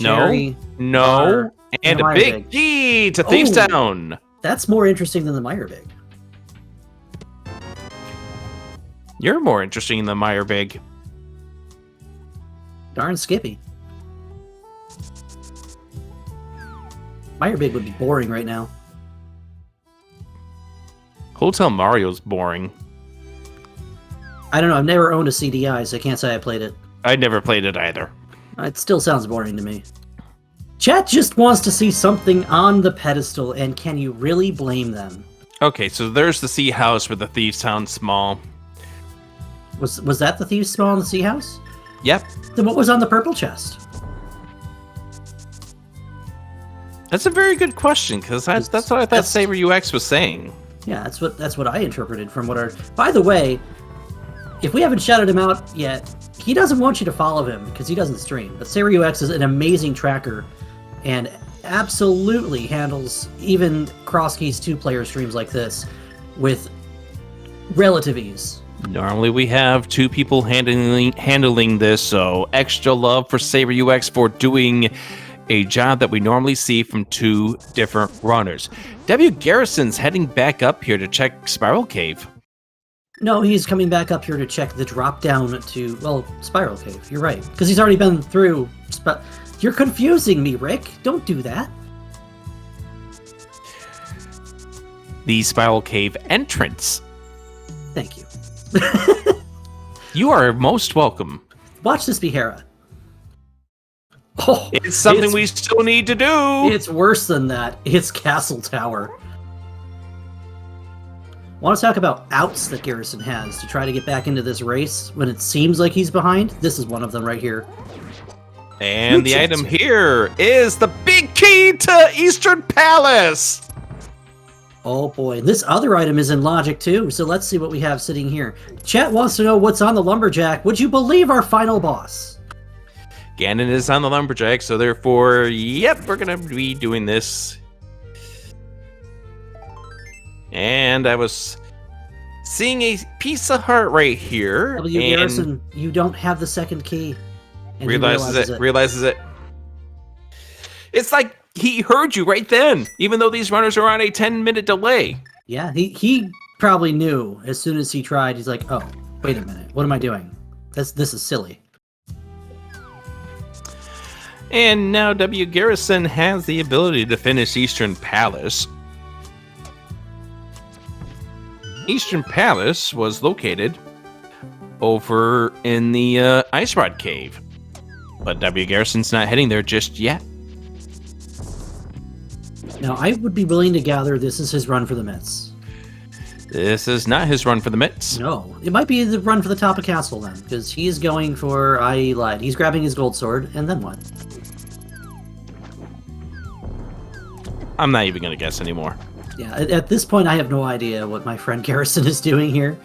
No, and a big key to Thieves Town. That's more interesting than the Meyerbeeg. You're more interesting than Meyerbeeg. Darn Skippy. Meyerbeeg would be boring right now. Hotel Mario's boring. I don't know. I've never owned a CDI, so I can't say I played it. I never played it either. It still sounds boring to me. Chat just wants to see something on the pedestal, and can you really blame them? Okay, so there's the Sea House with the Thieves Town Small. Was that the Thieves Small in the Sea House? Yep. Then what was on the Purple Chest? That's a very good question, because that's what I thought Saber UX was saying. Yeah, that's what I interpreted from what our... By the way, if we haven't shouted him out yet, he doesn't want you to follow him because he doesn't stream. But Saber UX is an amazing tracker and absolutely handles even cross-keys 2-player streams like this with relative ease. Normally we have 2 people handling this, so extra love for Saber UX for doing a job that we normally see from 2 different runners. W. Garrison's heading back up here to check Spiral Cave. No, he's coming back up here to check the drop down to, well, Spiral Cave. You're right. Because he's already been through... You're confusing me, Rick. Don't do that. The Spiral Cave entrance. Thank you. You are most welcome. Watch this be Hera. Oh, it's something we still need to do. It's worse than that. It's Castle Tower. Want to talk about outs that Garrison has to try to get back into this race when it seems like he's behind? This is one of them right here. And the item here is the big key to Eastern Palace. Oh boy, this other item is in Logic too, so let's see what we have sitting here. Chat wants to know what's on the Lumberjack. Would you believe our final boss? Ganon is on the Lumberjack, so therefore, yep, we're going to be doing this. And I was seeing a piece of heart right here. W. Garrison, you don't have the second key. And realizes it. It's like he heard you right then, even though these runners are on a 10-minute delay. Yeah, he probably knew as soon as he tried. He's like, oh, wait a minute. What am I doing? This is silly. And now W. Garrison has the ability to finish Eastern Palace. Eastern Palace was located over in the Ice Rod Cave. But W. Garrison's not heading there just yet. Now, I would be willing to gather this is his run for the mitts. This is not his run for the mitts. No, it might be the run for the top of castle then, because he's going for... I lied. He's grabbing his gold sword, and then what? I'm not even going to guess anymore. Yeah, at this point, I have no idea what my friend Garrison is doing here.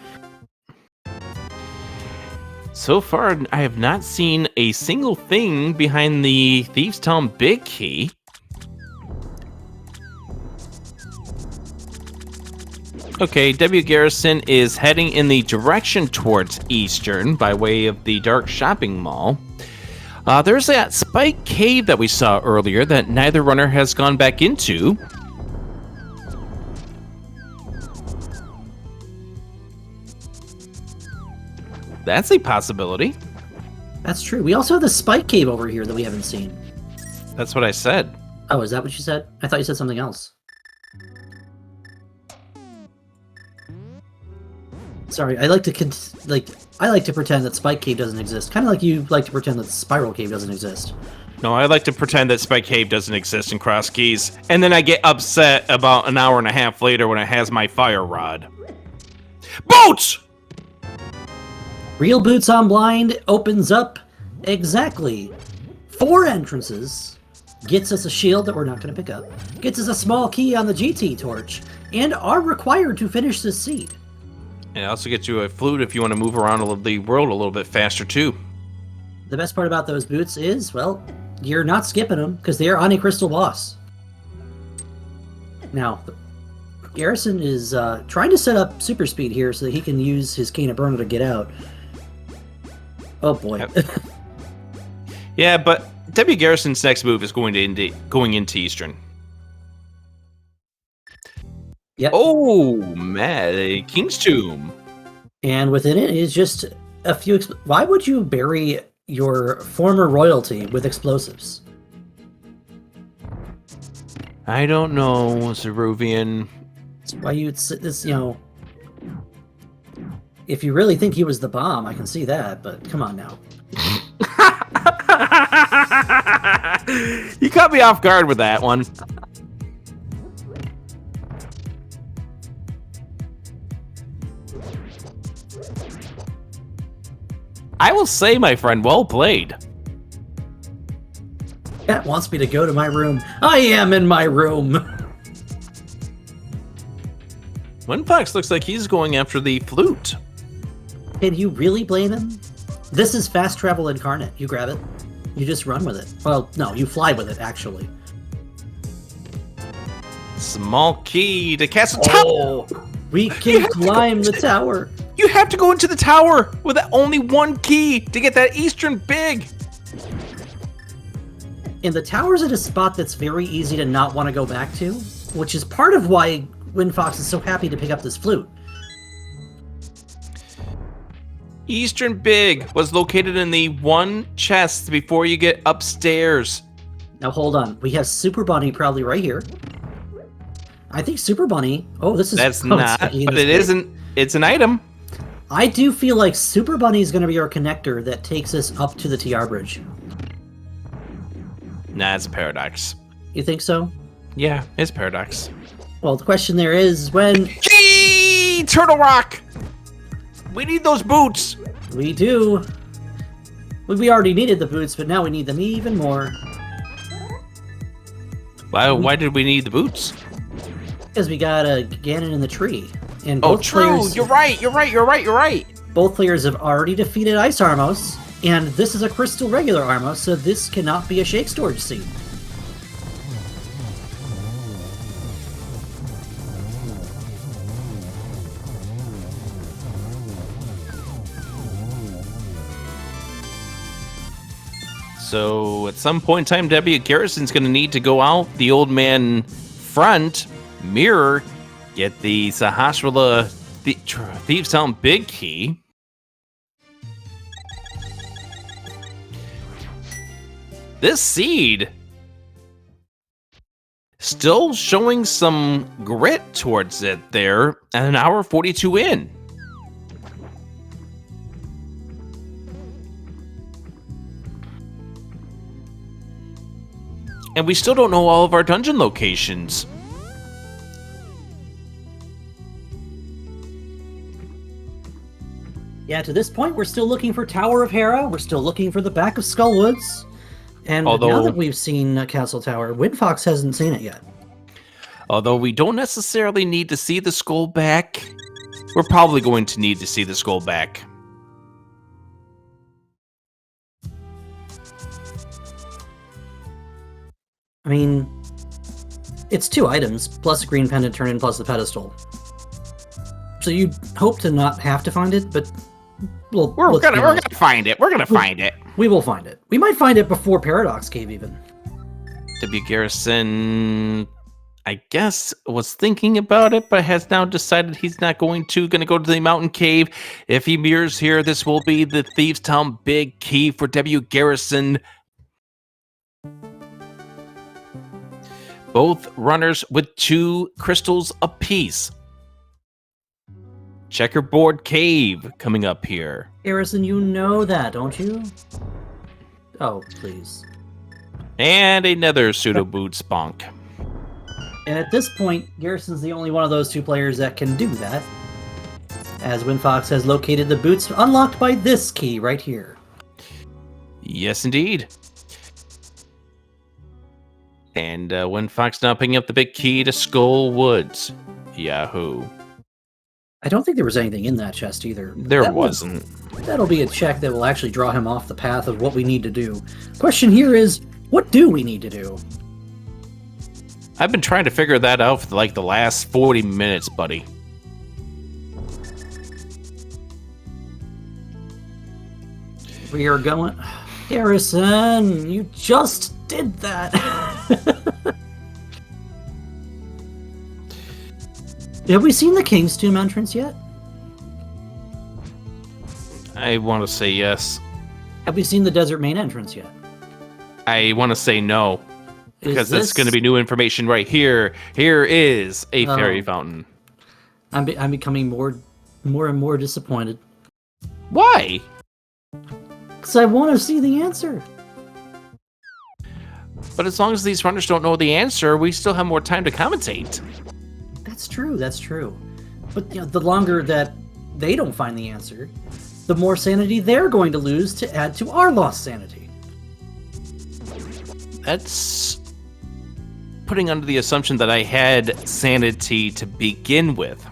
So far, I have not seen a single thing behind the Thieves Town Big Key. Okay, W. Garrison is heading in the direction towards Eastern by way of the Dark Shopping Mall. There's that Spike Cave that we saw earlier that neither runner has gone back into. That's a possibility. That's true. We also have the Spike Cave over here that we haven't seen. That's what I said. Oh, is that what you said? I thought you said something else. Sorry, I like to pretend that Spike Cave doesn't exist. Kind of like you like to pretend that Spiral Cave doesn't exist. No, I like to pretend that Spike Cave doesn't exist in Cross Keys, and then I get upset about an hour and a half later when it has my fire rod. Boots! Real Boots on Blind opens up exactly 4 entrances, gets us a shield that we're not going to pick up, gets us a small key on the GT torch, and are required to finish this seed. And it also gets you a flute if you want to move around the world a little bit faster, too. The best part about those boots is, well, you're not skipping them, because they are on a crystal boss. Now, Garrison is trying to set up super speed here so that he can use his Cane of Burner to get out. Oh boy. Yep. Yeah, but W. Garrison's next move is going into Eastern. Yep. Oh, man, King's Tomb. And within it is just a few... Why would you bury your former royalty with explosives? I don't know, Zeruvian. That's why you'd this, if you really think he was the bomb, I can see that, but come on now. You caught me off guard with that one. I will say, my friend, well played. Cat wants me to go to my room. I am in my room. Winfox looks like he's going after the flute. Can you really blame him? This is fast travel incarnate. You grab it. You just run with it. Well, no, you fly with it, actually. Small key to Castle Tower. Oh, we can climb the tower. You have to go into the tower with only one key to get that Eastern Big. And the tower's at a spot that's very easy to not want to go back to, which is part of why Winfox is so happy to pick up this flute. Eastern Big was located in the one chest before you get upstairs. Now hold on. We have Super Bunny probably right here. I think Super Bunny... Oh, this is... That's not, but it isn't. It's an item. I do feel like Super Bunny is going to be our connector that takes us up to the TR bridge. Nah, it's a paradox. You think so? Yeah, it's paradox. Well, the question there is when... Gee! Turtle Rock! We need those boots! We do. We already needed the boots, but now we need them even more. Why did we need the boots? Because we got a Ganon in the tree. And Oh, both true! players, You're right! both players have already defeated Ice Armos, and this is a Crystal regular Armos, so this cannot be a Shake Storage Seed. So, at some point in time, W. Garrison's going to need to go out the old man front, mirror, get the Sahasrahla Thieves Town Big Key. This seed still showing some grit towards it there at an hour 42 in. And we still don't know all of our dungeon locations. Yeah, to this point, we're still looking for Tower of Hera. We're still looking for the back of Skullwoods. And now that we've seen Castle Tower, Winfox hasn't seen it yet. Although we don't necessarily need to see the skull back, we're probably going to need to see the skull back. I mean, it's 2 items, plus a green pendant turn-in, plus the pedestal. So you'd hope to not have to find it, but we're gonna find it. We're gonna find it. We will find it. We might find it before Paradox Cave, even. W. Garrison, I guess, was thinking about it, but has now decided he's not going to. Gonna go to the mountain cave. If he mirrors here, this will be the Thieves' Town big key for W. Garrison. Both runners with 2 crystals apiece. Checkerboard Cave coming up here. Garrison, you know that, don't you? Oh, please. And another pseudo boot spunk. And at this point, Garrison's the only one of those 2 players that can do that, as WinFox has located the boots unlocked by this key right here. Yes, indeed. And WinFox now picking up the big key to Skull Woods. Yahoo. I don't think there was anything in that chest either. There wasn't. That'll be a check that will actually draw him off the path of what we need to do. Question here is, what do we need to do? I've been trying to figure that out for like the last 40 minutes, buddy. We are going... Garrison, you just did that. Have we seen the King's Tomb entrance yet? I want to say yes. Have we seen the Desert Main entrance yet? I want to say no. Because that's going to be new information right here. Here is a fairy fountain. I'm becoming more and more disappointed. Why? Because I want to see the answer. But as long as these runners don't know the answer, we still have more time to commentate. That's true, that's true. But the longer that they don't find the answer, the more sanity they're going to lose to add to our lost sanity. That's putting under the assumption that I had sanity to begin with.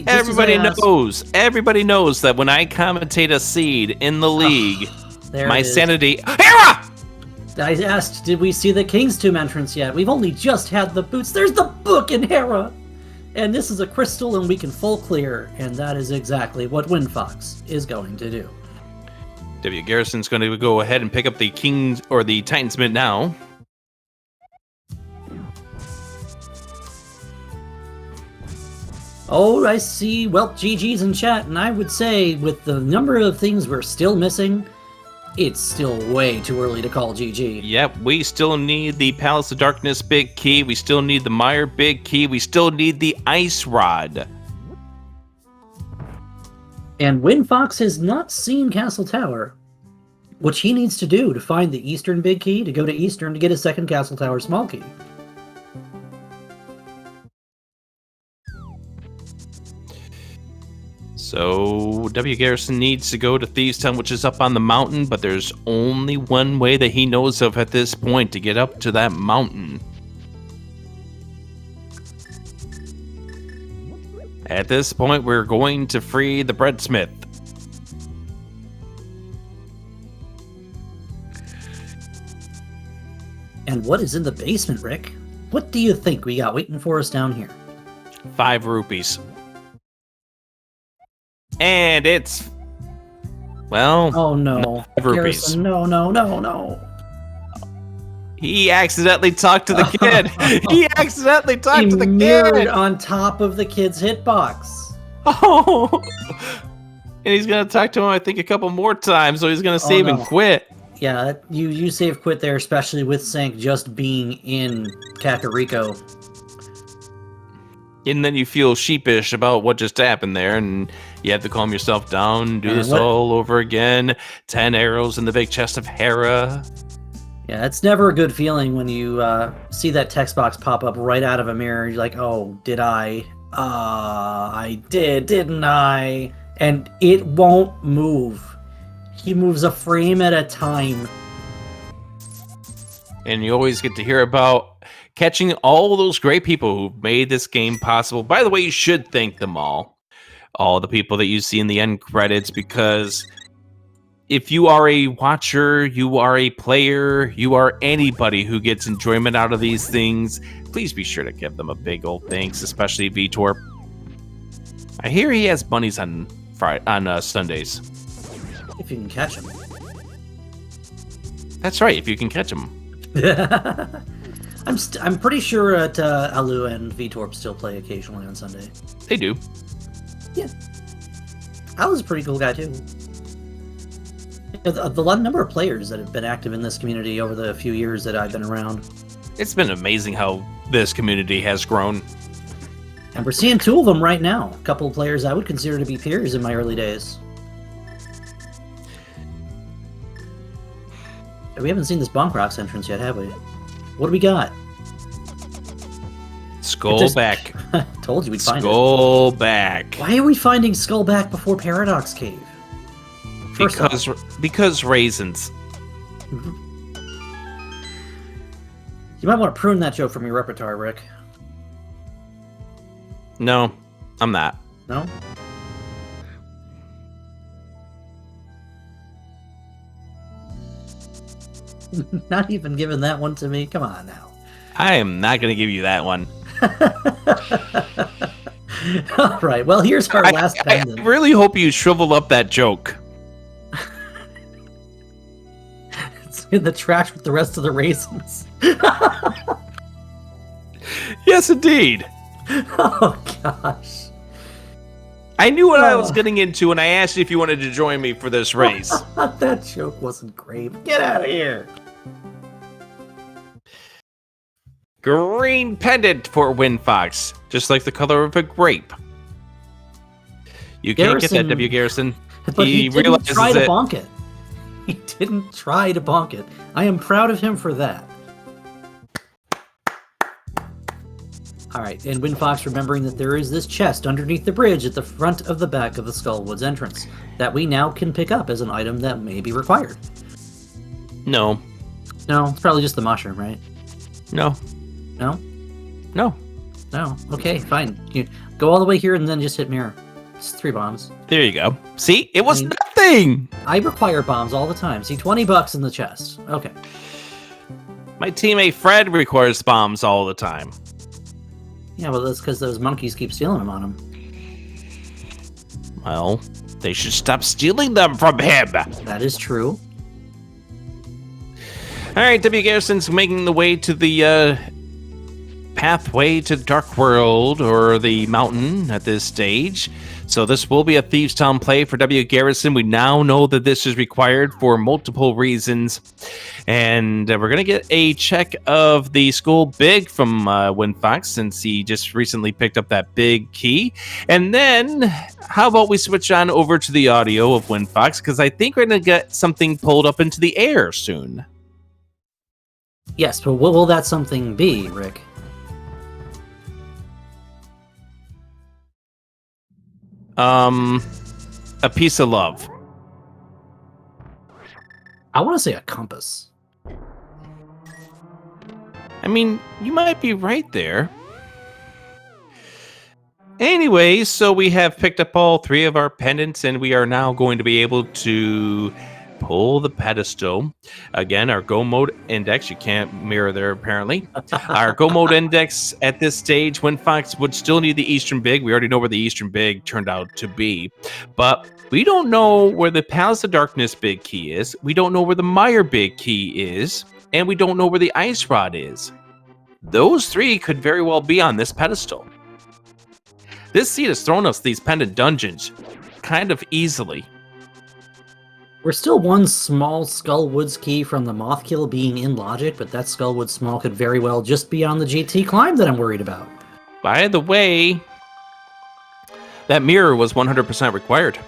Everybody knows that when I commentate a seed in the league, my sanity... Hera! I asked, did we see the King's Tomb entrance yet? We've only just had the boots. There's the book in Hera! And this is a crystal and we can full clear, and that is exactly what WinFox is going to do. W. Garrison's going to go ahead and pick up the King's or the Titan's Mid now. Oh, I see. Well, GG's in chat, and I would say with the number of things we're still missing, it's still way too early to call GG. Yep, we still need the Palace of Darkness big key. We still need the Mire big key. We still need the Ice Rod. And WinFox has not seen Castle Tower, which he needs to do to find the Eastern big key, to go to Eastern to get a second Castle Tower small key. So W. Garrison needs to go to Thieves' Town, which is up on the mountain, but there's only one way that he knows of at this point to get up to that mountain. At this point, we're going to free the Breadsmith. And what is in the basement, Rick? What do you think we got waiting for us down here? 5 rupees. And it's... well... oh no. 5 rupees. Garrison, no. He accidentally talked to the kid. He accidentally talked to the kid. On top of the kid's hitbox. Oh. And he's going to talk to him, I think, a couple more times, so he's going to save and quit. Yeah, you save quit there, especially with Sank just being in Kakariko. And then you feel sheepish about what just happened there, and you have to calm yourself down, do this all over again. 10 arrows in the big chest of Hera. Yeah, it's never a good feeling when you see that text box pop up right out of a mirror. You're like, oh, did I? I did, didn't I? And it won't move. He moves a frame at a time. and you always get to hear about catching all those great people who made this game possible. By the way, you should thank them all the people that you see in the end credits, because if you are a watcher, you are a player, you are anybody who gets enjoyment out of these things, please be sure to give them a big old thanks, especially Vitor. I hear he has bunnies on Sundays. If you can catch them. That's right, if you can catch them. I'm pretty sure that Alu and Vitorp still play occasionally on Sunday. They do. Yeah. Alu's a pretty cool guy, too. The number of players that have been active in this community over the few years that I've been around. It's been amazing how this community has grown. And we're seeing two of them right now. A couple of players I would consider to be peers in my early days. We haven't seen this Bonk Rocks entrance yet, have we? What do we got? Skullback. Told you we'd find it. Skullback. Why are we finding Skullback before Paradox Cave? Because raisins. You might want to prune that joke from your repertoire, Rick. No, I'm not. No? Not even giving that one to me? Come on now. I am not going to give you that one. All right, well, here's our last pendant. I really hope you shrivel up that joke. It's in the trash with the rest of the raisins. Yes, indeed. Oh, gosh. I knew what I was getting into, and I asked you if you wanted to join me for this race. That joke wasn't great. Get out of here. Green pendant for Windfox, just like the color of a grape. You can't get that, W. Garrison. But he didn't try to bonk it. He didn't try to bonk it. I am proud of him for that. All right, and Windfox remembering that there is this chest underneath the bridge at the front of the back of the Skullwoods entrance that we now can pick up as an item that may be required. No. No, it's probably just the mushroom, right? No. No? No. No. Okay, fine. You go all the way here and then just hit mirror. It's 3 bombs. There you go. See? It was nothing! I require bombs all the time. See, $20 in the chest. Okay. My teammate Fred requires bombs all the time. Yeah, well, that's because those monkeys keep stealing them on him. Well, they should stop stealing them from him. That is true. All right, W. Garrison's making the way to the pathway to the Dark World, or the mountain at this stage. So this will be a Thieves Town play for W. Garrison. We now know that this is required for multiple reasons. And we're going to get a check of the school big from Windfox, since he just recently picked up that big key. And then, how about we switch on over to the audio of Windfox, because I think we're going to get something pulled up into the air soon. Yes, but what will that something be, Rick? A piece of love. I want to say a compass. I mean, you might be right there. Anyway, so we have picked up all 3 of our pendants, and we are now going to be able to pull the pedestal. Again, our go mode index, you can't mirror there apparently. Our go mode index at this stage, Windfox would still need the Eastern Big. We already know where the Eastern Big turned out to be. But we don't know where the Palace of Darkness Big Key is. We don't know where the Mire Big Key is. And we don't know where the Ice Rod is. Those 3 could very well be on this pedestal. This seed has thrown us these pendant dungeons kind of easily. We're still one small Skullwoods key from the Mothkill being in logic, but that Skullwood small could very well just be on the GT climb that I'm worried about. By the way, that mirror was 100% required.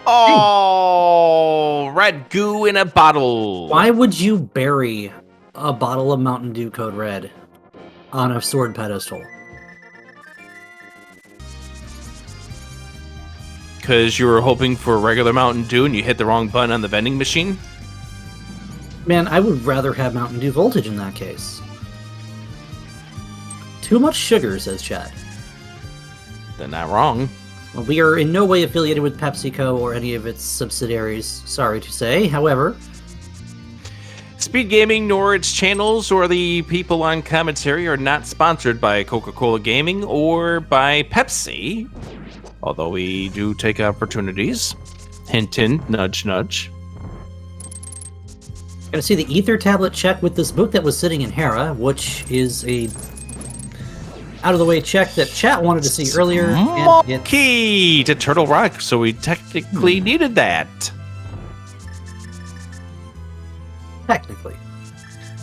Oh, red goo in a bottle. Why would you bury a bottle of Mountain Dew Code Red on a sword pedestal? Because you were hoping for a regular Mountain Dew and you hit the wrong button on the vending machine? Man, I would rather have Mountain Dew Voltage in that case. Too much sugar, says Chad. They're not wrong. Well, we are in no way affiliated with PepsiCo or any of its subsidiaries, sorry to say. However, SpeedGaming nor its channels or the people on commentary are not sponsored by Coca-Cola Gaming or by Pepsi, although we do take opportunities. Hint, hint, nudge, nudge. gotta see the Ether tablet check with this book that was sitting in Hera, which is a out-of-the-way check that chat wanted to see earlier. And it's... Key to Turtle Rock, so we technically needed that. Technically.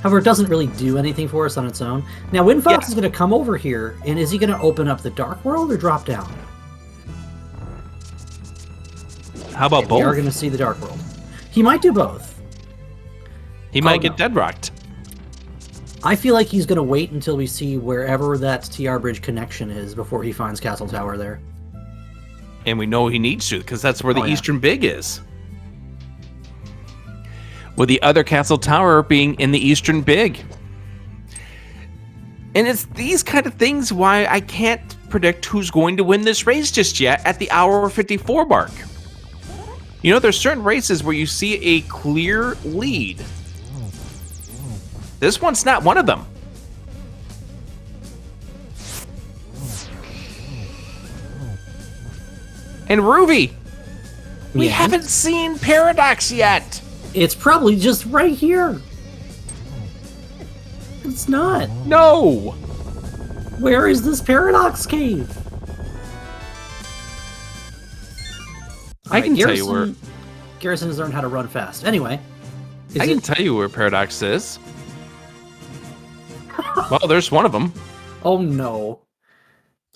However, it doesn't really do anything for us on its own. Now, Windfox is going to come over here, and is he going to open up the Dark World or drop down? How about both? We are going to see the Dark World. He might do both. He might get dead-rocked. I feel like he's going to wait until we see wherever that TR Bridge connection is before he finds Castle Tower there. And we know he needs to, because that's where the Eastern Big is. With the other Castle Tower being in the Eastern Big. And it's these kind of things why I can't predict who's going to win this race just yet at the hour 54 mark. You know, there's certain races where you see a clear lead. This one's not one of them. And Ruby, we haven't seen Paradox yet. It's probably just right here. It's not. No. Where is this Paradox Cave? I can tell you where. Garrison has learned how to run fast. Anyway. I can tell you where Paradox is. Well, there's one of them. Oh, no.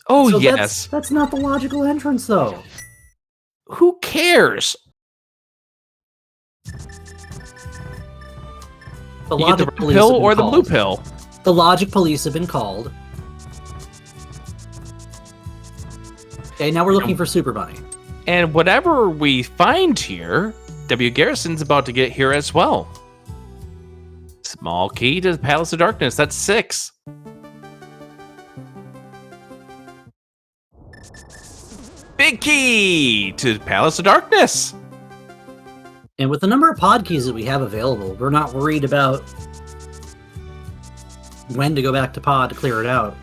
Oh, so yes. That's not the logical entrance, though. Who cares? The you get the red pill or the blue pill? The logic police have been called. Okay, now we're looking for Super Bunny. And whatever we find here, W. Garrison's about to get here as well. Small key to the Palace of Darkness. That's 6. Big key to the Palace of Darkness. And with the number of pod keys that we have available, we're not worried about when to go back to pod to clear it out.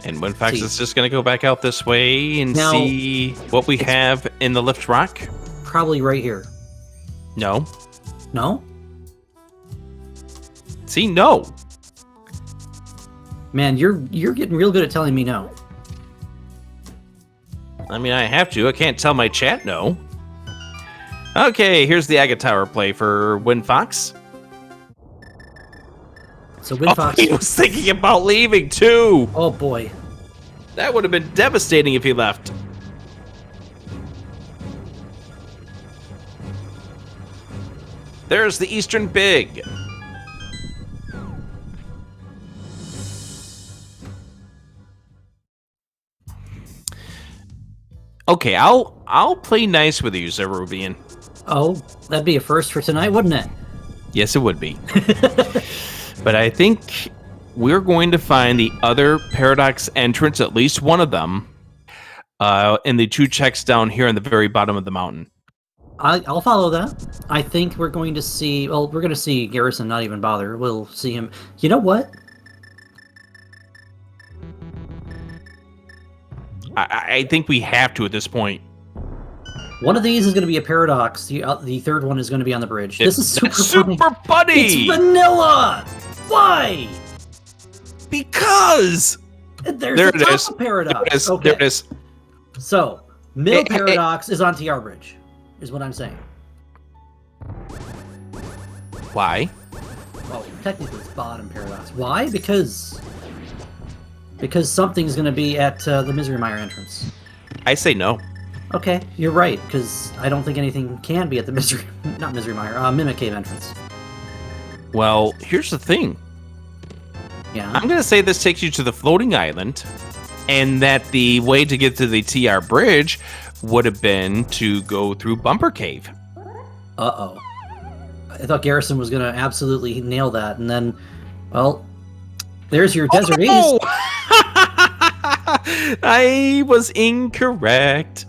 And Winfax is just going to go back out this way and see what we have in the lift rock. Probably right here. No. No? See, no. Man, you're getting real good at telling me no. I mean, I have to. I can't tell my chat no. Okay, here's the Agate Tower play for Winfox. So Winfox... Oh, he was thinking about leaving, too. Oh, boy. That would have been devastating if he left. There's the Eastern Big. Okay, I'll play nice with you, Zerubian. Oh, that'd be a first for tonight, wouldn't it? Yes, it would be. But I think we're going to find the other Paradox entrance, at least one of them, in the 2 checks down here in the very bottom of the mountain. I'll follow that. I think we're going to see... Well, we're going to see Garrison not even bother. We'll see him... You know what? I think we have to at this point. One of these is going to be a Paradox. The third one is going to be on the bridge. This is super funny. It's vanilla! Why? Because! There's a top Paradox. There it is. So, middle Paradox is on TR Bridge, is what I'm saying. Why? Well, technically it's bottom Paradox. Why? Because something's going to be at the Misery Mire entrance. I say no. Okay, you're right, because I don't think anything can be at the Mimic Cave entrance. Well, here's the thing. Yeah. I'm going to say this takes you to the floating island, and that the way to get to the TR Bridge would have been to go through Bumper Cave. Uh-oh. I thought Garrison was going to absolutely nail that, and then, well, there's your Desert Ace. Oh! I was incorrect.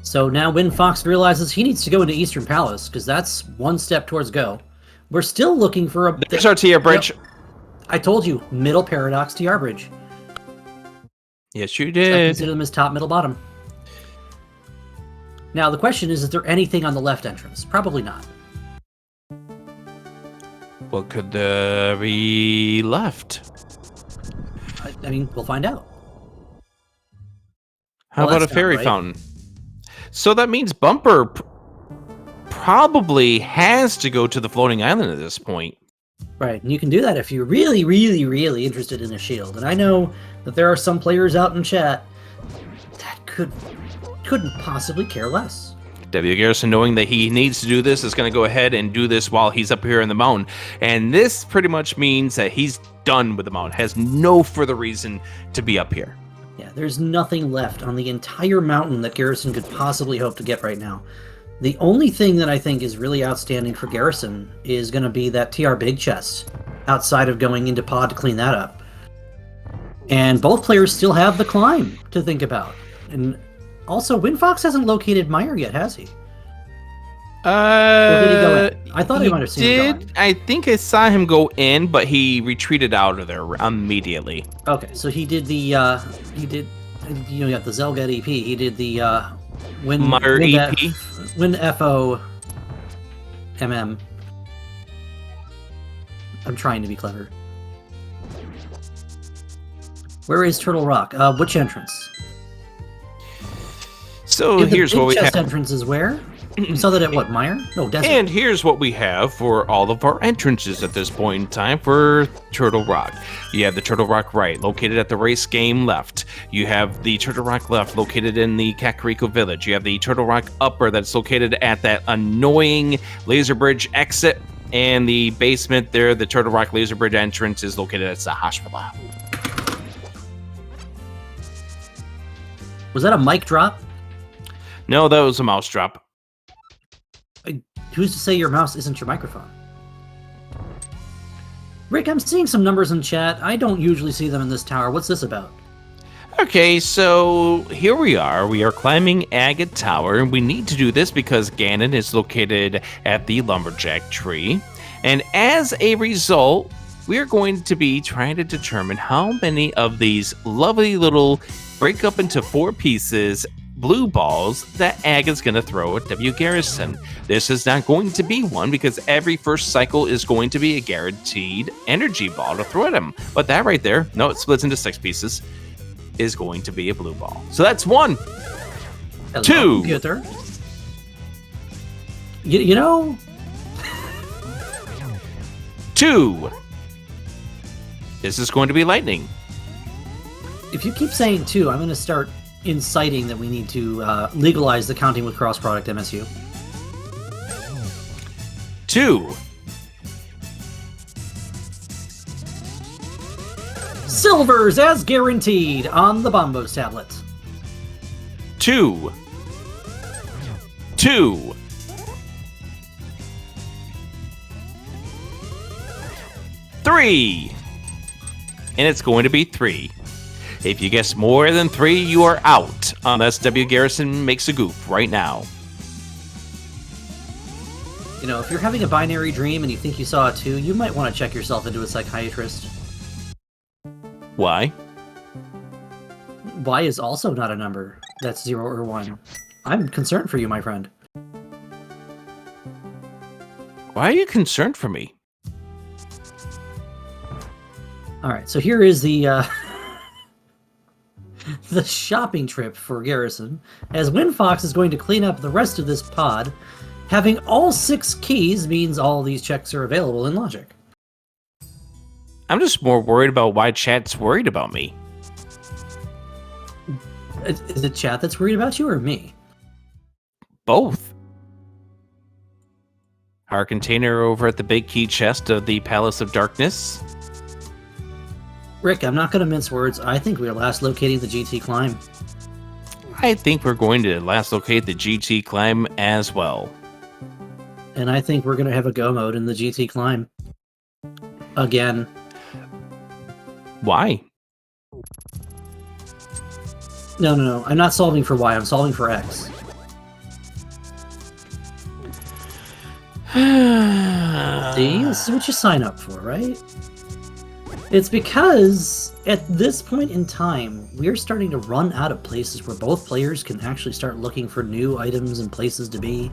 So now WinFox realizes he needs to go into Eastern Palace, because that's one step towards go. We're still looking for a... There's our TR bridge. Yep. I told you, middle paradox TR bridge. Yes, you I did. consider them as top, middle, bottom. Now, the question is there anything on the left entrance? Probably not. What could there be left? I mean, we'll find out. How Well, about a that's not fairy right. fountain? So that means Bumper probably has to go to the floating island at this point. Right, and you can do that if you're really, really, really interested in a shield. And I know that there are some players out in chat that couldn't possibly care less. W. Garrison, knowing that he needs to do this, is going to go ahead and do this while he's up here in the mountain. And this pretty much means that he's done with the mountain, has no further reason to be up here. Yeah, there's nothing left on the entire mountain that Garrison could possibly hope to get right now. The only thing that I think is really outstanding for Garrison is going to be that TR big chest, outside of going into pod to clean that up. And both players still have the climb to think about. And also, WinFox hasn't located Meyer yet, has he? Or did he go in? I thought I might have seen him go in. I think I saw him go in, but he retreated out of there immediately. Okay, so he did the, you got the Zelget EP. He did the, Meyer EP? WinFO MM. I'm trying to be clever. Where is Turtle Rock? Which entrance? So The here's big what we chest have. entrance is where? We saw that at what, Meyer? No, Desert. And here's what we have for all of our entrances at this point in time for Turtle Rock. You have the Turtle Rock right, located at the race game left. You have the Turtle Rock left, located in the Kakariko Village. You have the Turtle Rock upper that's located at that annoying laser bridge exit. And the basement there, the Turtle Rock laser bridge entrance, is located at Sahashvala. Was that a mic drop? No, that was a mouse drop. Who's to say your mouse isn't your microphone? Rick, I'm seeing some numbers in chat. I don't usually see them in this tower. What's this about? Okay, so here we are. We are climbing Agate Tower, and we need to do this because Ganon is located at the Lumberjack Tree. And as a result, we are going to be trying to determine how many of these lovely little break up into 4 pieces blue balls that Ag is going to throw at W. Garrison. This is not going to be one because every first cycle is going to be a guaranteed energy ball to throw at him. But that right there, no, it splits into 6 pieces, is going to be a blue ball. So that's 1. Hello, 2. Computer. You know, 2. This is going to be lightning. if you keep saying 2, I'm going to start inciting that we need to legalize the counting with cross-product MSU. 2. Silvers as guaranteed on the Bombos tablet. 2. 2. 3. And it's going to be 3. If you guess more than 3, you are out, unless W. Garrison makes a goof right now. You know, if you're having a binary dream and you think you saw a 2, you might want to check yourself into a psychiatrist. Why? Y is also not a number that's 0 or 1. I'm concerned for you, my friend. Why are you concerned for me? Alright, so here is the the shopping trip for Garrison, as WinFox is going to clean up the rest of this pod. Having all 6 keys means all these checks are available in Logic. I'm just more worried about why chat's worried about me. Is it chat that's worried about you or me? Both. Our container over at the big key chest of the Palace of Darkness. Rick, I'm not going to mince words. I think we are last locating the GT climb. I think we're going to last locate the GT climb as well. And I think we're going to have a go mode in the GT climb. Again. Why? No. I'm not solving for Y, I'm solving for X. See, this is what you sign up for, right? It's because at this point in time, we're starting to run out of places where both players can actually start looking for new items and places to be.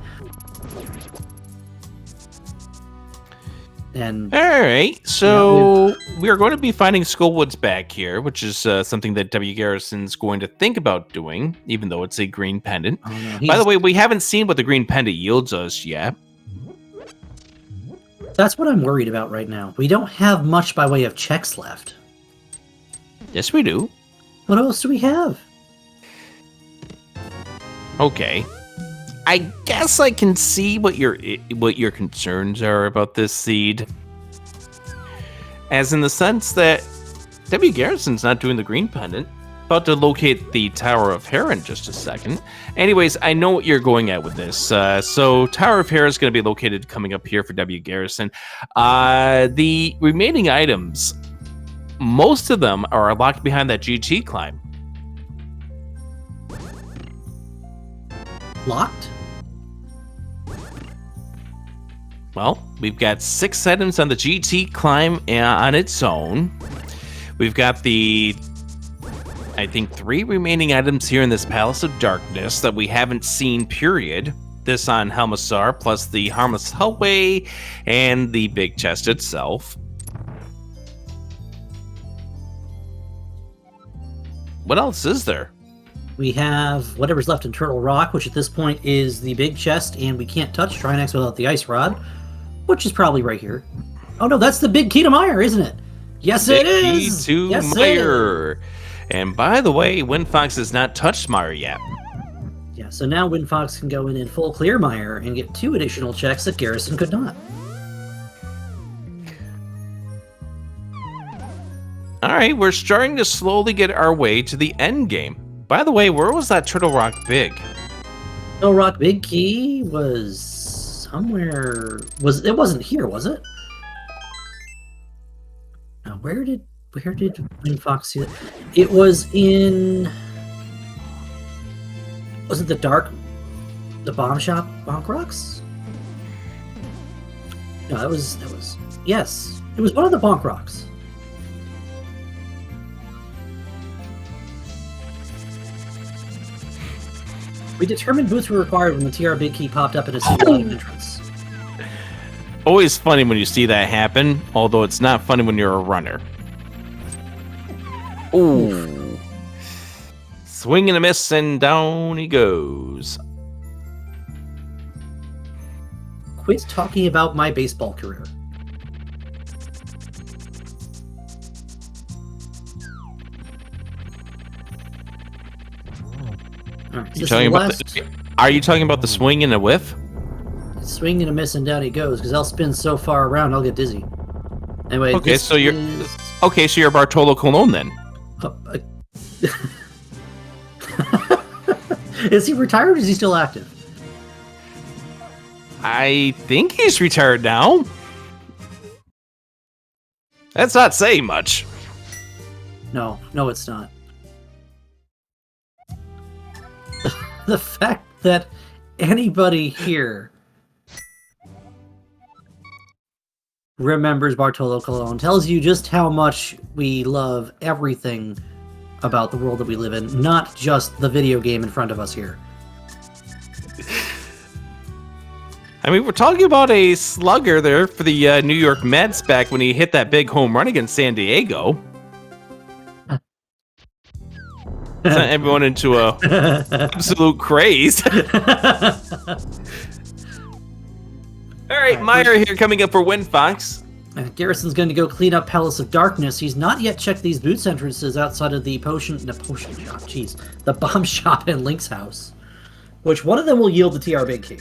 And all right, so we are going to be finding Skullwoods back here, which is something that W. Garrison's going to think about doing, even though it's a green pendant. oh no, By the way, we haven't seen what the green pendant yields us yet. that's what I'm worried about right now. We don't have much by way of checks left. Yes, we do. What else do we have? Okay. I guess I can see what your concerns are about this seed. As in the sense that W. Garrison's not doing the green pendant. About to locate the Tower of Hera in just a second. Anyways, I know what you're going at with this. So Tower of Hera is going to be located coming up here for W. Garrison. The remaining items, most of them are locked behind that GT climb. Locked? Well, we've got 6 items on the GT climb on its own. We've got the, I think, 3 remaining items here in this Palace of Darkness that we haven't seen, period. This on Helmassar, plus the Harmless Hellway, and the big chest itself. What else is there? We have whatever's left in Turtle Rock, which at this point is the big chest, and we can't touch Trinex without the ice rod, which is probably right here. Oh no, that's the big key to Mire, isn't it? Yes, it is! Key to yes, Mire. And by the way, Windfox has not touched Mire yet. Yeah, so now Windfox can go in full clear Mire and get 2 additional checks that Garrison could not. Alright, we're starting to slowly get our way to the end game. By the way, where was that Turtle Rock Big? Turtle Rock Big Key was somewhere... It wasn't here, was it? Now, where did Windfox see it? It was in... Was it the bomb shop, Bonk Rocks? No, that was, yes. It was one of the Bonk Rocks. We determined boots were required when the TR Big Key popped up at a single entrance. Always funny when you see that happen, although it's not funny when you're a runner. Ooh. Swing and a miss, and down he goes. Quit talking about my baseball career. Right, are you talking about the swing and a whiff? Swing and a miss and down he goes, because I'll spin so far around I'll get dizzy. Anyway, okay, so you're Bartolo Colon then. Is he retired or is he still active? I think he's retired now. That's not saying much. No, it's not. The fact that anybody here remembers Bartolo Colon tells you just how much we love everything about the world that we live in, not just the video game in front of us here. I mean, we're talking about a slugger there for the New York Mets back when he hit that big home run against San Diego. Sent everyone into a absolute craze. All right, Mire here coming up for Windfox. Garrison's going to go clean up Palace of Darkness. He's not yet checked these boots entrances outside of the potion shop, jeez, the bomb shop and Link's house, which one of them will yield the TR Big Key.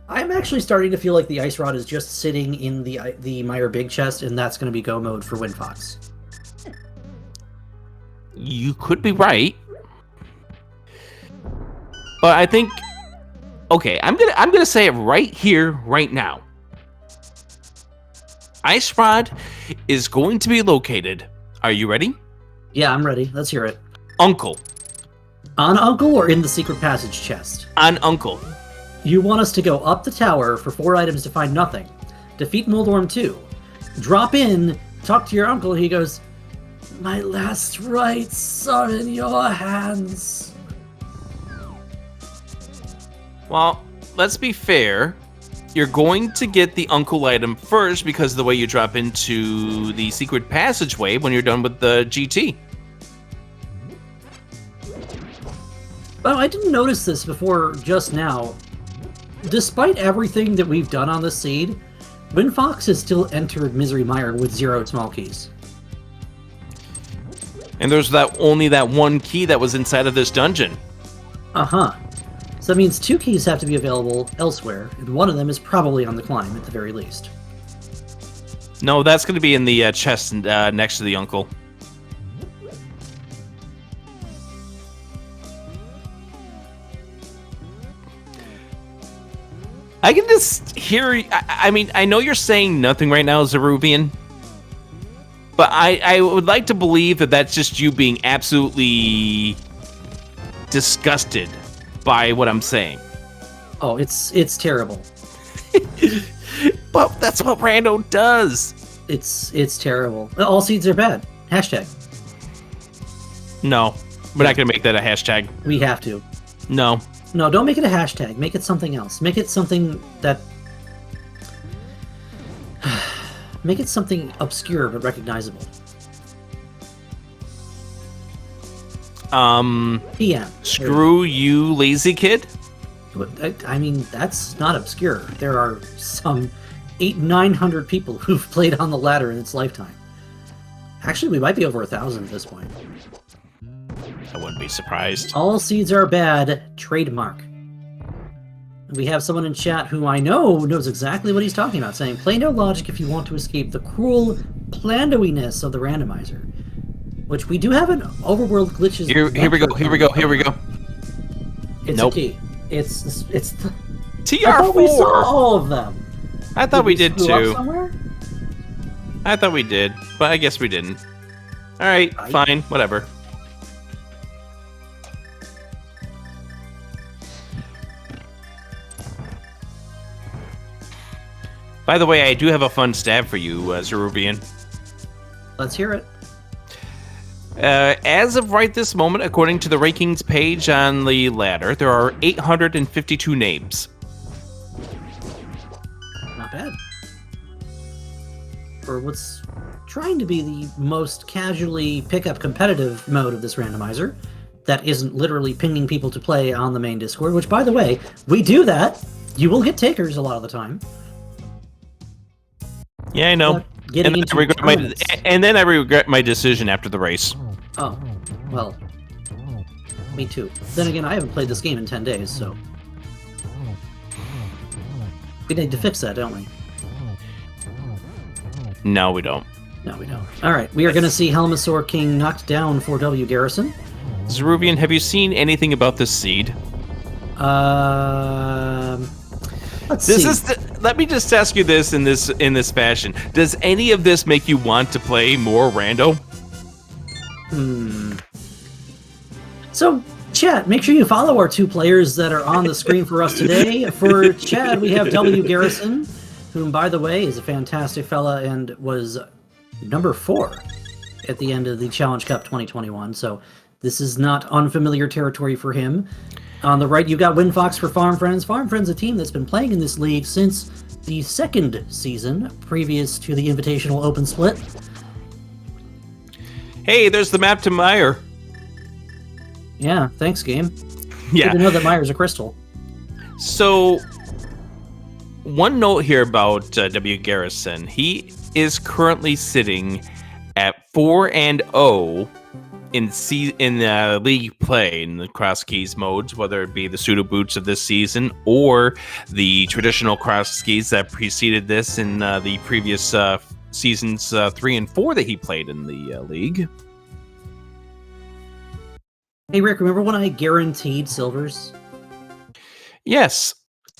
I'm actually starting to feel like the ice rod is just sitting in the Mire Big Chest, and that's going to be go mode for Windfox. You could be right. But I think, okay, I'm gonna say it right here, right now. Ice Rod is going to be located. Are you ready? Yeah, I'm ready. Let's hear it. Uncle. On Uncle or in the secret passage chest? On Uncle. You want us to go up the tower for 4 items to find nothing. Defeat Moldorm 2. Drop in, talk to your uncle. He goes, "My last rites are in your hands." Well, let's be fair. You're going to get the Uncle item first because of the way you drop into the secret passageway when you're done with the GT. Oh, I didn't notice this before just now. Despite everything that we've done on the seed, WinFox has still entered Misery Mire with 0 small keys. And there's only that one key that was inside of this dungeon. Uh-huh. So that means 2 keys have to be available elsewhere, and one of them is probably on the climb at the very least. No, that's going to be in the chest next to the Uncle. I can just hear... I mean, I know you're saying nothing right now, Zeruvian. But I would like to believe that that's just you being absolutely disgusted by what I'm saying. Oh, it's terrible. But that's what Rando does. It's terrible. All seeds are bad. Hashtag. No, we're not going to make that a hashtag. We have to. No. No, don't make it a hashtag. Make it something else. Make it something that... Make it something obscure but recognizable. PM. Screw you, lazy kid. I mean, that's not obscure. There are some 900 people who've played on the ladder in its lifetime. Actually, we might be over 1,000 at this point. I wouldn't be surprised. All seeds are bad. Trademark. We have someone in chat who I know knows exactly what he's talking about, saying, "Play no logic if you want to escape the cruel plandoiness of the randomizer." Which we do have an overworld glitches. Here we go. It's nope. a key. It's the TR4. I thought we saw all of them. I thought we did screw up too. somewhere? I thought we did, but I guess we didn't. All right, fine, whatever. By the way, I do have a fun stab for you, Zeruvian. Let's hear it. As of right this moment, according to the rankings page on the ladder, there are 852 names. Not bad. For what's trying to be the most casually pick-up competitive mode of this randomizer, that isn't literally pinging people to play on the main Discord, which, by the way, we do that. You will get takers a lot of the time. Yeah, I know. And then I regret my decision after the race. Oh, well, me too. Then again, I haven't played this game in 10 days, so... We need to fix that, don't we? No, we don't. No, we don't. Alright, we are going to see Helmasaur King knocked down 4W Garrison. Zeruvian, have you seen anything about this seed? Let's see. Let me just ask you this in this fashion. Does any of this make you want to play more Rando? So, chat, make sure you follow our 2 players that are on the screen for us today. For Chad, we have W. Garrison, whom, by the way, is a fantastic fella and was number 4 at the end of the Challenge Cup 2021. So this is not unfamiliar territory for him. On the right, you've got WinFox for Farm Friends. Farm Friends, a team that's been playing in this league since the 2nd season, previous to the Invitational Open Split. Hey, there's the map to Mire. Yeah, thanks, game. Yeah. Good to know that Mire's a crystal. So, one note here about W. Garrison. He is currently sitting at 4-0 in league play in the cross keys modes, whether it be the pseudo boots of this season or the traditional cross keys that preceded this in the previous seasons 3 and 4 that he played in the league. Hey Rick, remember when I guaranteed silvers? Yes.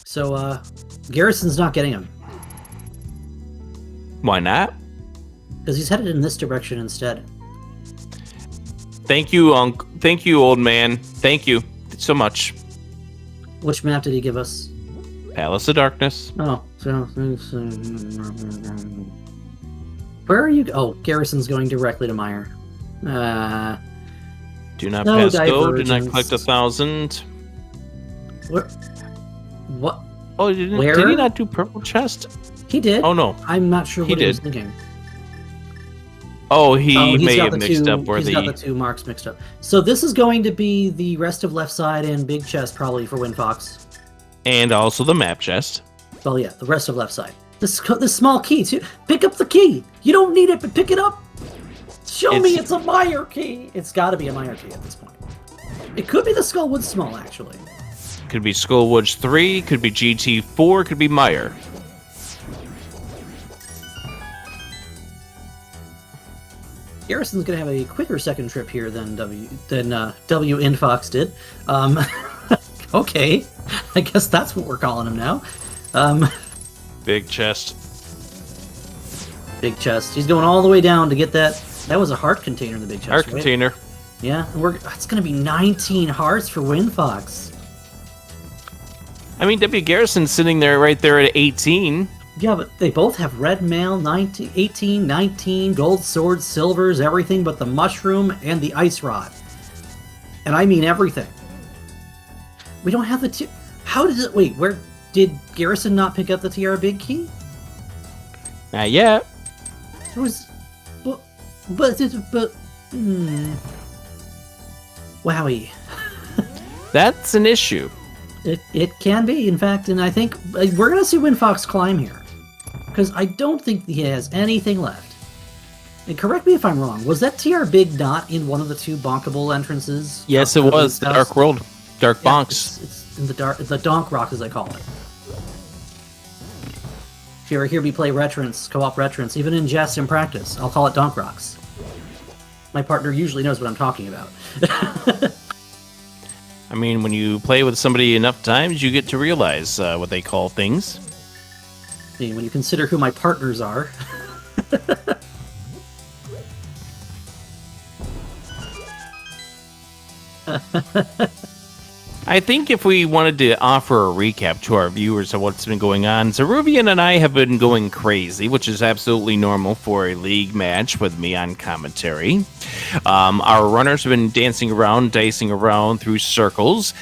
So, Garrison's not getting him. Why not? Because he's headed in this direction instead. Thank you, Thank you, old man. Thank you so much. Which map did he give us? Palace of Darkness. Oh, so where are you? Oh, Garrison's going directly to Meyer. Do not no pass go. Do not divergence. collect 1,000. What? Oh, did he not do purple chest? He did. Oh no, I'm not sure what he was did. thinking. Oh, he he's may got have mixed up where he's got the two marks mixed up. So this is going to be the rest of left side and big chest probably for WinFox. And also the map chest. Well, yeah, the rest of left side. This small key too. Pick up the key. You don't need it, but pick it up. Show me it's a Meyer key. It's got to be a Meyer key at this point. It could be the Skullwood Small, actually. Could be Skullwoods 3, could be GT4, could be Meyer. Garrison's going to have a quicker second trip here than W Infox did. Okay, I guess that's what we're calling him now. Big chest. Big chest. He's going all the way down to get that. That was a heart container in the big chest. Heart right? container. Yeah, it's going to be 19 hearts for WinFox. I mean, W. Garrison's sitting there right there at 18. Yeah, but they both have red mail, 18, 19, gold swords, silvers, everything but the mushroom and the ice rod. And I mean everything. We don't have the How did it... Wait, where... Did Garrison not pick up the TR Big Key? Not yet. There was... But... Wowie. That's an issue. It can be, in fact, and I think we're going to see WinFox climb here. Because I don't think he has anything left. And correct me if I'm wrong, was that TR Big not in one of the two bonkable entrances? Yes, it was. The Dark World. Dark Bonks. It's in the Donk Rock, as I call it. If you ever hear me play Retrance, co-op Retrance, even in jest and practice, I'll call it Donk Rocks. My partner usually knows what I'm talking about. I mean, when you play with somebody enough times, you get to realize what they call things. I mean, when you consider who my partners are. I think if we wanted to offer a recap to our viewers of what's been going on, Zeruvian and I have been going crazy, which is absolutely normal for a league match with me on commentary. Our runners have been dancing around, dicing around through circles.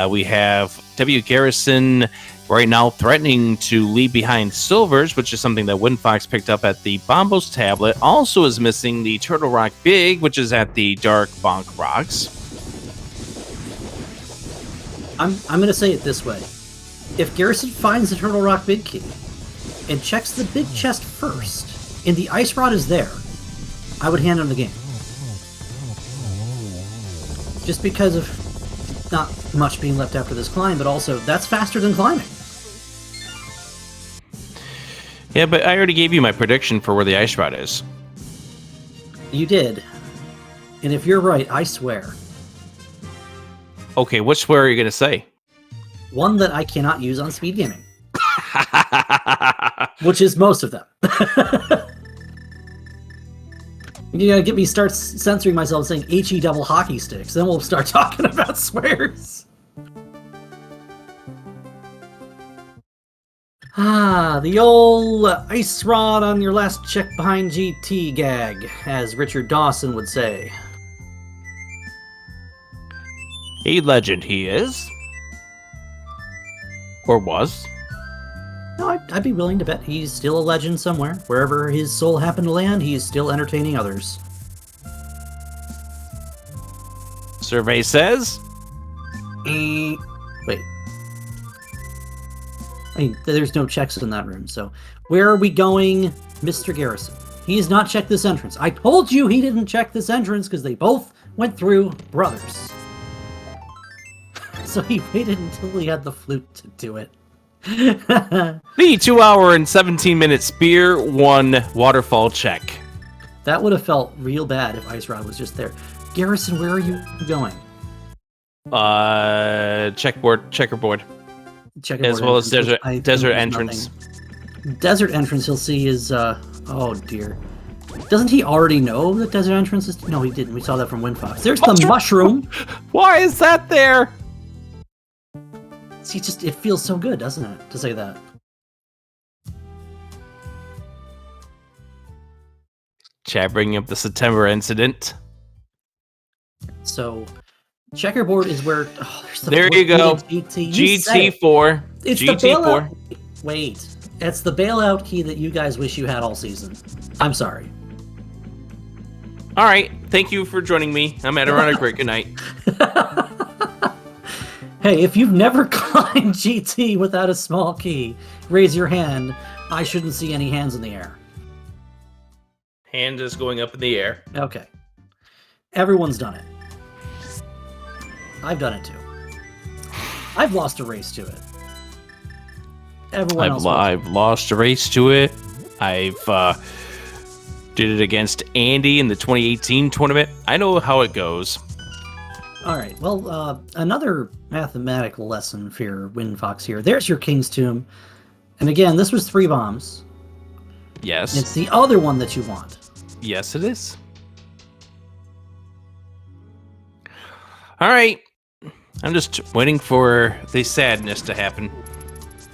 We have W. Garrison right now threatening to leave behind Silvers, which is something that WinFox picked up at the Bombos tablet. Also is missing the Turtle Rock Big, which is at the Dark Bonk Rocks. I'm going to say it this way. If Garrison finds the Turtle Rock Big Key and checks the big chest first, and the ice rod is there, I would hand him the game. Just because of not much being left after this climb, but also that's faster than climbing. Yeah, but I already gave you my prediction for where the ice rod is. You did. And if you're right, I swear. Okay, which swear are you going to say? One that I cannot use on SpeedGaming. Which is most of them. You gotta get me start censoring myself saying HE double hockey sticks, then we'll start talking about swears. The old ice rod on your last check behind GT gag, as Richard Dawson would say. A legend he is. Or was. No, I'd be willing to bet he's still a legend somewhere. Wherever his soul happened to land, he's still entertaining others. Survey says... Wait. I mean, there's no checks in that room, so... Where are we going, Mr. Garrison? He's not checked this entrance. I told you he didn't check this entrance because they both went through brothers. So he waited until he had the flute to do it. The 2-hour and 17-minute spear 1 waterfall check. That would have felt real bad if Ice Rod was just there. Garrison, where are you going? Checkerboard. Checkerboard as well as entrance, I think desert there's entrance. nothing. Desert entrance, you'll see is oh dear. Doesn't he already know that desert entrance is? No, he didn't. We saw that from Windfox. There's the mushroom. Why is that there? See, it feels so good, doesn't it, to say that? Chad bringing up the September incident. So, checkerboard is where. Oh, there's the There you go. GT. GT4. It's GT4. the bailout. Wait, it's the bailout key that you guys wish you had all season. I'm sorry. All right. Thank you for joining me. I'm at around a great good night. Hey, if you've never climbed GT without a small key, raise your hand. I shouldn't see any hands in the air. Hand is going up in the air. Okay. Everyone's done it. I've done it too. I've lost a race to it. Everyone else. I've lost a race to it. I've did it against Andy in the 2018 tournament. I know how it goes. All right. Well, another mathematical lesson for your Windfox here. There's your King's Tomb. And again, this was 3 bombs. Yes. It's the other one that you want. Yes, it is. All right. I'm just waiting for the sadness to happen.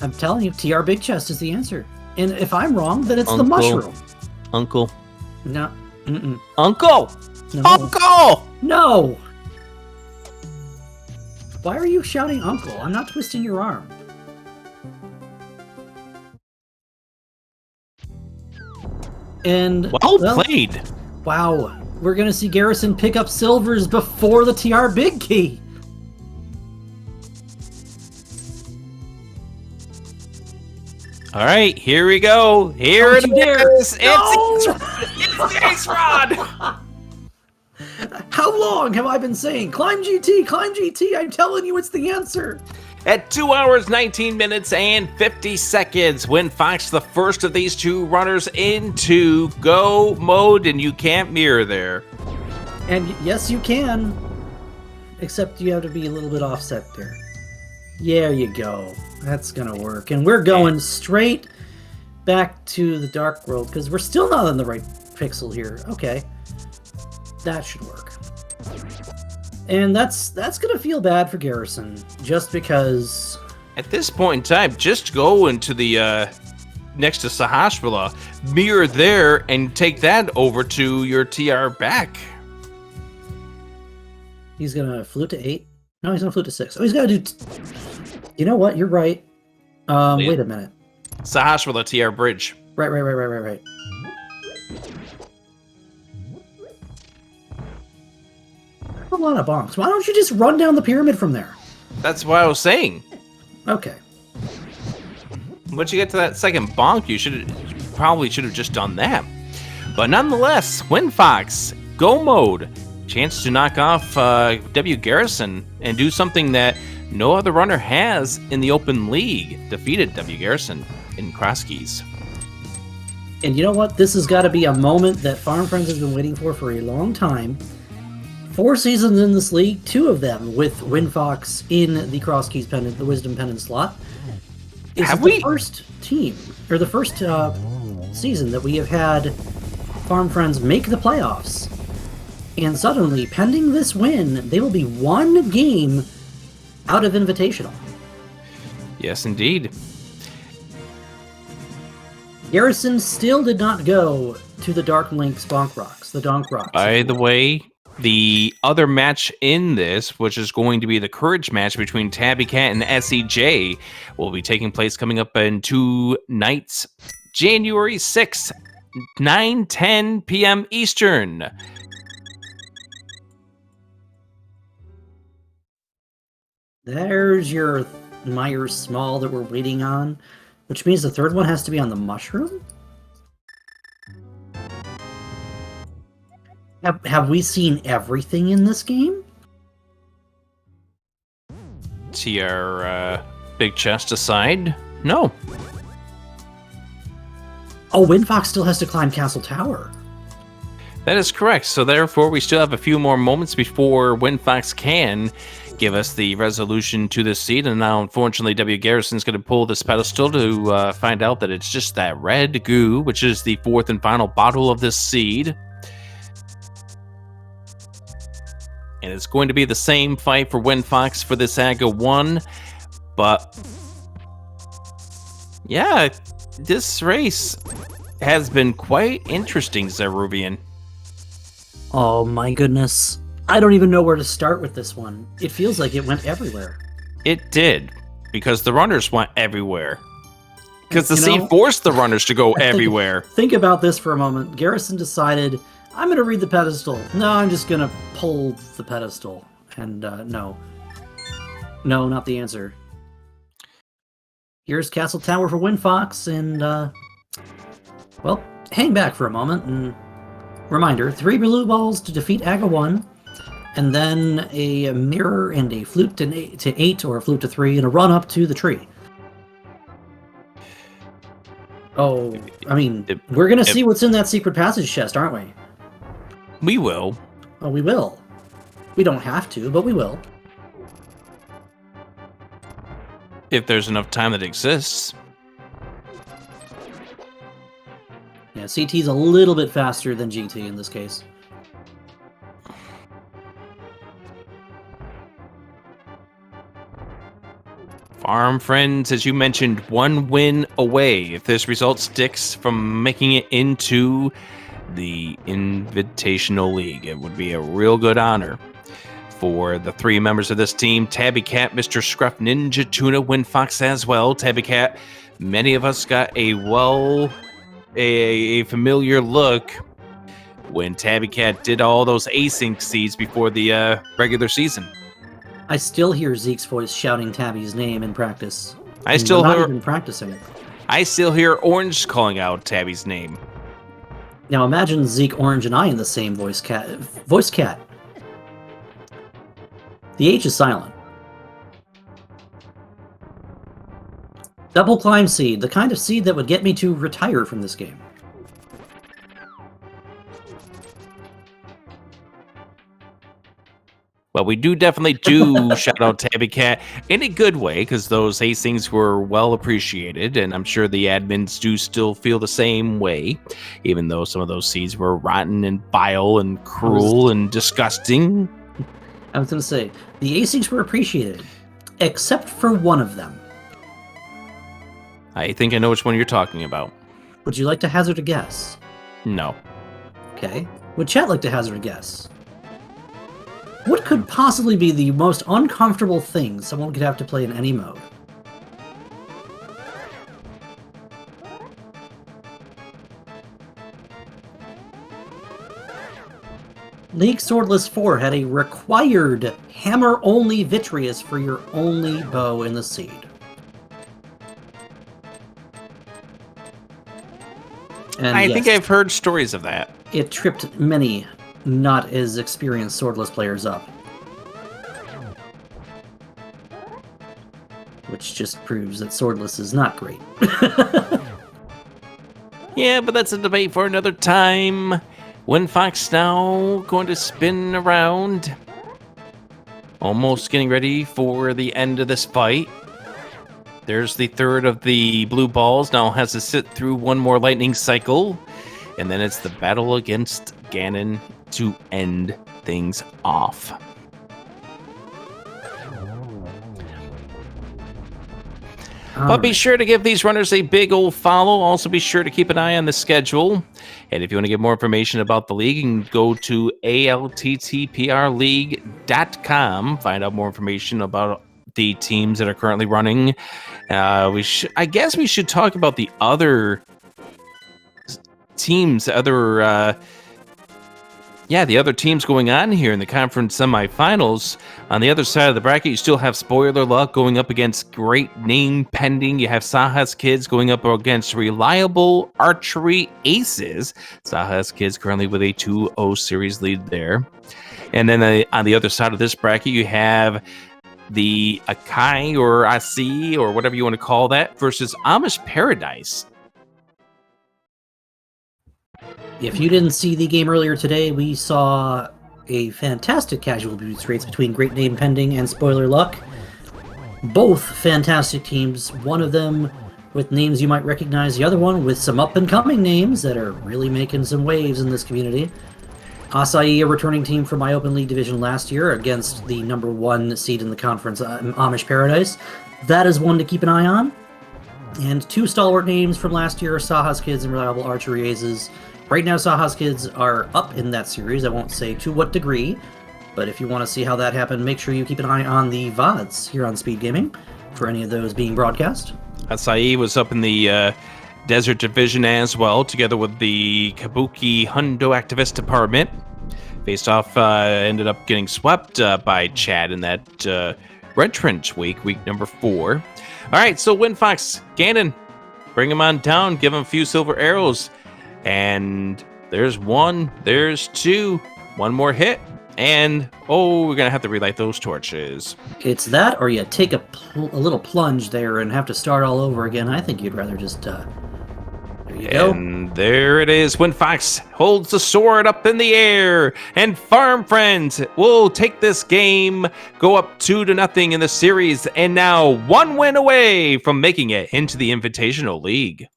I'm telling you, TR Big Chest is the answer. And if I'm wrong, then it's Uncle. the mushroom. Uncle. No. Mm-mm. Uncle! No. Uncle! No! Why are you shouting uncle? I'm not twisting your arm. And Well played. Wow. We're going to see Garrison pick up silvers before the TR Big Key. All right, here we go. Here it is. It's the Ace Rod. How long have I been saying, climb GT, climb GT? I'm telling you it's the answer. At 2 hours, 19 minutes, and 50 seconds, Windfox, the first of these 2 runners into go mode, and you can't mirror there. And yes, you can. Except you have to be a little bit offset there. There you go. That's gonna work. And we're going straight back to the Dark World, because we're still not on the right pixel here. Okay. That should work. And that's gonna feel bad for Garrison, just because... At this point in time, just go into the next to Sahasrahla, mirror there, and take that over to your TR back. He's gonna flute to 8? No, he's gonna flute to 6. Oh, he's gonna do... You know what? You're right. Wait a minute. Sahasrahla TR bridge. Right. A lot of bonks. Why don't you just run down the pyramid from there? That's what I was saying. Okay. Once you get to that second bonk, you probably should have just done that. But nonetheless, Windfox, go mode. Chance to knock off W. Garrison and do something that no other runner has in the open league. Defeated W. Garrison in cross keys. And you know what? This has got to be a moment that Farm Friends has been waiting for a long time. 4 seasons in this league, 2 of them with Windfox in the cross keys pennant, the Wisdom pennant slot. Have the first team, or the first season that we have had Farm Friends make the playoffs. And suddenly, pending this win, they will be 1 game out of Invitational. Yes, indeed. Garrison still did not go to the Dark Link's Bonk Rocks, the Donk Rocks. By the way, the other match in this, which is going to be the Courage match between Tabby Cat and SEJ, will be taking place coming up in 2 nights, January 6th, 9:10 p.m. Eastern. There's your Myers Small that we're waiting on, which means the third one has to be on the mushroom? Have we seen everything in this game? TR big chest aside, no. Oh, Windfox still has to climb Castle Tower. That is correct. So therefore, we still have a few more moments before Windfox can give us the resolution to this seed. And now, unfortunately, W. Garrison's going to pull this pedestal to find out that it's just that red goo, which is the fourth and final bottle of this seed. And it's going to be the same fight for WinFox for this AGA 1. But, yeah, this race has been quite interesting, Zeruvian. Oh my goodness. I don't even know where to start with this one. It feels like it went everywhere. It did, because the runners went everywhere. Because the seed forced the runners to go everywhere. Think about this for a moment. Garrison decided, I'm going to read the pedestal. No, I'm just going to pull the pedestal. And no. No, not the answer. Here's Castle Tower for WinFox, and, well, hang back for a moment, and reminder, 3 blue balls to defeat AGA 1, and then a mirror and a flute to 8, or a flute to 3, and a run up to the tree. Oh, I mean, we're going to see what's in that secret passage chest, aren't we? We will. Oh, we will. We don't have to, but we will. If there's enough time that exists. Yeah, CT's a little bit faster than GT in this case. Farm Friends, as you mentioned, 1 win away. If this result sticks from making it into the Invitational League, it would be a real good honor for the 3 members of this team. Tabby Cat, Mr. Scruff, Ninja Tuna, WinFox as well. Tabby Cat, many of us got a familiar look when Tabby Cat did all those async seeds before the regular season. I still hear Zeke's voice shouting Tabby's name in practice. I still hear even practicing. I still hear Orange calling out Tabby's name. Now imagine Zeke, Orange, and I in the same voice cat. The H is silent. Double climb seed, the kind of seed that would get me to retire from this game. Well, we definitely shout out Tabby Cat in a good way, because those asyncs were well appreciated, and I'm sure the admins do still feel the same way, even though some of those seeds were rotten and vile and cruel and disgusting. I was going to say, the asyncs were appreciated, except for one of them. I think I know which one you're talking about. Would you like to hazard a guess? No. Okay. Would chat like to hazard a guess? What could possibly be the most uncomfortable thing someone could have to play in any mode? League Swordless 4 had a required hammer-only Vitreous for your only bow in the seed. And I think I've heard stories of that. It tripped many not as experienced Swordless players up. Which just proves that Swordless is not great. Yeah, but that's a debate for another time. WinFox now going to spin around. Almost getting ready for the end of this fight. There's the third of the blue balls. Now has to sit through one more lightning cycle. And then it's the battle against Ganon to end things off. But be sure to give these runners a big old follow. Also be sure to keep an eye on the schedule. And if you want to get more information about the league, you can go to ALTTPRleague.com. Find out more information about the teams that are currently running. I guess we should talk about the other teams, the other teams going on here in the conference semifinals. On the other side of the bracket, you still have Spoiler Luck going up against Great Name Pending. You have Saha's Kids going up against Reliable Archery Aces. Saha's Kids currently with a 2-0 series lead there. And then on the other side of this bracket, you have the Akai or Asi or whatever you want to call that versus Amish Paradise. If you didn't see the game earlier today, we saw a fantastic casual boots race between Great Name Pending and Spoiler Luck. Both fantastic teams, one of them with names you might recognize, the other one with some up-and-coming names that are really making some waves in this community. Acai, a returning team from my Open League division last year against the number 1 seed in the conference, Amish Paradise. That is one to keep an eye on. And 2 stalwart names from last year, Saha's Kids and Reliable Archery Aces. Right now, Saha's Kids are up in that series. I won't say to what degree, but if you want to see how that happened, make sure you keep an eye on the VODs here on Speed Gaming for any of those being broadcast. Acai was up in the Desert Division as well, together with the Cabookey Hundo Activist Department. Faced off, ended up getting swept by Chad in that Red Trench week number 4. All right, so WinFox, Ganon, bring him on down, give him a few silver arrows. And there's 1, there's 2, 1 more hit. And, we're going to have to relight those torches. It's that, or you take a little plunge there and have to start all over again. I think you'd rather just, there you go. And there it is. WinFox holds the sword up in the air. And Farm Friends will take this game, go up 2-0 in the series, and now 1 win away from making it into the Invitational League.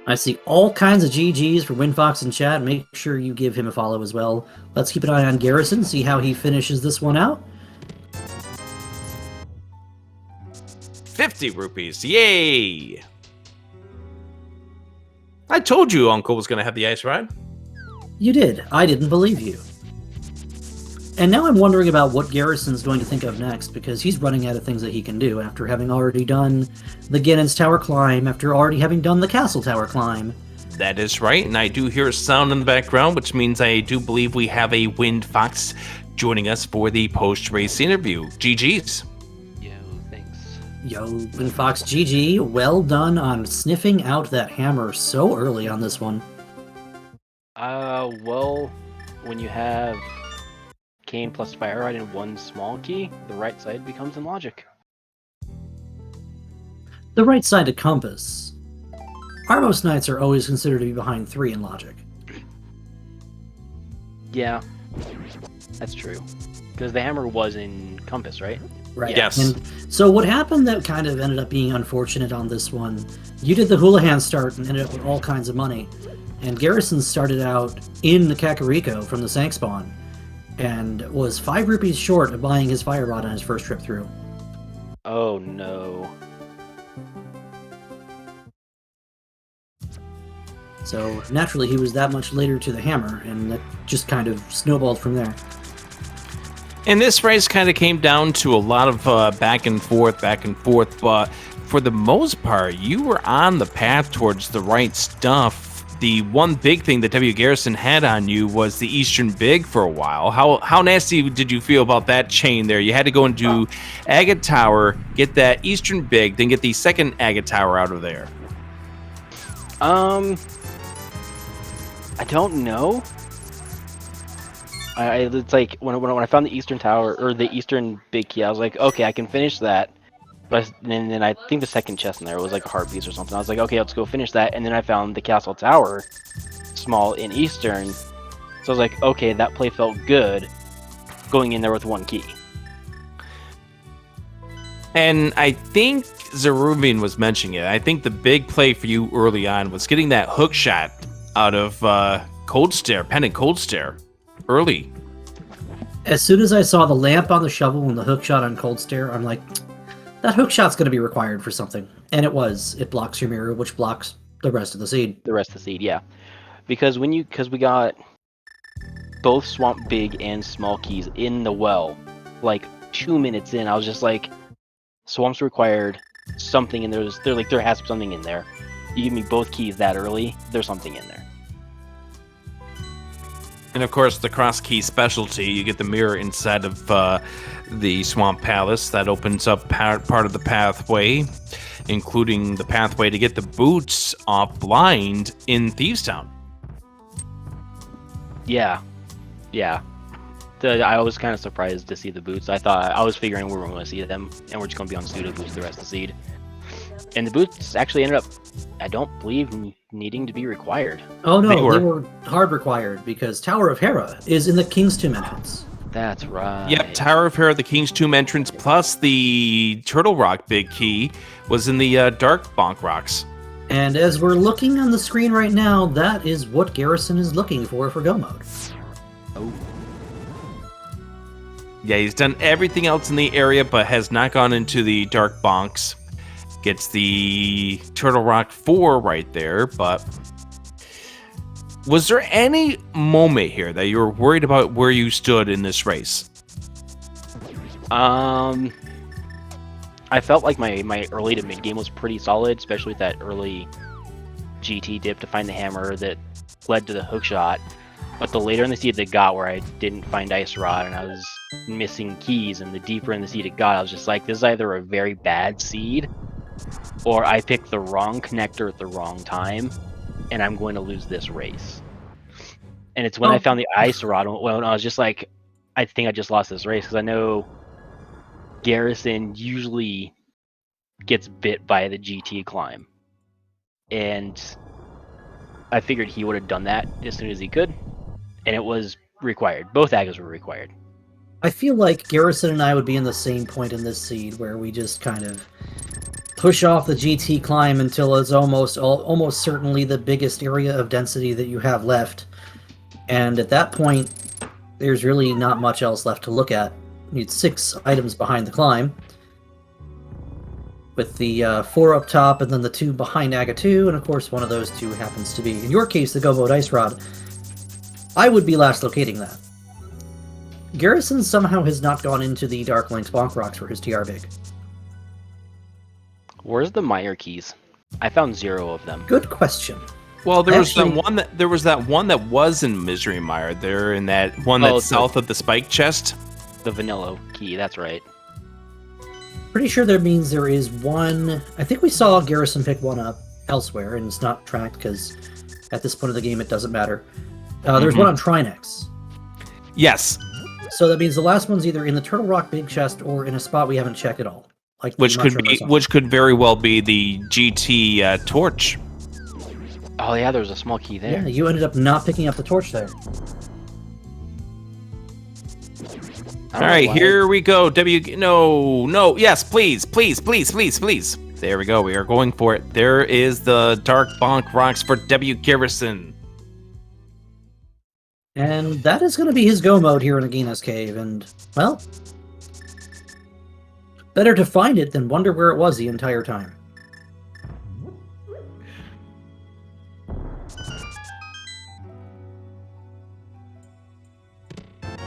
I see all kinds of GGs for WinFox in chat. Make sure you give him a follow as well. Let's keep an eye on Garrison, see how he finishes this one out. 50 rupees. Yay! I told you Uncle was going to have the ice ride. You did. I didn't believe you. And now I'm wondering about what Garrison's going to think of next, because he's running out of things that he can do after having already done the Ganon's Tower Climb, after already having done the Castle Tower Climb. That is right, and I do hear a sound in the background, which means I do believe we have a WinFox joining us for the post-race interview. GG's. Yo, thanks. Yo, WinFox GG, well done on sniffing out that hammer so early on this one. Well, when you have Cane plus Fire Rod in 1 small key, the right side becomes in logic. The right side of compass. Armos Knights are always considered to be behind 3 in logic. Yeah, that's true. Because the hammer was in compass, right? Right. Yes. And so what happened that kind of ended up being unfortunate on this one, you did the Houlihan start and ended up with all kinds of money. And Garrison started out in the Kakariko from the Sank spawn and was 5 rupees short of buying his Fire Rod on his first trip through. Oh no. So naturally he was that much later to the hammer, and that just kind of snowballed from there. And this race kind of came down to a lot of back and forth, but for the most part, you were on the path towards the right stuff. The one big thing that W. Garrison had on you was the Eastern Big for a while. How nasty did you feel about that chain there? You had to go and do Agate Tower, get that Eastern Big, then get the second Agate Tower out of there. I don't know. It's like when I found the Eastern Tower or the Eastern Big Key, I was like, okay, I can finish that. But then I think the second chest in there was like a heart piece or something. I was like, okay, let's go finish that. And then I found the Castle Tower, small in Eastern. So I was like, okay, that play felt good, going in there with 1 key. And I think Zeruvian was mentioning it. I think the big play for you early on was getting that hook shot out of Cold Stare, Pendant Cold Stare, early. As soon as I saw the lamp on the shovel and the hook shot on Cold Stare, I'm like, that hook shot's going to be required for something. And it was. It blocks your mirror, which blocks the rest of the seed. The rest of the seed, yeah. Because we got both Swamp Big and Small keys in the well, like 2 minutes in, I was just like, Swamp's required, something in there. There has to be something in there. You give me both keys that early, there's something in there. And of course, the cross key specialty, you get the mirror inside of the Swamp Palace. That opens up part of the pathway, including the pathway to get the boots off blind in Thieves Town. Yeah. I was kind of surprised to see the boots. I was figuring we were going to see them, and we're just going to be on pseudo boots the rest of the seed. And the boots actually ended up, I don't believe, needing to be required. Oh no, They they were. were hard required because Tower of Hera is in the King's Tomb entrance. That's right. Yep, Tower of Hera, the King's Tomb entrance, plus the Turtle Rock Big Key was in the Dark Bonk Rocks. And as we're looking on the screen right now, that is what Garrison is looking for Go Mode. Oh. Yeah, he's done everything else in the area, but has not gone into the Dark Bonks. Gets the Turtle Rock 4 right there, but was there any moment here that you were worried about where you stood in this race? I felt like my early to mid game was pretty solid, especially with that early GT dip to find the hammer that led to the hook shot. But the later in the seed it got, where I didn't find Ice Rod and I was missing keys, and the deeper in the seed it got, I was just like, this is either a very bad seed, or I picked the wrong connector at the wrong time, and I'm going to lose this race. And it's when I found the Ice Rod, well, I was just like, I think I just lost this race, because I know Garrison usually gets bit by the GT climb. And I figured he would have done that as soon as he could. And it was required. Both Agas were required. I feel like Garrison and I would be in the same point in this seed where we just kind of push off the GT climb until it's almost certainly the biggest area of density that you have left. And at that point, there's really not much else left to look at. You need 6 items behind the climb, with the 4 up top and then the 2 behind Aga 2, and of course one of those 2 happens to be, in your case, the Go Mode Ice Rod. I would be last locating that. Garrison somehow has not gone into the Dark Lynx Bonk Rocks for his TR Big. Where's the Meyer keys? I found 0 of them. Good question. Well, there was Actually- that one that was in Misery Mire there, in that one that's south of the spike chest. The vanilla key, that's right. Pretty sure that means there is one. I think we saw Garrison pick one up elsewhere, and it's not tracked because at this point of the game it doesn't matter. There's one on Trinex. Yes, So that means the last one's either in the Turtle Rock Big Chest or in a spot we haven't checked at all. Like the which could very well be the GT torch. Oh yeah, there was a small key there. Yeah, you ended up not picking up the torch there. All right, here we go. Yes, please. There we go. We are going for it. There is the Dark Bonk Rocks for W. Garrison. And that is going to be his Go Mode here in Agina's Cave, and, well, better to find it than wonder where it was the entire time.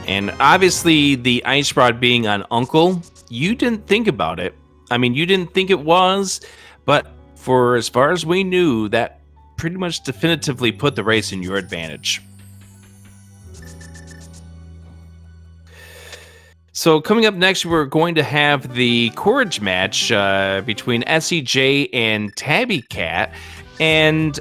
And obviously, the Ice Rod being on Uncle, you didn't think about it. I mean, you didn't think it was, but for as far as we knew, that pretty much definitively put the race in your advantage. So coming up next, we're going to have the Courage match between SEJ and Tabby Cat. And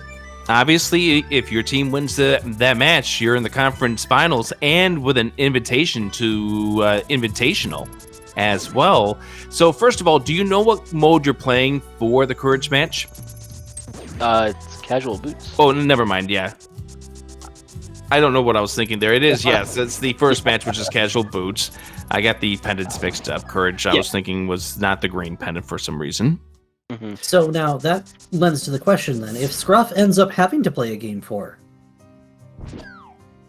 obviously, if your team wins that match, you're in the conference finals and with an invitation to Invitational as well. So first of all, do you know what mode you're playing for the Courage match? It's casual boots. Oh, never mind, yeah. I don't know what I was thinking there. It is, yes. It's the first match, which is casual boots. I got the pendants mixed up. Courage, I was thinking, was not the green pendant for some reason. Mm-hmm. So now that lends to the question then, if Scruff ends up having to play a game 4?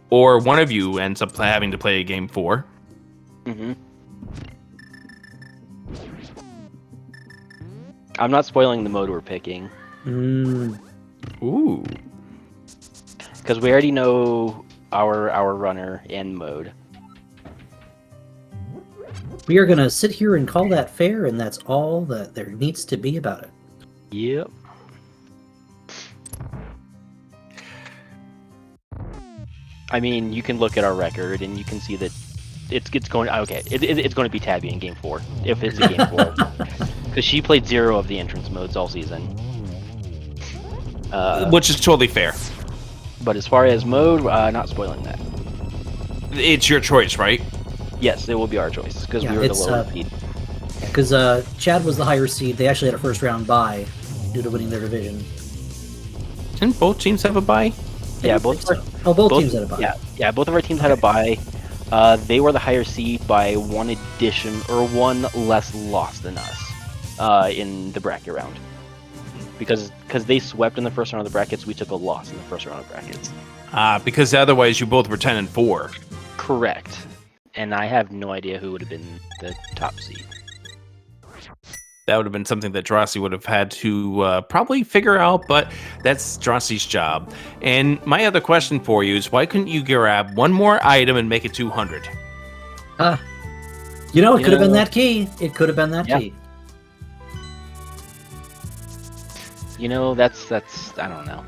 Or one of you ends up having to play a game 4. Mm-hmm. I'm not spoiling the mode we're picking. Ooh. Because we already know our runner and mode. We are going to sit here and call that fair, and that's all that there needs to be about it. Yep. I mean, you can look at our record, and you can see that it's going. Okay, it's going to be Tabby in Game 4 if it's a Game 4, because she played 0 of the entrance modes all season. Which is totally fair. But as far as mode, not spoiling that. It's your choice, right? Yes, it will be our choice because we were the lower seed. because Chad was the higher seed. They actually had a first round bye due to winning their division. Didn't both teams have a bye? Yeah, both teams had a bye. Yeah, both of our teams had a bye. They were the higher seed by one less loss than us in the bracket round. Because they swept in the first round of the brackets, we took a loss in the first round of brackets. Because otherwise you both were 10-4. Correct. And I have no idea who would have been the top seed. That would have been something that Drossi would have had to probably figure out, but that's Drossi's job. And my other question for you is, why couldn't you grab one more item and make it 200? It could have been that key. It could have been that key. That's I don't know.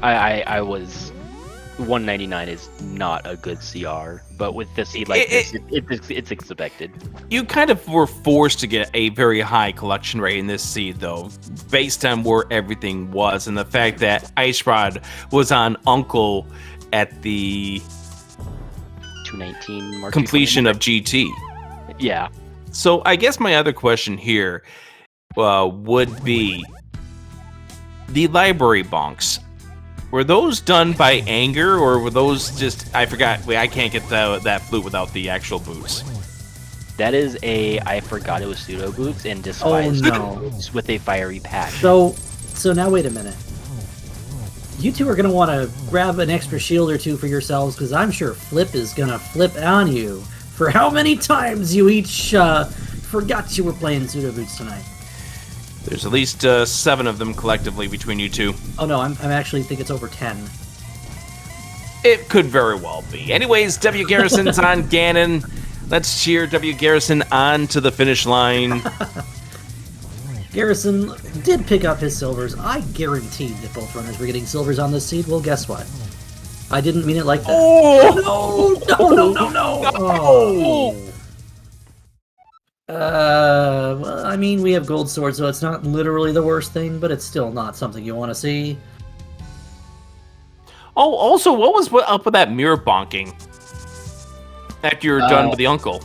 I was 199 is not a good CR, but with the seed like this, it's expected. You kind of were forced to get a very high collection rate in this seed, though, based on where everything was and the fact that Ice Rod was on Uncle at the 219 mark completion of GT. Yeah. So I guess my other question here would be the library bonks. Were those done by anger, or were those just... I forgot. Wait, I can't get that flute without the actual boots. That is I forgot it was pseudo boots and despised boots with a fiery patch. So now wait a minute. You two are going to want to grab an extra shield or two for yourselves, because I'm sure Flip is going to flip on you for how many times you each forgot you were playing pseudo boots tonight. There's at least 7 of them collectively between you two. Oh no, I'm actually think it's over 10. It could very well be. Anyways, W. Garrison's on Ganon. Let's cheer W. Garrison on to the finish line. Garrison did pick up his silvers. I guaranteed that both runners were getting silvers on this seed. Well, guess what? I didn't mean it like that. Oh! No! Oh. Well, I mean, we have gold swords, so it's not literally the worst thing, but it's still not something you want to see. Oh, also, what was up with that mirror bonking after you're done with the uncle?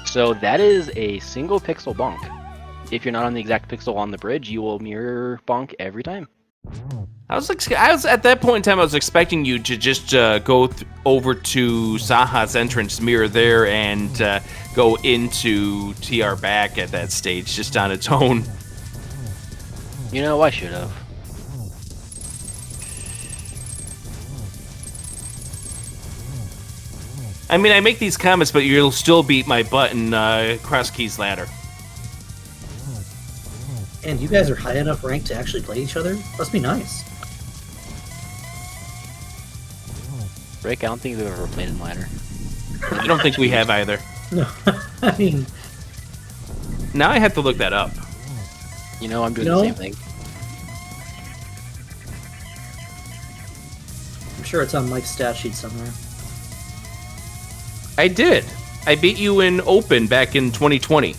So that is a single pixel bonk. If you're not on the exact pixel on the bridge, you will mirror bonk every time. I was at that point in time, I was expecting you to just go over to Saha's entrance, mirror there, and go into TR back at that stage, just on its own. I should have. I mean, I make these comments, but you'll still beat my butt in Cross Keys Ladder. And you guys are high enough rank to actually play each other? Must be nice. Rick, I don't think we've ever played in ladder. I don't think we have either. No, I mean... Now I have to look that up. I'm doing the same thing. I'm sure it's on Mike's stat sheet somewhere. I did. I beat you in Open back in 2020.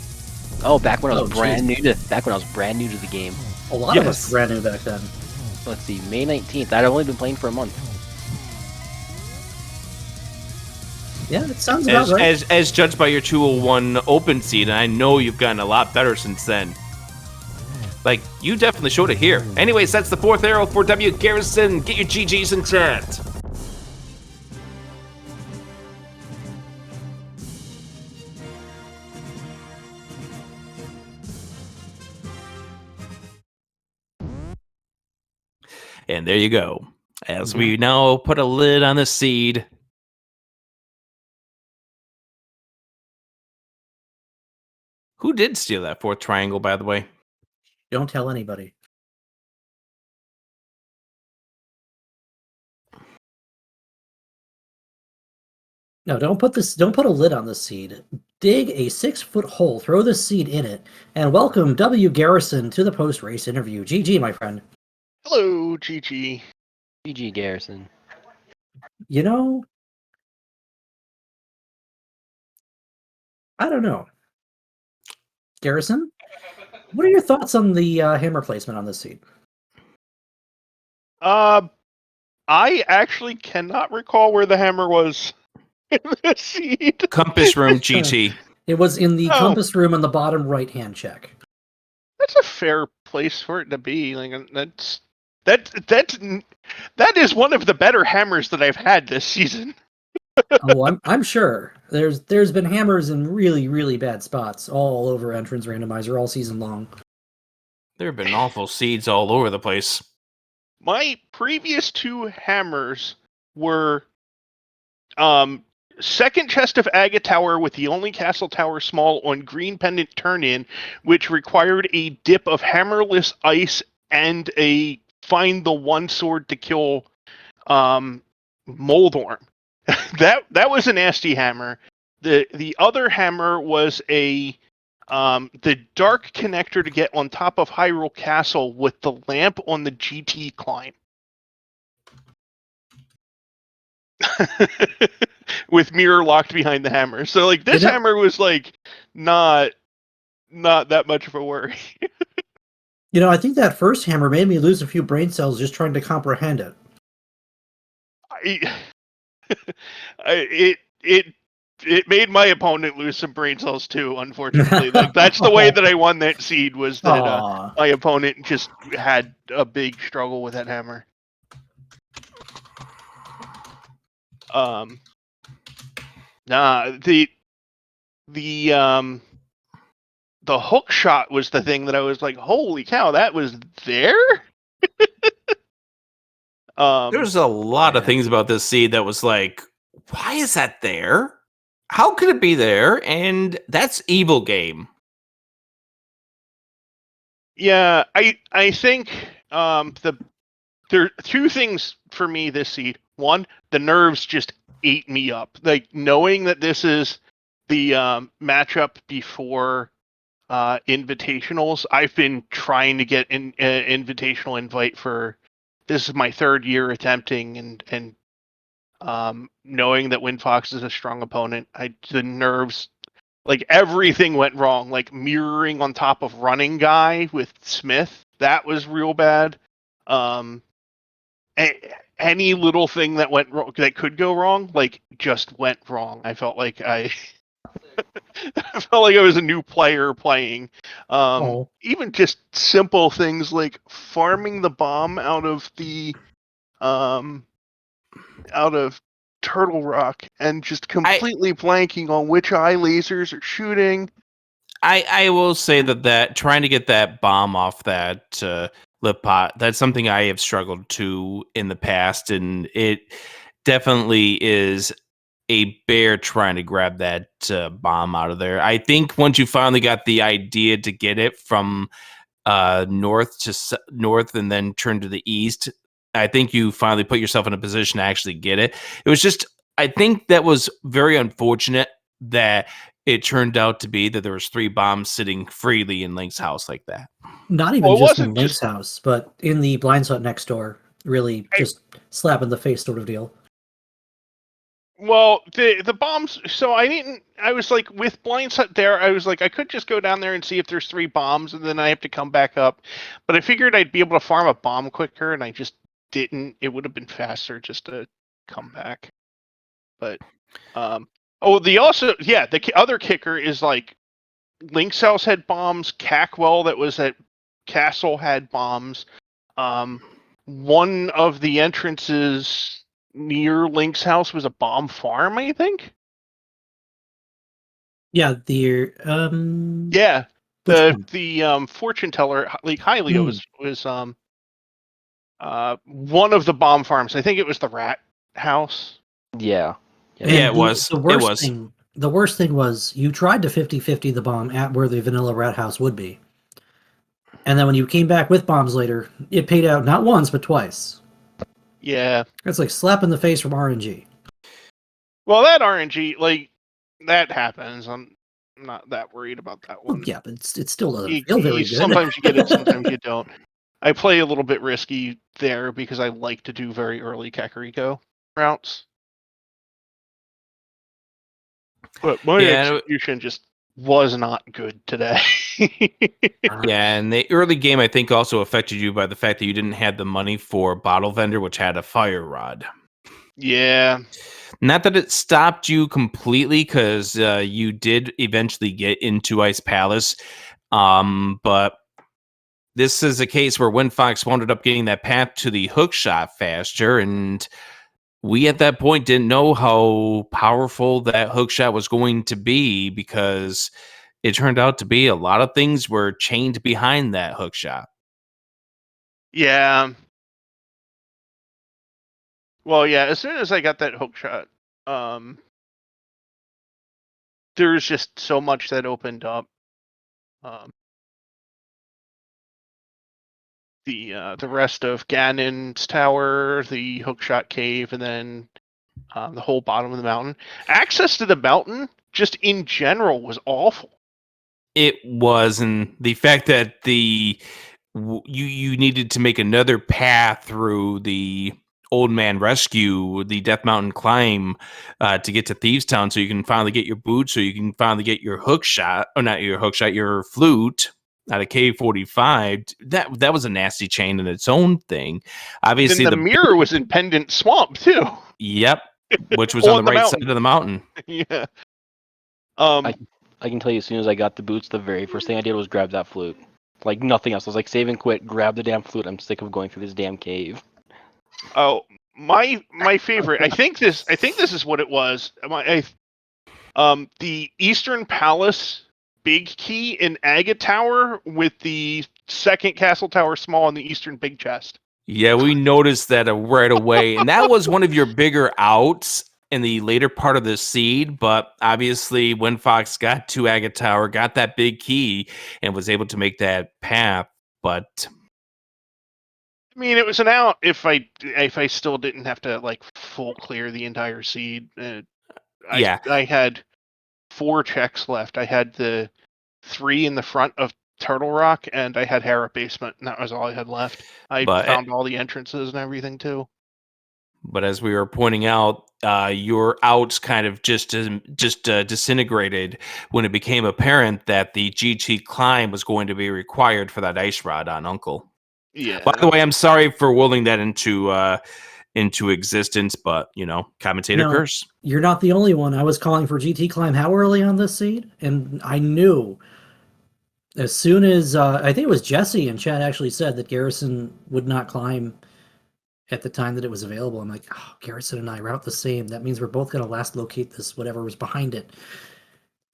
Oh, back when I was brand new to the game. A lot of us were brand new back then. Let's see, May 19th. I'd only been playing for a month. Yeah, it sounds about right. As judged by your 201 Open seed, and I know you've gotten a lot better since then. Like, you definitely showed it here. Anyways, that's the 4th arrow for W. Garrison. Get your GGs in chat. And there you go. As we now put a lid on the seed. Who did steal that 4th triangle, by the way? Don't tell anybody. No, don't put a lid on the seed. Dig a 6-foot hole, throw the seed in it, and welcome W. Garrison to the post-race interview. GG, my friend. Hello, GG. GG, Garrison. I don't know. Garrison, what are your thoughts on the hammer placement on this seed? I actually cannot recall where the hammer was in this seed. Compass Room GT. It was in the Oh. compass room on the bottom right-hand check. That's a fair place for it to be. Like that is one of the better hammers that I've had this season. Oh, I'm sure. There's been hammers in really, really bad spots all over Entrance Randomizer all season long. There have been awful seeds all over the place. My previous 2 hammers were second chest of Agate Tower with the only castle tower small on green pendant turn in, which required a dip of hammerless ice and a find the one sword to kill Moldorm. that was a nasty hammer. The other hammer was the dark connector to get on top of Hyrule Castle with the lamp on the GT climb. With mirror locked behind the hammer. So like this hammer was like not that much of a worry. I think that first hammer made me lose a few brain cells just trying to comprehend it. It made my opponent lose some brain cells too, unfortunately. Like that's the way that I won that seed, was that my opponent just had a big struggle with that hammer. The hook shot was the thing that I was like, holy cow, that was there? There's a lot of things about this seed that was like, why is that there? How could it be there? And that's evil game. Yeah, I think there are 2 things for me this seed. One, the nerves just ate me up. Like knowing that this is the matchup before invitationals. I've been trying to get an invitational invite for, this is my 3rd year attempting, and knowing that WinFox is a strong opponent, the nerves, like everything went wrong. Like mirroring on top of running guy with Smith, that was real bad. Any little thing that went wrong, that could go wrong, like just went wrong. I felt like I felt like I was a new player playing. Even just simple things like farming the bomb out of Turtle Rock and just completely blanking on which eye lasers are shooting. I will say that trying to get that bomb off that lip pot, that's something I have struggled to in the past, and it definitely is a bear trying to grab that bomb out of there. I think once you finally got the idea to get it from north to north and then turn to the east, I think you finally put yourself in a position to actually get it. It was just, I think that was very unfortunate that it turned out to be that there was 3 bombs sitting freely in Link's house like that. Not even just in Link's house, but in the blind spot next door. Really just slap in the face sort of deal. Well, the bombs, so I was like, with blind set there, I was like, I could just go down there and see if there's 3 bombs, and then I have to come back up. But I figured I'd be able to farm a bomb quicker, and I just didn't. It would have been faster just to come back. But, the other kicker is like, Link's house had bombs, Cackwell that was at Castle had bombs. One of the entrances near Link's house was a bomb farm, I think. Yeah, the fortune teller, like Hylia, was one of the bomb farms. I think it was the rat house. Yeah. It was. The worst thing was you tried to 50-50 the bomb at where the vanilla rat house would be. And then when you came back with bombs later, it paid out not once, but twice. Yeah. It's like slap in the face from RNG. Well, that RNG, like, that happens. I'm not that worried about that one. Well, yeah, but it still doesn't feel very good. Sometimes you get it, sometimes you don't. I play a little bit risky there because I like to do very early Kakariko routes. But my execution just was not good today. Yeah, and the early game, I think, also affected you by the fact that you didn't have the money for Bottle Vendor, which had a fire rod. Yeah. Not that it stopped you completely, because you did eventually get into Ice Palace, but this is a case where Windfox wound up getting that path to the hook shot faster, and we at that point didn't know how powerful that hook shot was going to be, because it turned out to be a lot of things were chained behind that hook shot. Yeah. Well, yeah, as soon as I got that hook shot, there's just so much that opened up. The rest of Ganon's tower, the hookshot cave, and then the whole bottom of the mountain. Access to the mountain, just in general, was awful. It was, and the fact that you needed to make another path through the Old Man Rescue, the Death Mountain climb, to get to Thieves Town, so you can finally get your boots, so you can finally get your hook shot, or not your hook shot, your flute out of K45. That was a nasty chain in its own thing. Obviously, Then the mirror was in Pendant Swamp too. Yep, which was on the right mountain. side of the mountain. Yeah. I can tell you, as soon as I got the boots, the very first thing I did was grab that flute. Like nothing else. I was like, save and quit, grab the damn flute. I'm sick of going through this damn cave. Oh, my favorite. I think this is what it was. The Eastern Palace big key in Agate Tower with the second castle tower small on the Eastern big chest. Yeah, we noticed that right away, and that was one of your bigger outs in the later part of the seed. But obviously, when Fox got to Agate Tower, got that big key, and was able to make that path. But I mean, it was an out if I still didn't have to like full clear the entire seed. Yeah. I had 4 checks left. I had the 3 in the front of Turtle Rock, and I had Hera Basement, and that was all I had left. I found all the entrances and everything too. But as we were pointing out, your outs kind of just disintegrated when it became apparent that the GT climb was going to be required for that ice rod on Uncle. Yeah. By the way, I'm sorry for willing that into existence, but commentator curse. You're not the only one. I was calling for GT climb how early on this seed, and I knew as soon as I think it was Jesse and Chad actually said that Garrison would not climb at the time that it was available. I'm like, oh, Garrison and I route the same. That means we're both going to last locate this, whatever was behind it.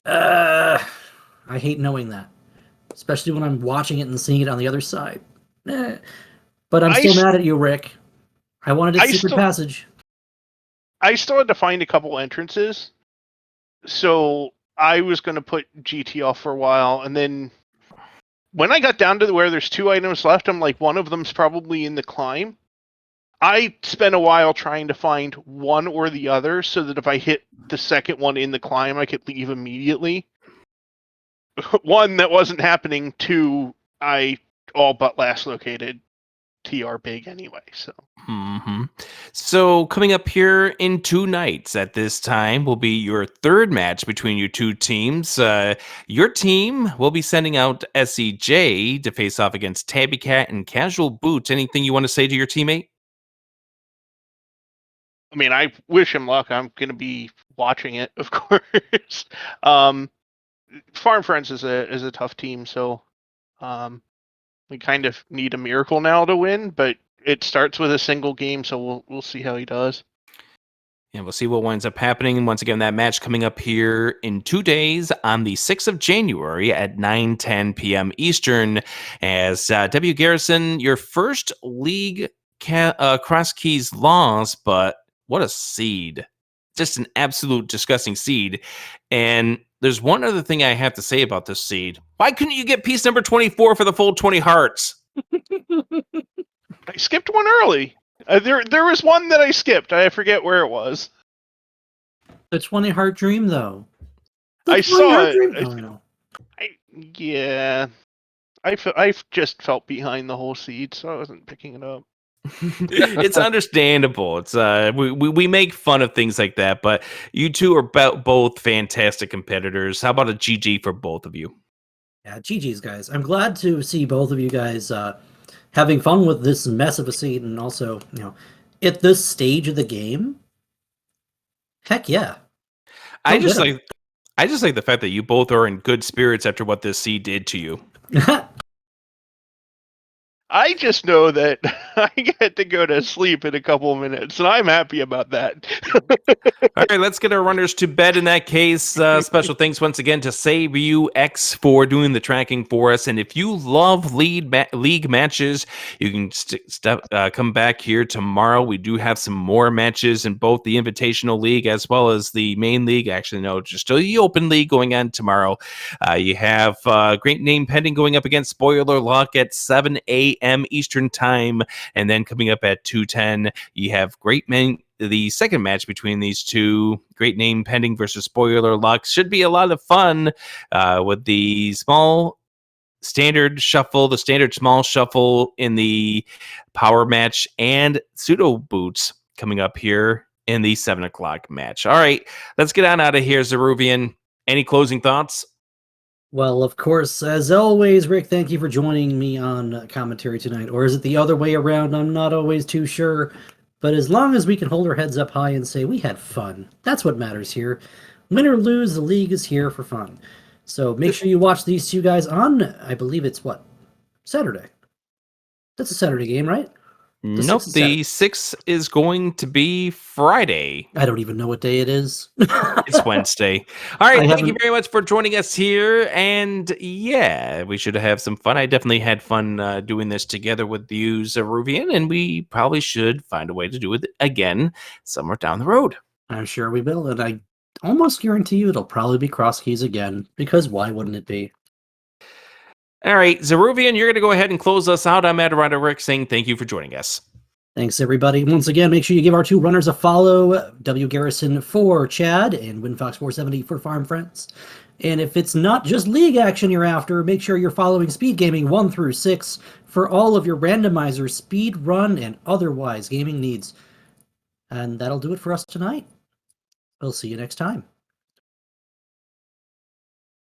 I hate knowing that, especially when I'm watching it and seeing it on the other side. But I'm still mad at you, Rick. I wanted a secret passage. I still had to find a couple entrances, so I was going to put GT off for a while, and then when I got down to where there's 2 items left, I'm like, one of them's probably in the climb. I spent a while trying to find one or the other so that if I hit the second one in the climb, I could leave immediately. 1, that wasn't happening. 2, I all but last located TR big anyway. So coming up here in 2 nights at this time will be your 3rd match between your 2 teams. Your team will be sending out SEJ to face off against Tabby Cat and Casual Boots. Anything you want to say to your teammate? I mean, I wish him luck. I'm going to be watching it, of course. Farm Friends is a tough team, so we kind of need a miracle now to win, but it starts with a single game, so we'll see how he does. And we'll see what winds up happening. And once again, that match coming up here in 2 days on the 6th of January at 9:10 p.m. Eastern. As W. Garrison, your first league Cross Keys loss, but what a seed. Just an absolute disgusting seed. And there's one other thing I have to say about this seed. Why couldn't you get piece number 24 for the full 20 hearts? I skipped one early. There was one that I skipped. I forget where it was. The 20 heart dream, though. I saw it. I just felt behind the whole seed, so I wasn't picking it up. It's understandable. It's we make fun of things like that, but you two are both fantastic competitors. How about a GG for both of you? Yeah, GG's, guys. I'm glad to see both of you guys having fun with this mess of a seed, and also, at this stage of the game, Heck yeah. I Oh, just ditto. like I just like the fact that you both are in good spirits after what this seed did to you. I just know that I get to go to sleep in a couple of minutes, and I'm happy about that. All right, let's get our runners to bed in that case. Special thanks once again to SaveUX for doing the tracking for us. And if you love league matches, you can come back here tomorrow. We do have some more matches in both the Invitational League as well as the main league. Actually, no, just the Open League going on tomorrow. You have Great Name Pending going up against Spoiler Luck at 7 a.m. Eastern Time. And then coming up at 2:10, you have the second match between these two, Great Name Pending versus Spoiler Luck. Should be a lot of fun with the small standard shuffle, the standard small shuffle in the power match, and pseudo boots coming up here in the 7 o'clock match. All right, let's get on out of here, Zeruvian. Any closing thoughts? Well, of course, as always, Rick, thank you for joining me on commentary tonight. Or is it the other way around? I'm not always too sure. But as long as we can hold our heads up high and say we had fun, that's what matters here. Win or lose, the league is here for fun. So make sure you watch these two guys on, I believe it's what? Saturday. That's a Saturday game, right? Nope, the 6th is going to be Friday. I don't even know what day it is. It's Wednesday. All right, thank you very much for joining us here. And yeah, we should have some fun. I definitely had fun doing this together with you, Zeruvian, and we probably should find a way to do it again somewhere down the road. I'm sure we will, and I almost guarantee you it'll probably be cross keys again, because why wouldn't it be? All right, Zeruvian, you're going to go ahead and close us out. I'm Adorado Rick saying thank you for joining us. Thanks, everybody. Once again, make sure you give our two runners a follow, W. Garrison for Chad and WinFox470 for Farm Friends. And if it's not just league action you're after, make sure you're following SpeedGaming 1 through 6 for all of your randomizer, speed run, and otherwise gaming needs. And that'll do it for us tonight. We'll see you next time.